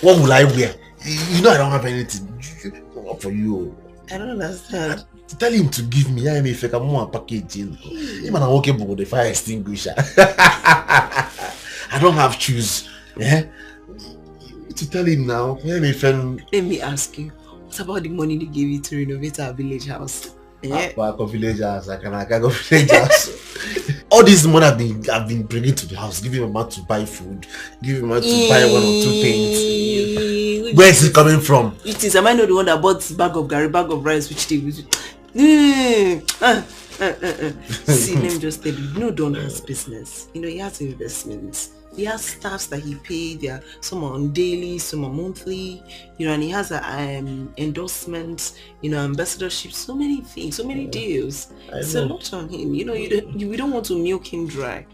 What will I wear? You know I don't have anything for you. I don't understand. Tell him to give me. I mean, if I can more package. Even I walk with the fire extinguisher. I don't have shoes. Yeah. To tell him now. Let me ask you. What about the money they gave you to renovate our village house? Yeah. Village house. I can go village house. All this money I've been bringing to the house, giving him money to buy food, giving him money to buy 1 or 2 things. Where is it coming from? It is. Am I not the one that bought this bag of Gary, bag of rice, which they See, let me just tell you, Don has business. He has investments. He has staffs that he paid. There, some are on daily, some are monthly. And he has endorsements. Ambassadorship. So many things, so many deals. It's a lot on him. We don't want to milk him dry.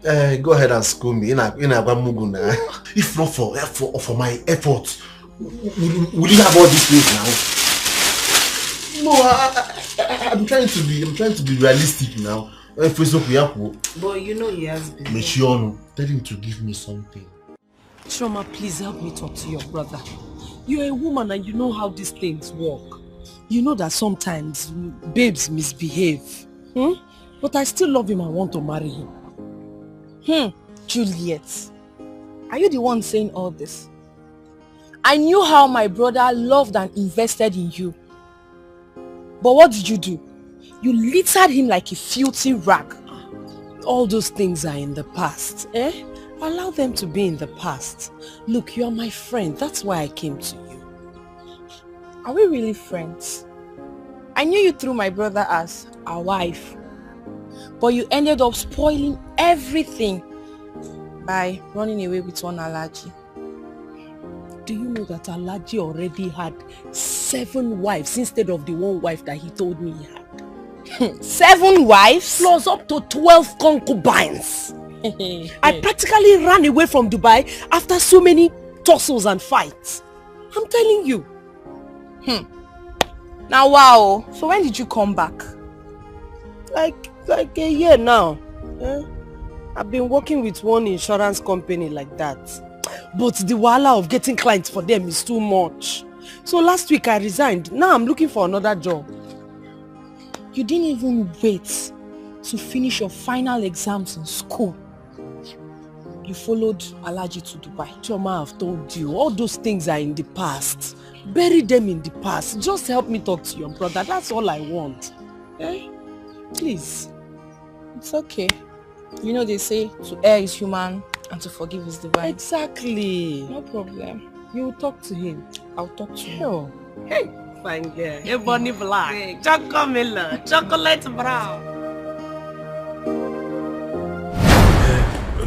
Go ahead and school me. If not for my efforts, will you have all these things now? No, I'm trying to be realistic now. But he has business. Tell him to give me something. Shoma, please help me talk to your brother. You're a woman and you know how these things work. You know that sometimes babes misbehave. But I still love him and want to marry him. Juliet, are you the one saying all this? I knew how my brother loved and invested in you. But what did you do? You littered him like a filthy rag. All those things are in the past, eh? Allow them to be in the past. Look, you are my friend. That's why I came to you. Are we really friends? I knew you through my brother as a wife. But you ended up spoiling everything by running away with one Alaji. Do you know that Alaji already had 7 wives instead of the 1 wife that he told me he had? 7 wives? Plus up to 12 concubines. I practically ran away from Dubai after so many tussles and fights. I'm telling you. Now wow. So when did you come back? Like a year now. I've been working with one insurance company like that. But the wahala of getting clients for them is too much. So last week I resigned. Now I'm looking for another job. You didn't even wait to finish your final exams in school. You followed Alaji to Dubai. Choma, I've told you, all those things are in the past. Bury them in the past. Just help me talk to your brother. That's all I want. Please. It's okay. You know they say to err is human and to forgive is divine. Exactly. No problem. You will talk to him. I'll talk to him. Sure. Hey, fine girl. Hey, bunny black. Chocolate, chocolate brown.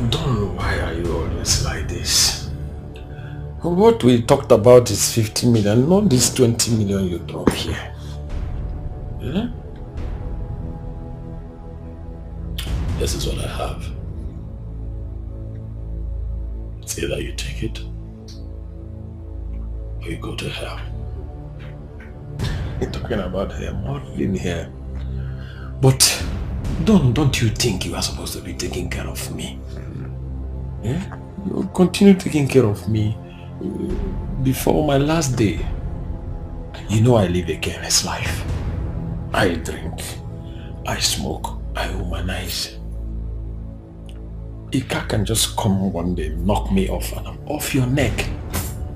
Don, why are you always like this? What we talked about is 50 million, not this 20 million you drop here. Yeah? This is what I have. It's either you take it or you go to hell. You're talking about her modeling here. But don't you think you are supposed to be taking care of me? Yeah? You continue taking care of me before my last day. You know I live a careless life. I drink, I smoke, I womanize. Ika can just come one day, knock me off, and I'm off your neck.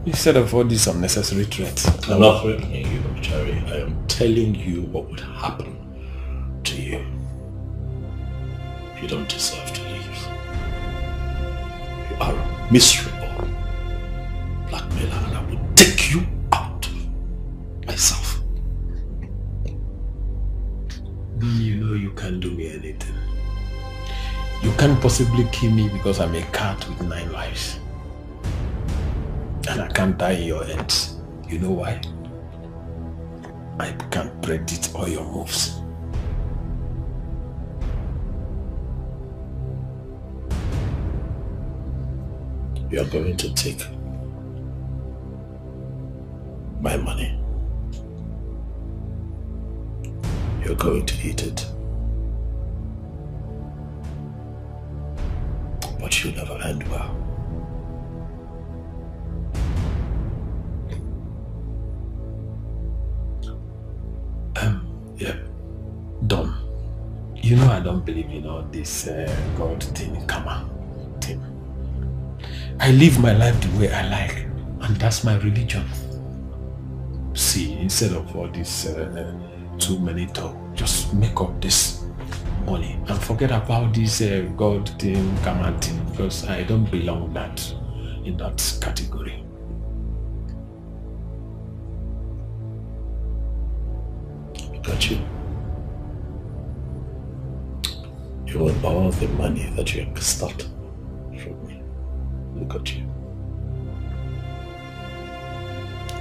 Instead of all these unnecessary threats. I'm not threatening you, Cherry. I am telling you what would happen to you. You don't deserve to leave. You are a miserable blackmailer, and I will take you out myself. You know you can't do me anything. You can't possibly kill me because I'm a cat with 9 lives. And I can't die in your hands. You know why? I can't predict all your moves. You are going to take my money. You're going to eat it. But you'll never end well. Yeah. Don, you know I don't believe in all this God thing, karma thing. I live my life the way I like, and that's my religion. See, instead of all this too many talk, just make up this money and forget about this God thing, karma thing, because I don't belong in that category. Look at you. You want all the money that you extort from me. Look at you.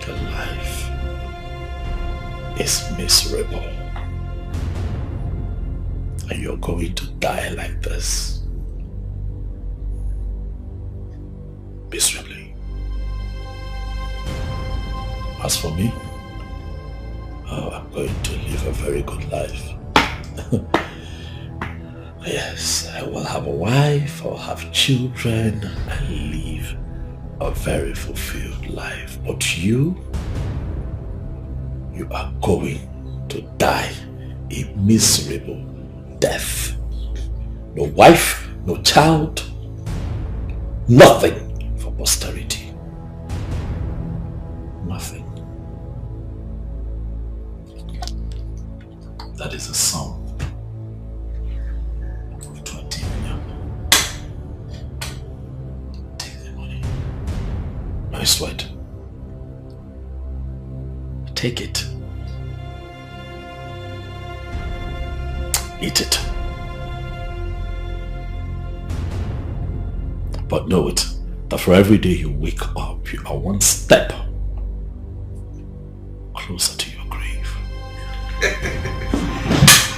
Your life is miserable. And you're going to die like this. Miserably. As for me, I'm going to live a very good life. Yes, I will have a wife, I'll have children, and live a very fulfilled life. But you are going to die a miserable death. No wife, no child, nothing for posterity. is a sum of 20 million. Take the money. No sweat. Take it. Eat it. But know it, that for every day you wake up, you are one step closer to your grave.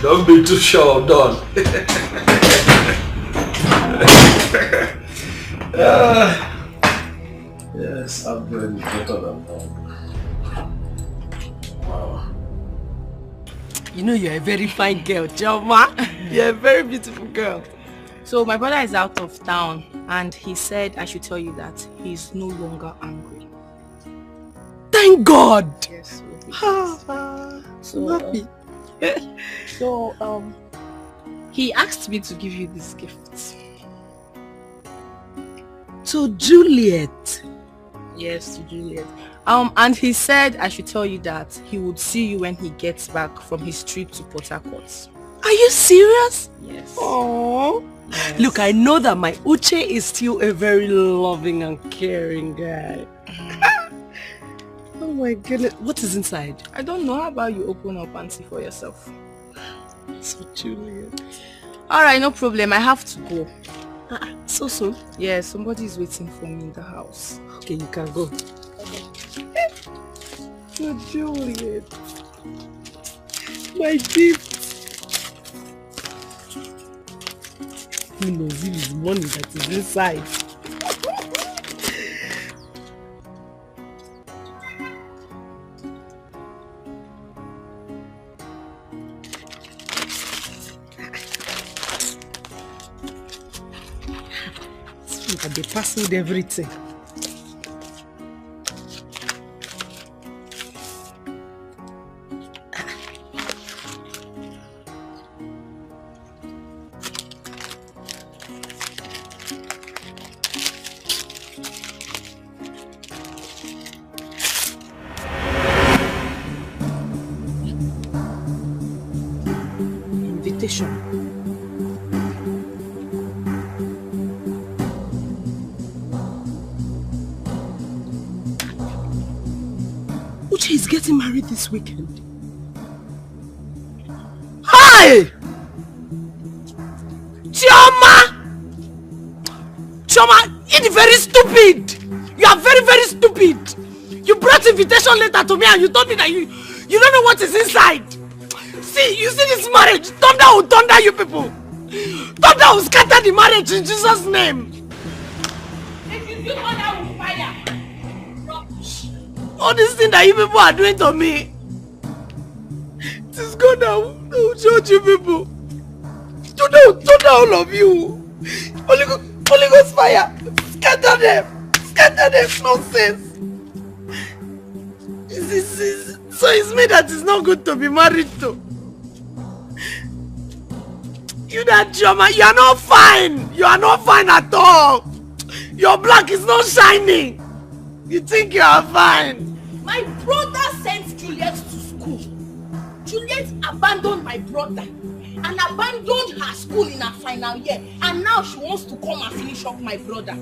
Don't be too sure, Don. Yes, I'm very better than Don. Wow. You know you're a very fine girl, Joma. You're a very beautiful girl. So my brother is out of town and he said I should tell you that he's no longer angry. Thank God! Yes. So happy. He asked me to give you this gift. To Juliet. Yes, to Juliet. And he said I should tell you that he would see you when he gets back from his trip to Port Harcourt. Are you serious? Yes. Oh. Yes. Look, I know that my Uche is still a very loving and caring guy. Oh my goodness. What is inside? I don't know. How about you open up and see for yourself? So Juliet. Alright, no problem. I have to go. So soon? Yeah, somebody is waiting for me in the house. Okay, you can go. So Juliet. My gift. Who knows if it's money that is inside? Look at the parcel with everything. Uche is getting married this weekend. Hi! Chioma! Chioma, you're very stupid! You are very, very stupid! You brought invitation letter to me and you told me that you don't know what is inside! See, you see this marriage? Thunder will thunder you people! Thunder will scatter the marriage in Jesus' name! If you do thunder will fire! All this thing that you people are doing to me, it is God that will judge you people. Thunder all of you. Holy Ghost fire. Scatter them. Nonsense. So it's me that is not good to be married to. You that Joma, you are not fine. You are not fine at all. Your black is not shining. You think you are fine. My brother sent Juliet to school. Juliet abandoned my brother and abandoned her school in her final year. And now she wants to come and finish up my brother.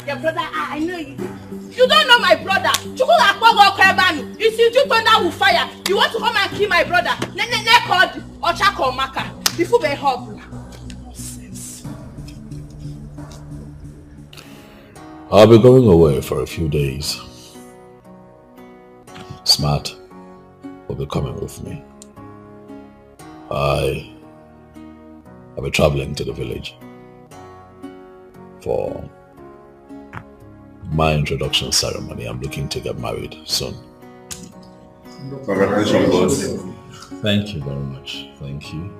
Your brother, I know you. You don't know my brother. If you do thunder will fire, you want to come and kill my brother. Before they hobble. I'll be going away for a few days. Smart will be coming with me. I'll be traveling to the village for my introduction ceremony. I'm looking to get married soon. Congratulations, boss. Thank you very much. Thank you.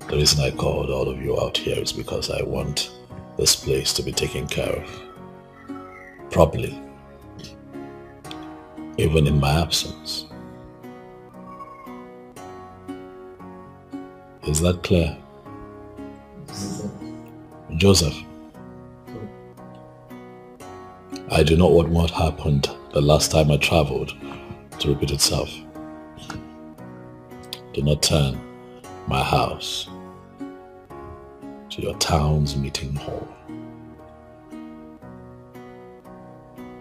The reason I called all of you out here is because I want this place to be taken care of properly, even in my absence. Is that clear? Joseph, I do not want what happened the last time I traveled to repeat itself. Do not turn my house to your town's meeting hall.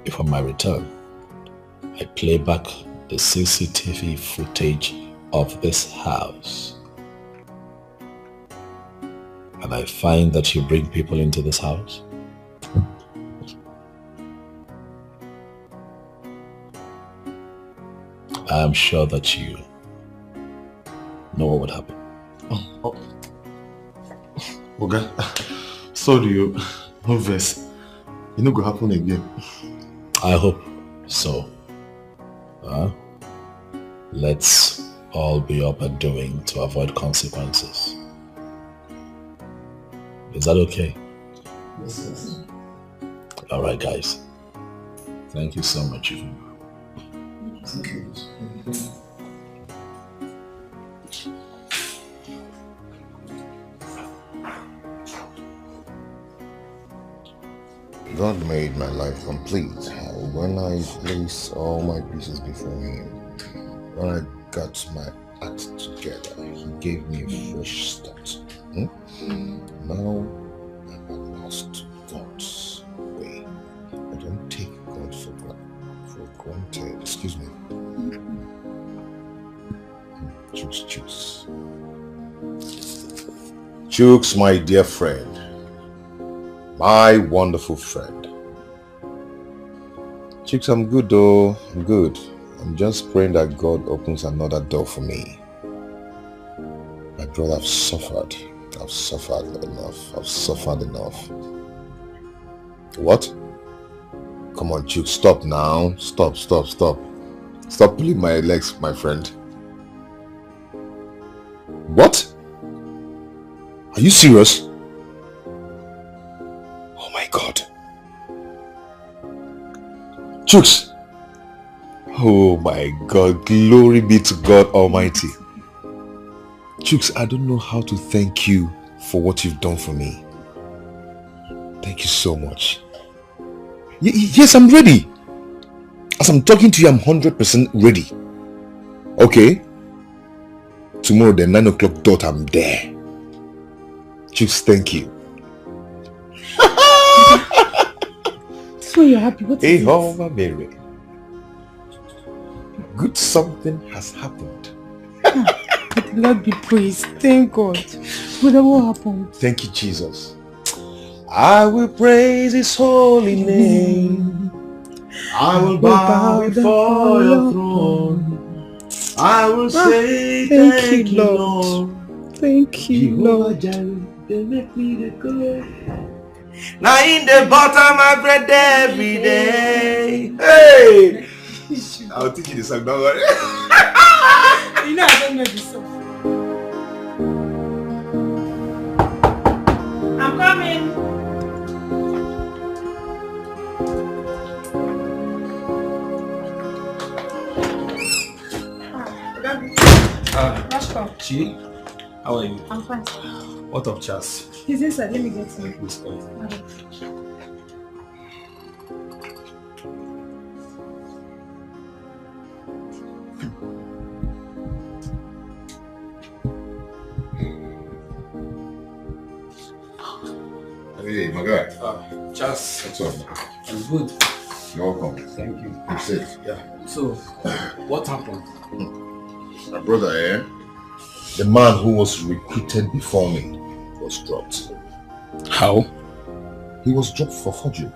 If on my return, I play back the CCTV footage of this house, and I find that you bring people into this house, I am sure that you know what would happen. Okay. So do you. No verse. It not gonna happen again. I hope so. Let's all be up and doing to avoid consequences. Is that okay? Yes. Alright, guys. Thank you so much. Thank you. God made my life complete when I placed all my pieces before Him. When I got my act together, He gave me a fresh start. Now I'm at last God's way. I don't take God for granted. Excuse me. Chooks. Chooks, my dear friend. My wonderful friend. Chicks, I'm good though. I'm good. I'm just praying that God opens another door for me. My brother, I've suffered. I've suffered enough. What? Come on, Chooks, stop now. Stop. Stop pulling my legs, my friend. What? Are you serious? Oh my God. Chooks. Oh my God. Glory be to God Almighty. Chooks, I don't know how to thank you for what you've done for me. Thank you so much. Yes, I'm ready. As I'm talking to you, I'm 100% ready. Okay? Tomorrow, the 9 o'clock dot, I'm there. Chooks, thank you. So you're happy. What is it? Mary. Good something has happened. Lord be praised. Thank God. But then what happened? Thank you, Jesus. I will praise His holy name. I will bow before your throne. I will say thank you, Lord. Thank you, Lord. They make me the go. Now in the butter my bread every day. Hey! I'll teach you the song, don't worry. You know I don't know the song. I'm coming. Chi, how are you? I'm fine. What of Charles? He's inside. Let me get him. Please go. Hey, my guy. Charles. What's up? I'm good. You're welcome. Thank you. I'm safe. Yeah. So, what happened? My brother, the man who was recruited before me was dropped. How? He was dropped for forgery.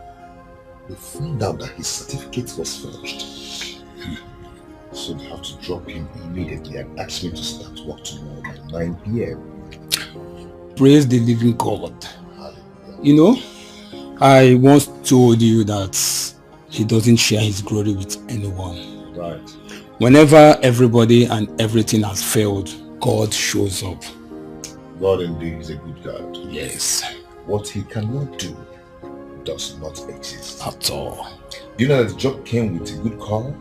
They found out that his certificate was forged. So they have to drop him immediately and ask me to start work tomorrow by 9 p.m. Praise the living God. You know, I once told you that He doesn't share His glory with anyone. Right. Whenever everybody and everything has failed, God shows up. God indeed is a good God. Yes. What He cannot do does not exist. At all. You know that the job came with a good car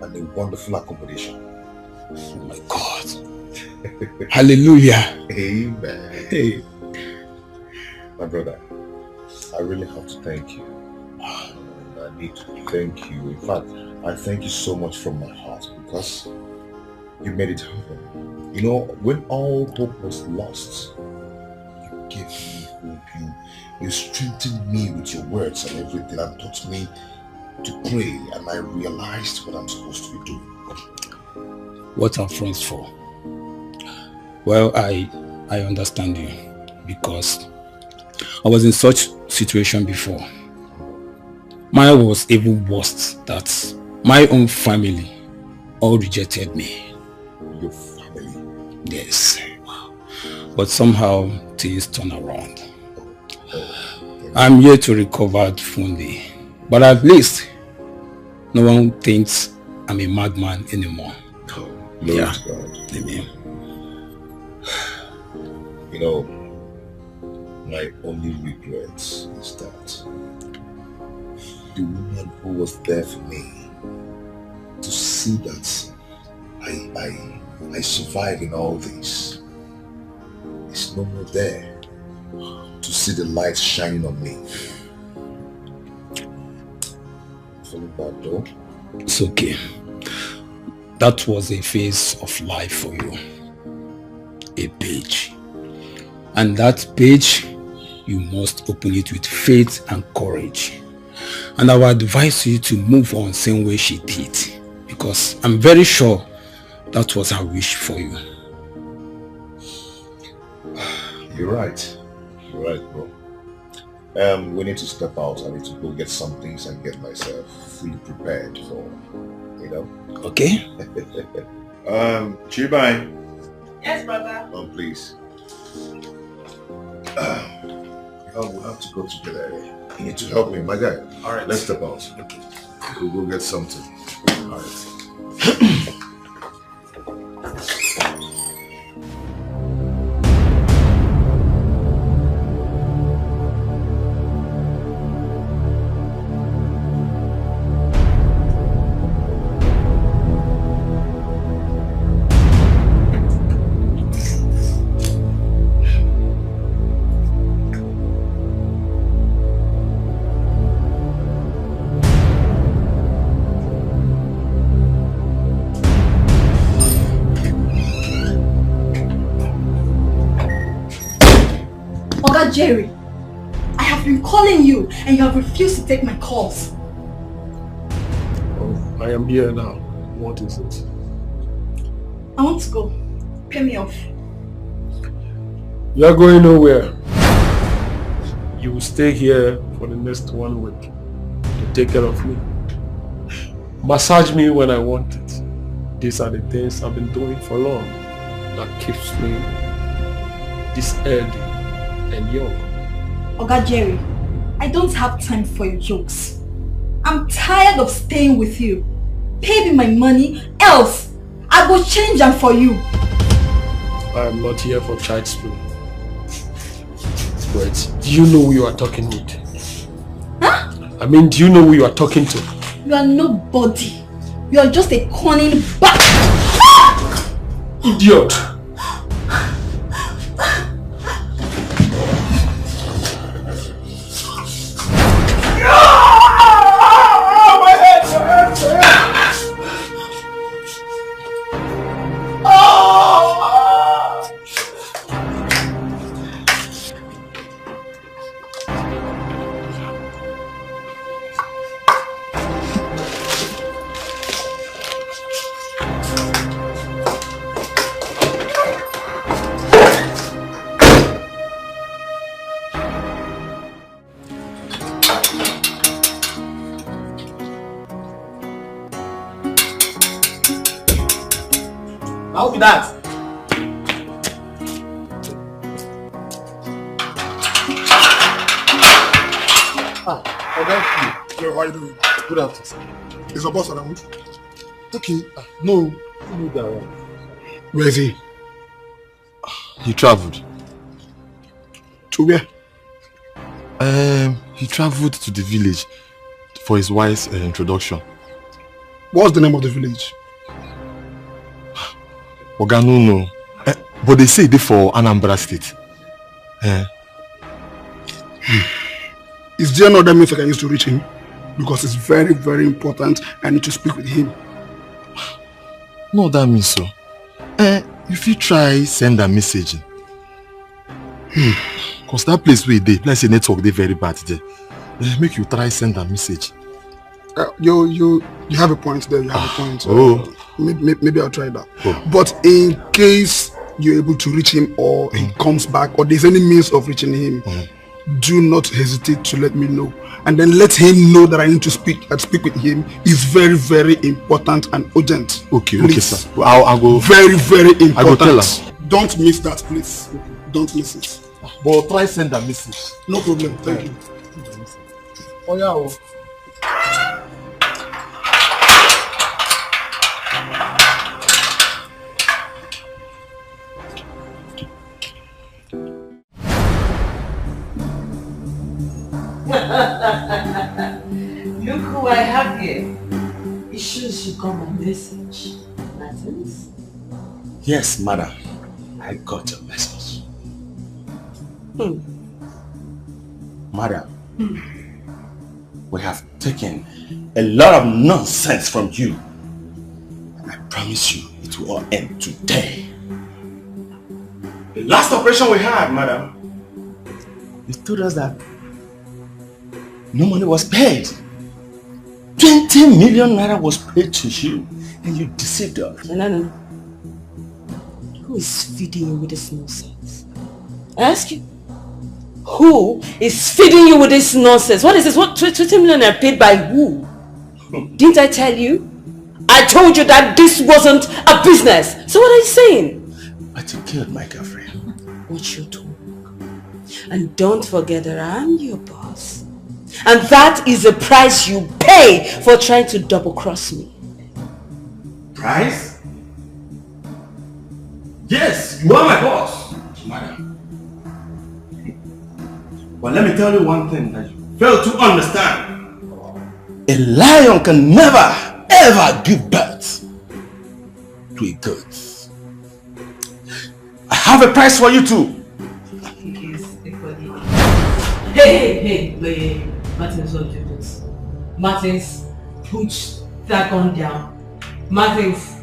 and a wonderful accommodation. Oh my God. Hallelujah. Amen. Hey. My brother, I really have to thank you. I need to thank you. In fact, I thank you so much from my heart because you made it happen. You know, when all hope was lost, you gave me hope. You strengthened me with your words and everything and taught me to pray, and I realized what I'm supposed to be doing. What are friends for? Well, I understand you because I was in such situation before. Mine was even worse, that my own family all rejected me. Your family? Yes. But somehow things turn around. I'm here to recover fully. But at least no one thinks I'm a madman anymore. Glory to God. Amen. You know, my only regret is that the woman who was there for me, to see that I survive in all this, is no more there to see the light shining on me. Feeling bad though? It's okay. That was a phase of life for you. A page. And that page, you must open it with faith and courage. And I will advise you to move on same way she did. Because I'm very sure that was her wish for you. You're right. You're right, bro. We need to step out. I need to go get some things and get myself fully prepared for, you know. Okay. Chibai. Yes, brother. Oh, please. We'll have to go together. You need to help me, my guy. All right. Let's step out. Okay. We'll go get something. All right. Jerry, I have been calling you and you have refused to take my calls. Oh, I am here now. What is it? I want to go. Pay me off. You are going nowhere. You will stay here for the next 1 week to take care of me. Massage me when I want it. These are the things I've been doing for long that keeps me this early and young. Oga Jerry, I don't have time for your jokes. I'm tired of staying with you. Pay me my money, else I will change them for you. I am not here for child's play. Wait, do you know who you are talking with? Huh? I mean, do you know who you are talking to? You are nobody. You are just a cunning bat. Idiot! How be that? Okay. Yo, how you doing? Good afternoon. Is your boss around? Okay. No. Where is he? He traveled. To where? He traveled to the village for his wife's introduction. What's the name of the village? Oganuno. But they say they for Anambra State. Is there no other means I can use to reach him? Because it's very, very important. I need to speak with him. No, that means so. if you try send a message, cause that place where they, let's say network they very bad there. Make you try send a message. You have a point there. You have a point. Maybe I'll try that. Oh. But in case you're able to reach him, or he comes back, or there's any means of reaching him, do not hesitate to let me know, and then let him know that I need to speak with him. It's very, very important and urgent. Okay, please. Okay, sir. I'll go. Very, very important. I go tell her. Don't miss that, please. Don't miss it. But try send a message. No problem. Thank you. Oh yeah. Look who I have here. It shows you got my message. Martins? Yes, madam. I got your message. Madam, we have taken a lot of nonsense from you. And I promise you it will all end today. The last operation we had, madam, you told us that no money was paid. 20 million naira was paid to you, and you deceived us. No. Who is feeding you with this nonsense? I ask you. Who is feeding you with this nonsense? What is this? What 20 million are paid by who? Didn't I tell you? I told you that this wasn't a business. So what are you saying? But you killed my girlfriend. What's your talk? And don't forget that I'm your boss. And that is the price you pay for trying to double-cross me. Price? Yes, you are my boss, madam. But let me tell you one thing that you fail to understand. A lion can never, ever give birth to a goat. I have a price for you too. Hey, Martins, don't do this. Martins, put that gun down. Martins.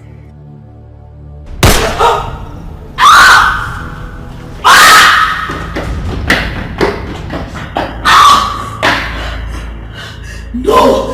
No!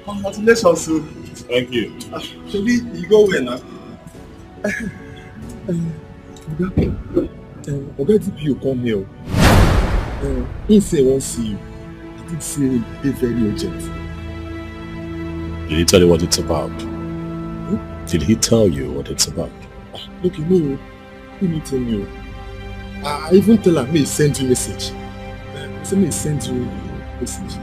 Congratulations, sir. Thank you. Maybe you go away now. Oga DPO come here. He say he won't see you. I did say it's very urgent. Did he tell you what it's about? Did he tell you what it's about? Look, no. He didn't tell you. I even tell her, may send you a message. I said, may send you a message.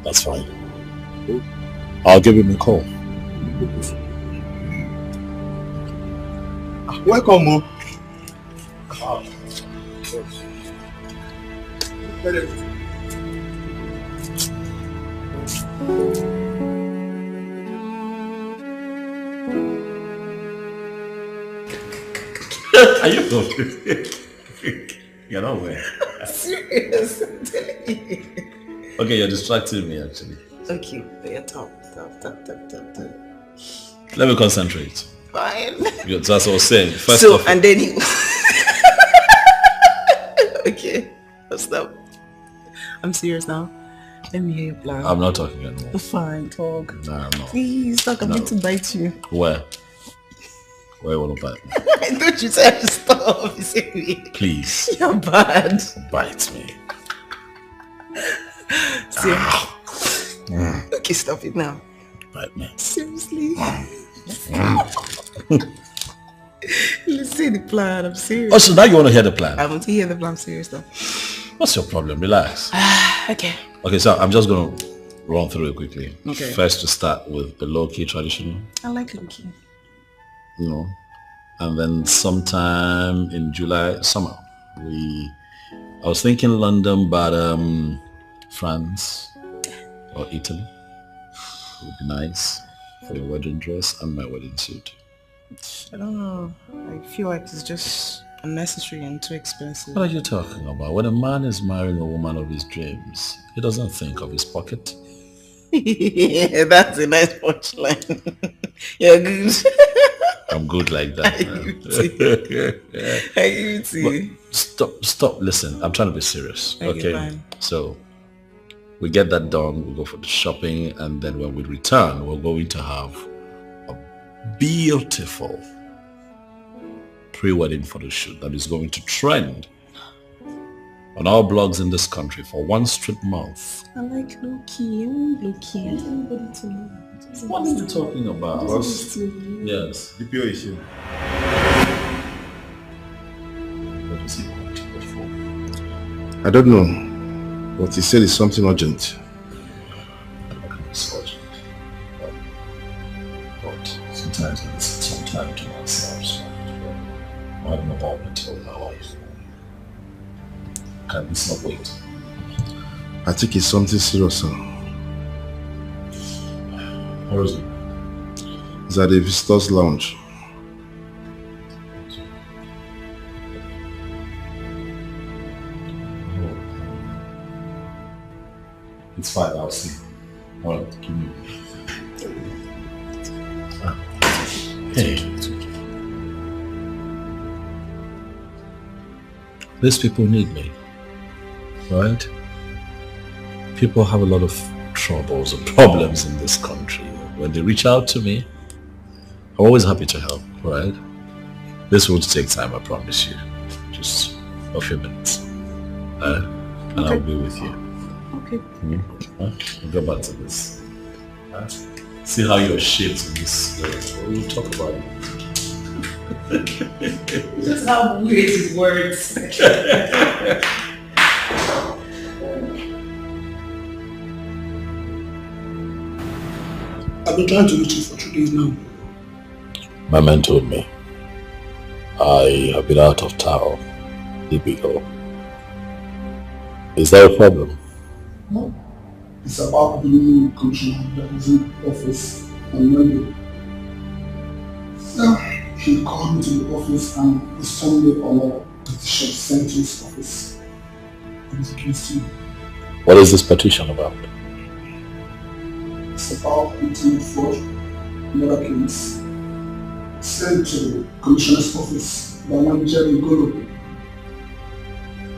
That's fine. I'll give him a call. Welcome, Mo. Are you talking? You're not aware. Serious. Okay, you're distracting me actually. Okay, yeah, top. Let me concentrate. Fine. That's what I was saying. First so, of all, and then you... Okay, stop. I'm serious now. Let me hear your plan. I'm not talking anymore. Fine, talk. No, I'm not. Please, talk. I'm going to bite you. Where? Where will I bite me? I thought you said to stop. Please. You're bad. Bite me. See? Okay, stop it now. Bite me. Seriously? Let's see the plan. I'm serious. Oh, so now you want to hear the plan? I want to hear the plan. I'm serious though. What's your problem? Relax. Okay. Okay, so I'm just going to run through it quickly. Okay. First, to start with the low-key traditional. I like Loki. You know, and then sometime in July, summer, I was thinking London, but France or Italy would be nice for your wedding dress and my wedding suit. I don't know. I feel like it's just unnecessary and too expensive. What are you talking about? When a man is marrying a woman of his dreams, he doesn't think of his pocket. Yeah, that's a nice punchline. You're good. I'm good like that. I give it to you. Stop. Listen, I'm trying to be serious. Okay. Fine. So we get that done. We go for the shopping, and then when we return, we're going to have a beautiful pre-wedding photo shoot that is going to trend on our blogs in this country for one straight month. I like Loki. I want Loki. I want everybody to know. What are you talking about? Yes. DPO issue. What is he wanting it for? I don't know, but he said it's something urgent. It's urgent. But sometimes I need some time to myself, so I have no more until my life. Can this not wait? I think it's something serious, sir. Where is it? It's at the visitors lounge. It's fine, I'll see. Alright, give me. Hey. These people need me, right? People have a lot of troubles and problems in this country. When they reach out to me, I'm always happy to help, right? This won't take time, I promise you. Just a few minutes. And I'll be with you. Okay. We'll go back to this. See how you're shaped in this. We'll talk about it. Just how weird his words. I've been trying to reach you for 2 days now. My man told me I have been out of town. Typical. Is there a problem? No. It's about the new commissioner that is in office on Monday. So, he called me to the office and he sent me on a petition sent to his office. And it's against you. What is this petition about? It's about internet fraud and other claims sent to the commissioner's office by one Jerry Golo.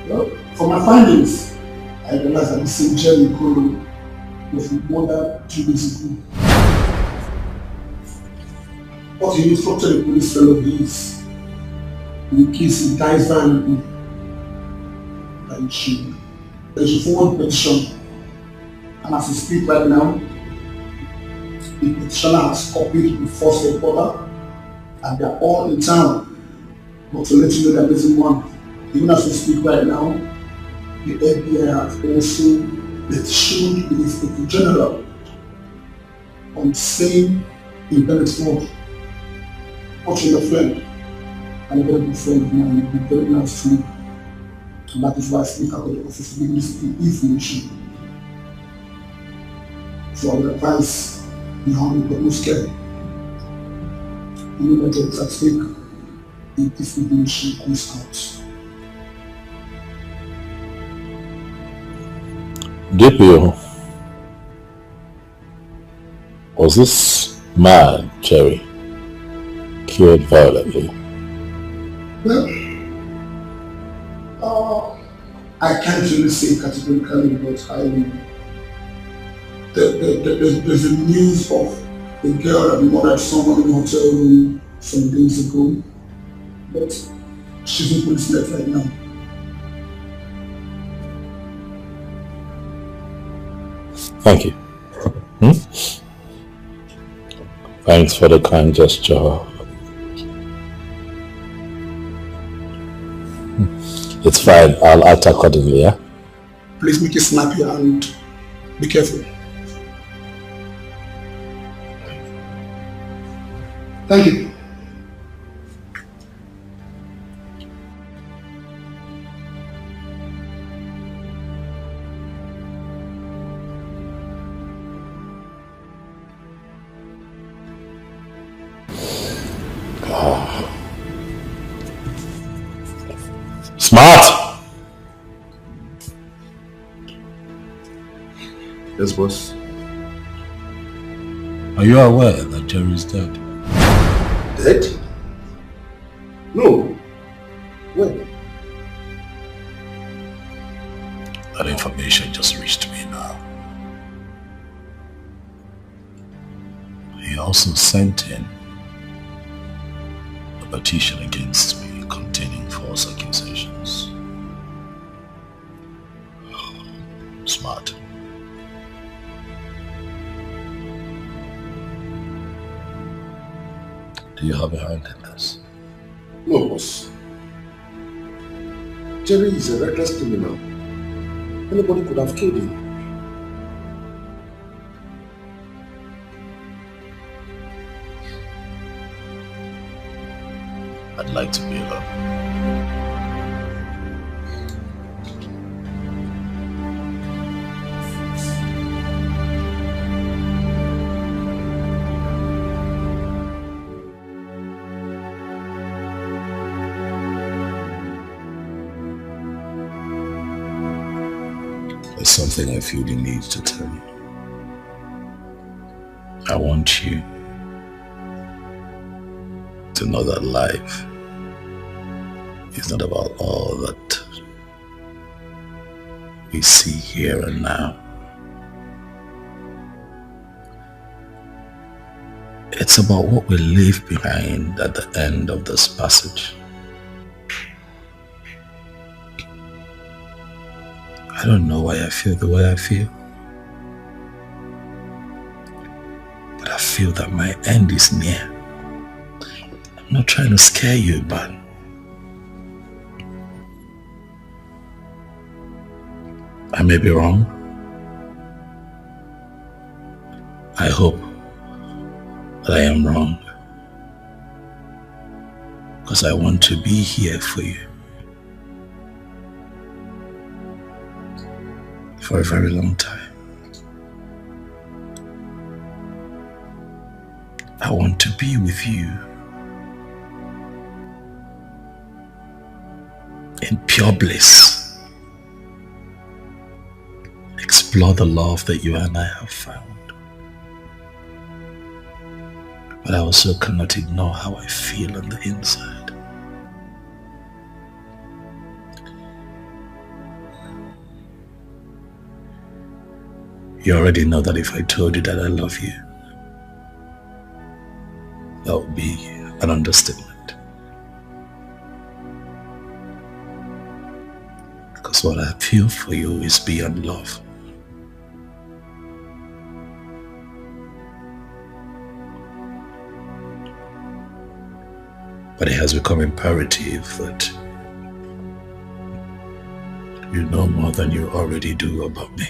Well, from my findings, I realized that the same Jerry Golo was more than 2 days ago. What he instructed the police fellow is, in case he dies violently, that he should forward the petition. And as we speak right now, the petitioner has copied the first reporter and they are all in town. But to let you know that there isn't one. Even as we speak right now, the FBI has also petitioned the Inspector General on the same internet fraud. Watching your friend, and a very good friend of mine, will be very nice to me. And that is why I speak out of the office to give this information. So I would advise you how you got no scared. You know that it's at stake if this information comes out. DPO, Was this man, Jerry, killed violently? Well, I can't really say categorically, but there's a news of a girl that murdered someone in a hotel room some days ago, but she's in police net right now. Thank you. Thanks for the kind gesture. It's fine. I'll act accordingly, yeah? Please make it snappy and be careful. Thank you. Smart! Yes, boss. Are you aware that Jerry is dead? Dead? No. When? That information just reached me now. He also sent in a petition against me containing false accusations. Smart. Do you have a hand in this? No, boss. Jerry is a reckless criminal. Anybody could have killed him. I'd like to be alone. There's something I feel the need to tell you. I want you to know that life is not about all that we see here and now. It's about what we leave behind at the end of this passage. I don't know why I feel the way I feel, but I feel that my end is near. I'm not trying to scare you, but I may be wrong. I hope that I am wrong, because I want to be here for you for a very long time. I want to be with you in pure bliss. Explore the love that you and I have found. But I also cannot ignore how I feel on the inside. You already know that if I told you that I love you, that would be an understatement. Because what I feel for you is beyond love. But it has become imperative that you know more than you already do about me.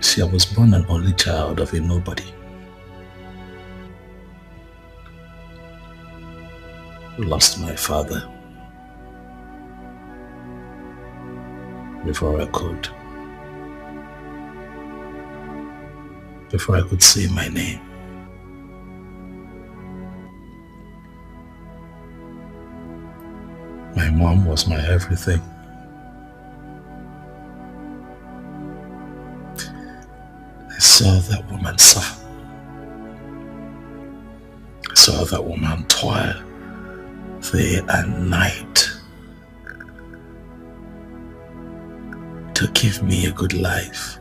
See, I was born an only child of a nobody. Lost my father before I could say my name. My mom was my everything. I saw that woman suffer. I saw that woman toil day and night to give me a good life.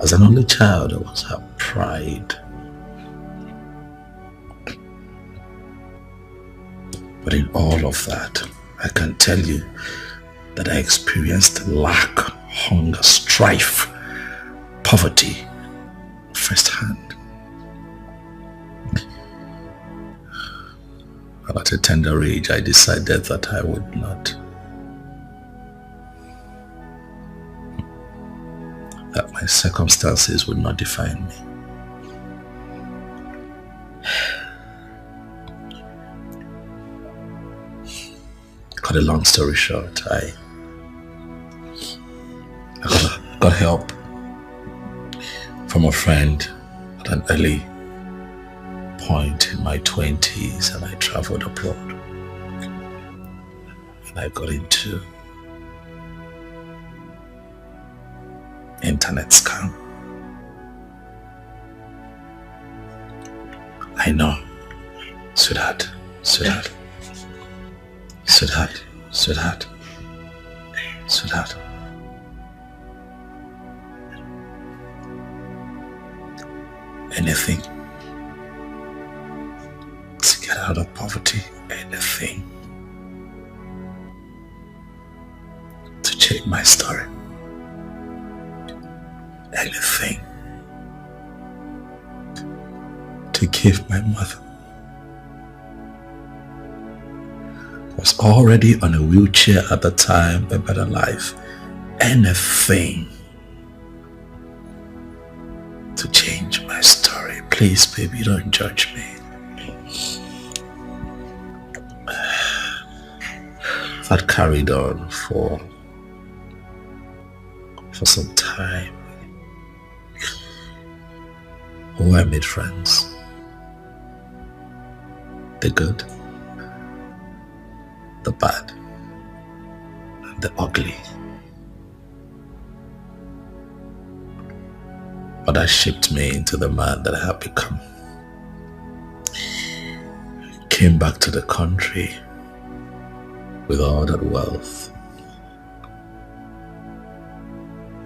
As an only child, I was her pride. But in all of that, I can tell you that I experienced lack, hunger, strife, poverty firsthand. And at a tender age, I decided that I would not. That my circumstances would not define me. Cut a long story short, I got help from a friend at an early point in my 20s, and I traveled abroad. And I got into internet scam. I know, sweetheart. Anything to get out of poverty, anything to change my story, anything to give my mother, who was already on a wheelchair at the time, a better life, anything to change my story. Please, baby, don't judge me. That carried on for some time. Oh, I made friends. The good, the bad, and the ugly. But that shaped me into the man that I have become. Came back to the country with all that wealth.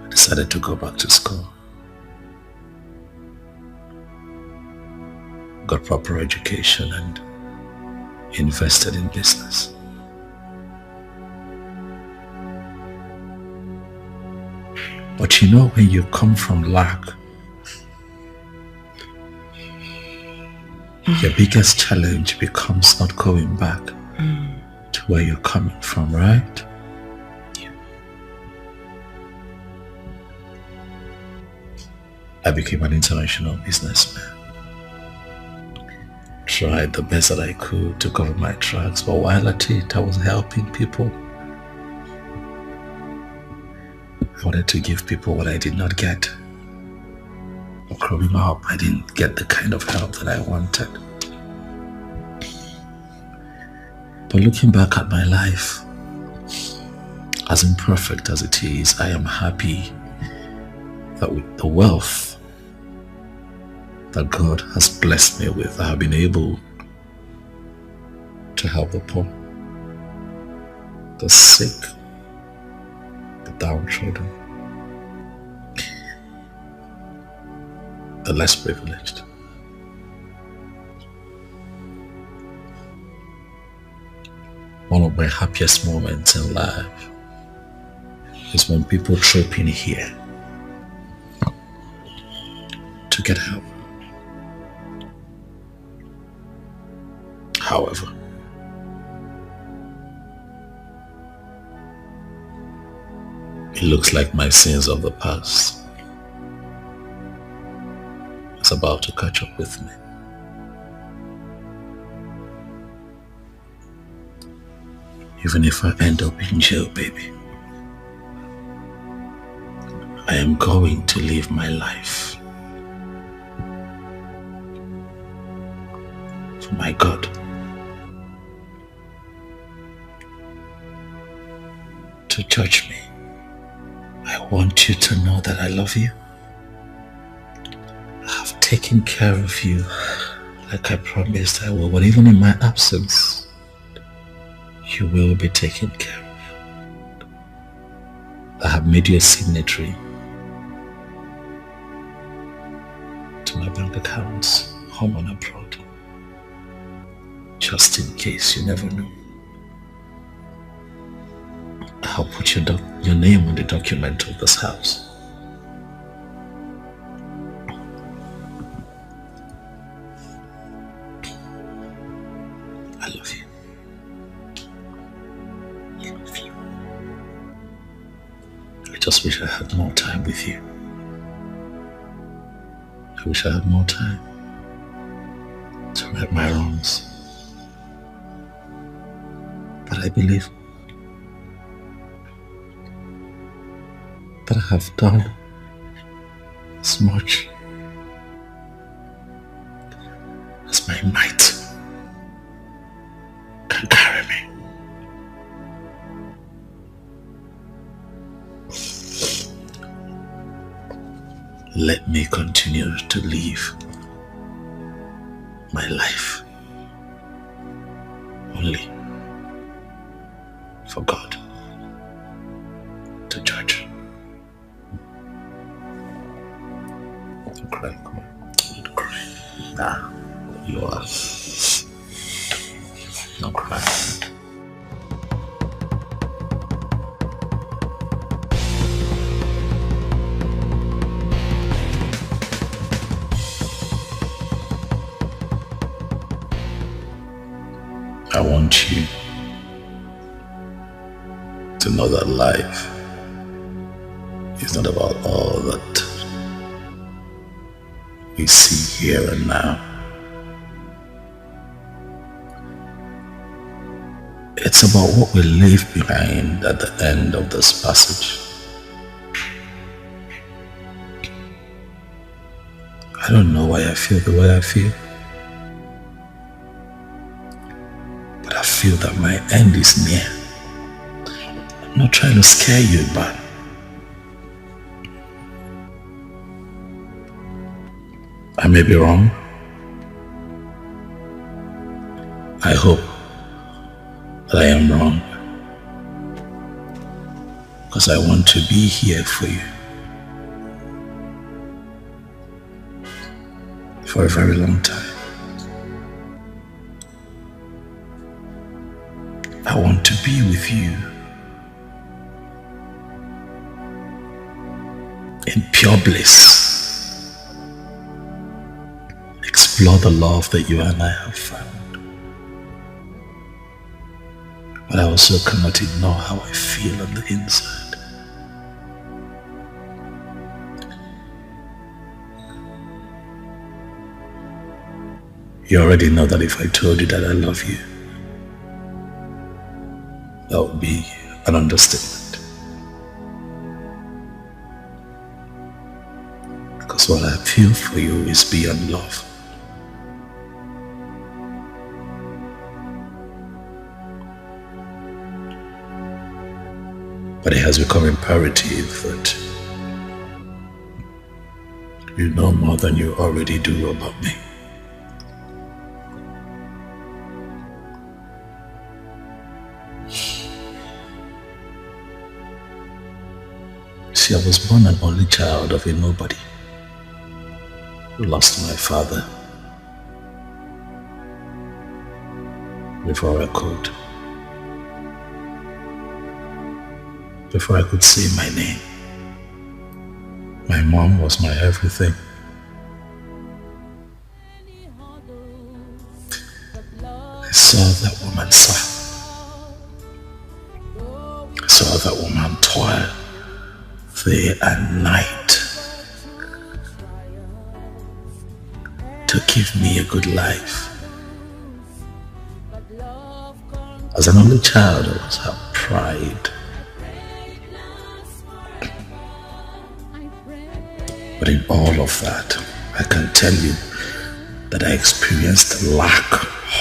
I decided to go back to school. Got proper education and invested in business. But you know, when you come from lack, your biggest challenge becomes not going back to where you're coming from, right? Yeah. I became an international businessman. Tried the best that I could to cover my tracks, but while at it, I was helping people. I wanted to give people what I did not get. Growing up, I didn't get the kind of help that I wanted. But looking back at my life, as imperfect as it is, I am happy that with the wealth that God has blessed me with, I have been able to help the poor, the sick, the downtrodden, the less privileged. One of my happiest moments in life is when people troop in here to get help. However, it looks like my sins of the past is about to catch up with me. Even if I end up in jail, baby, I am going to live my life for my God to judge me. I want you to know that I love you. I have taken care of you like I promised I will, but even in my absence, you will be taken care of. I have made you a signatory to my bank accounts, home and abroad, just in case you never know. I'll put your name on the document of this house. I love you. I love you. I just wish I had more time with you. I wish I had more time to right my wrongs. But I believe that I have done as much as my might can carry me. Let me continue to live my life only for God to judge. Don't cry, come on. Don't cry. Nah, you are. Don't cry. I want you to know that life is not about all that we see here and now. It's about what we leave behind at the end of this passage. I don't know why I feel the way I feel, but I feel that my end is near. I'm not trying to scare you, but I may be wrong. I hope that I am wrong, because I want to be here for you for a very long time. I want to be with you in pure bliss. Explore the love that you and I have found. But I also cannot ignore how I feel on the inside. You already know that if I told you that I love you, that would be an understatement. Because what I feel for you is beyond love. But it has become imperative that you know more than you already do about me. See, I was born an only child of a nobody who lost my father before I could say my name. My mom was my everything. I saw that woman suffer. I saw that woman toil day and night to give me a good life. As an only child, I was her pride. But in all of that, I can tell you that I experienced lack,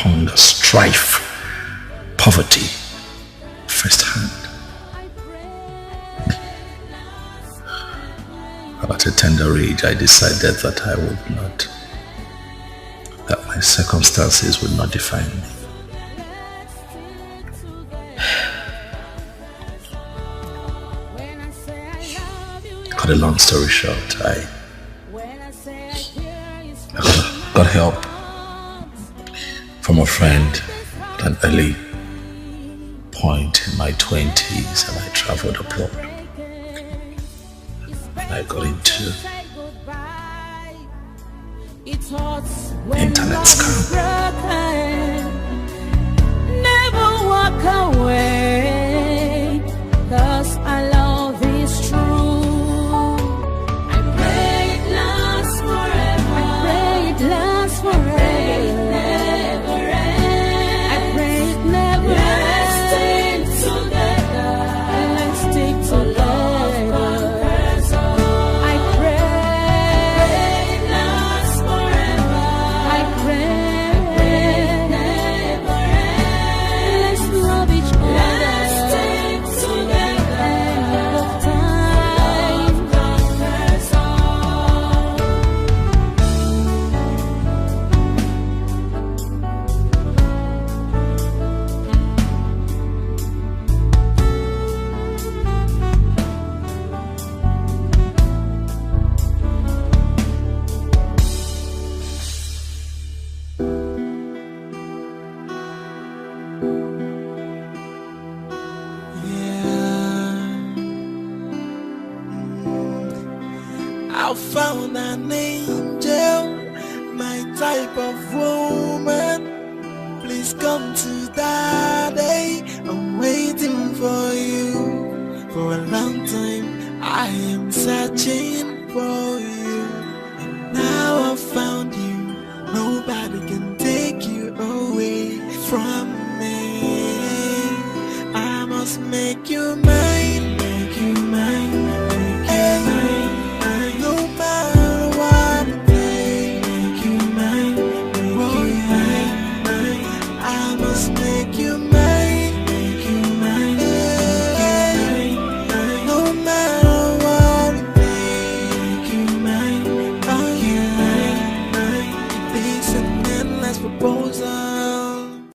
hunger, strife, poverty firsthand. At a tender age, I decided that I would not, that my circumstances would not define me. Cut a long story short, I got help from a friend at an early point in my 20s, and I traveled abroad. And I got into internet scam. Never walk away, 'cause our love is true. I pray it lasts forever. I pray it lasts forever. I pray it never ends. Let's stick together. Let's stick together. I pray it lasts forever. I pray it never ends. Let's love each other. Let's stick together. End of time conquers all. I found an angel, my type of woman. Please come to daddy. I'm waiting for you. For a long time, I am searching for you. And now I found you. Nobody can take you away from me. I must make you mine, make you mine, make you mine. No matter what it takes, make you mine, make you mine. I must make you mine.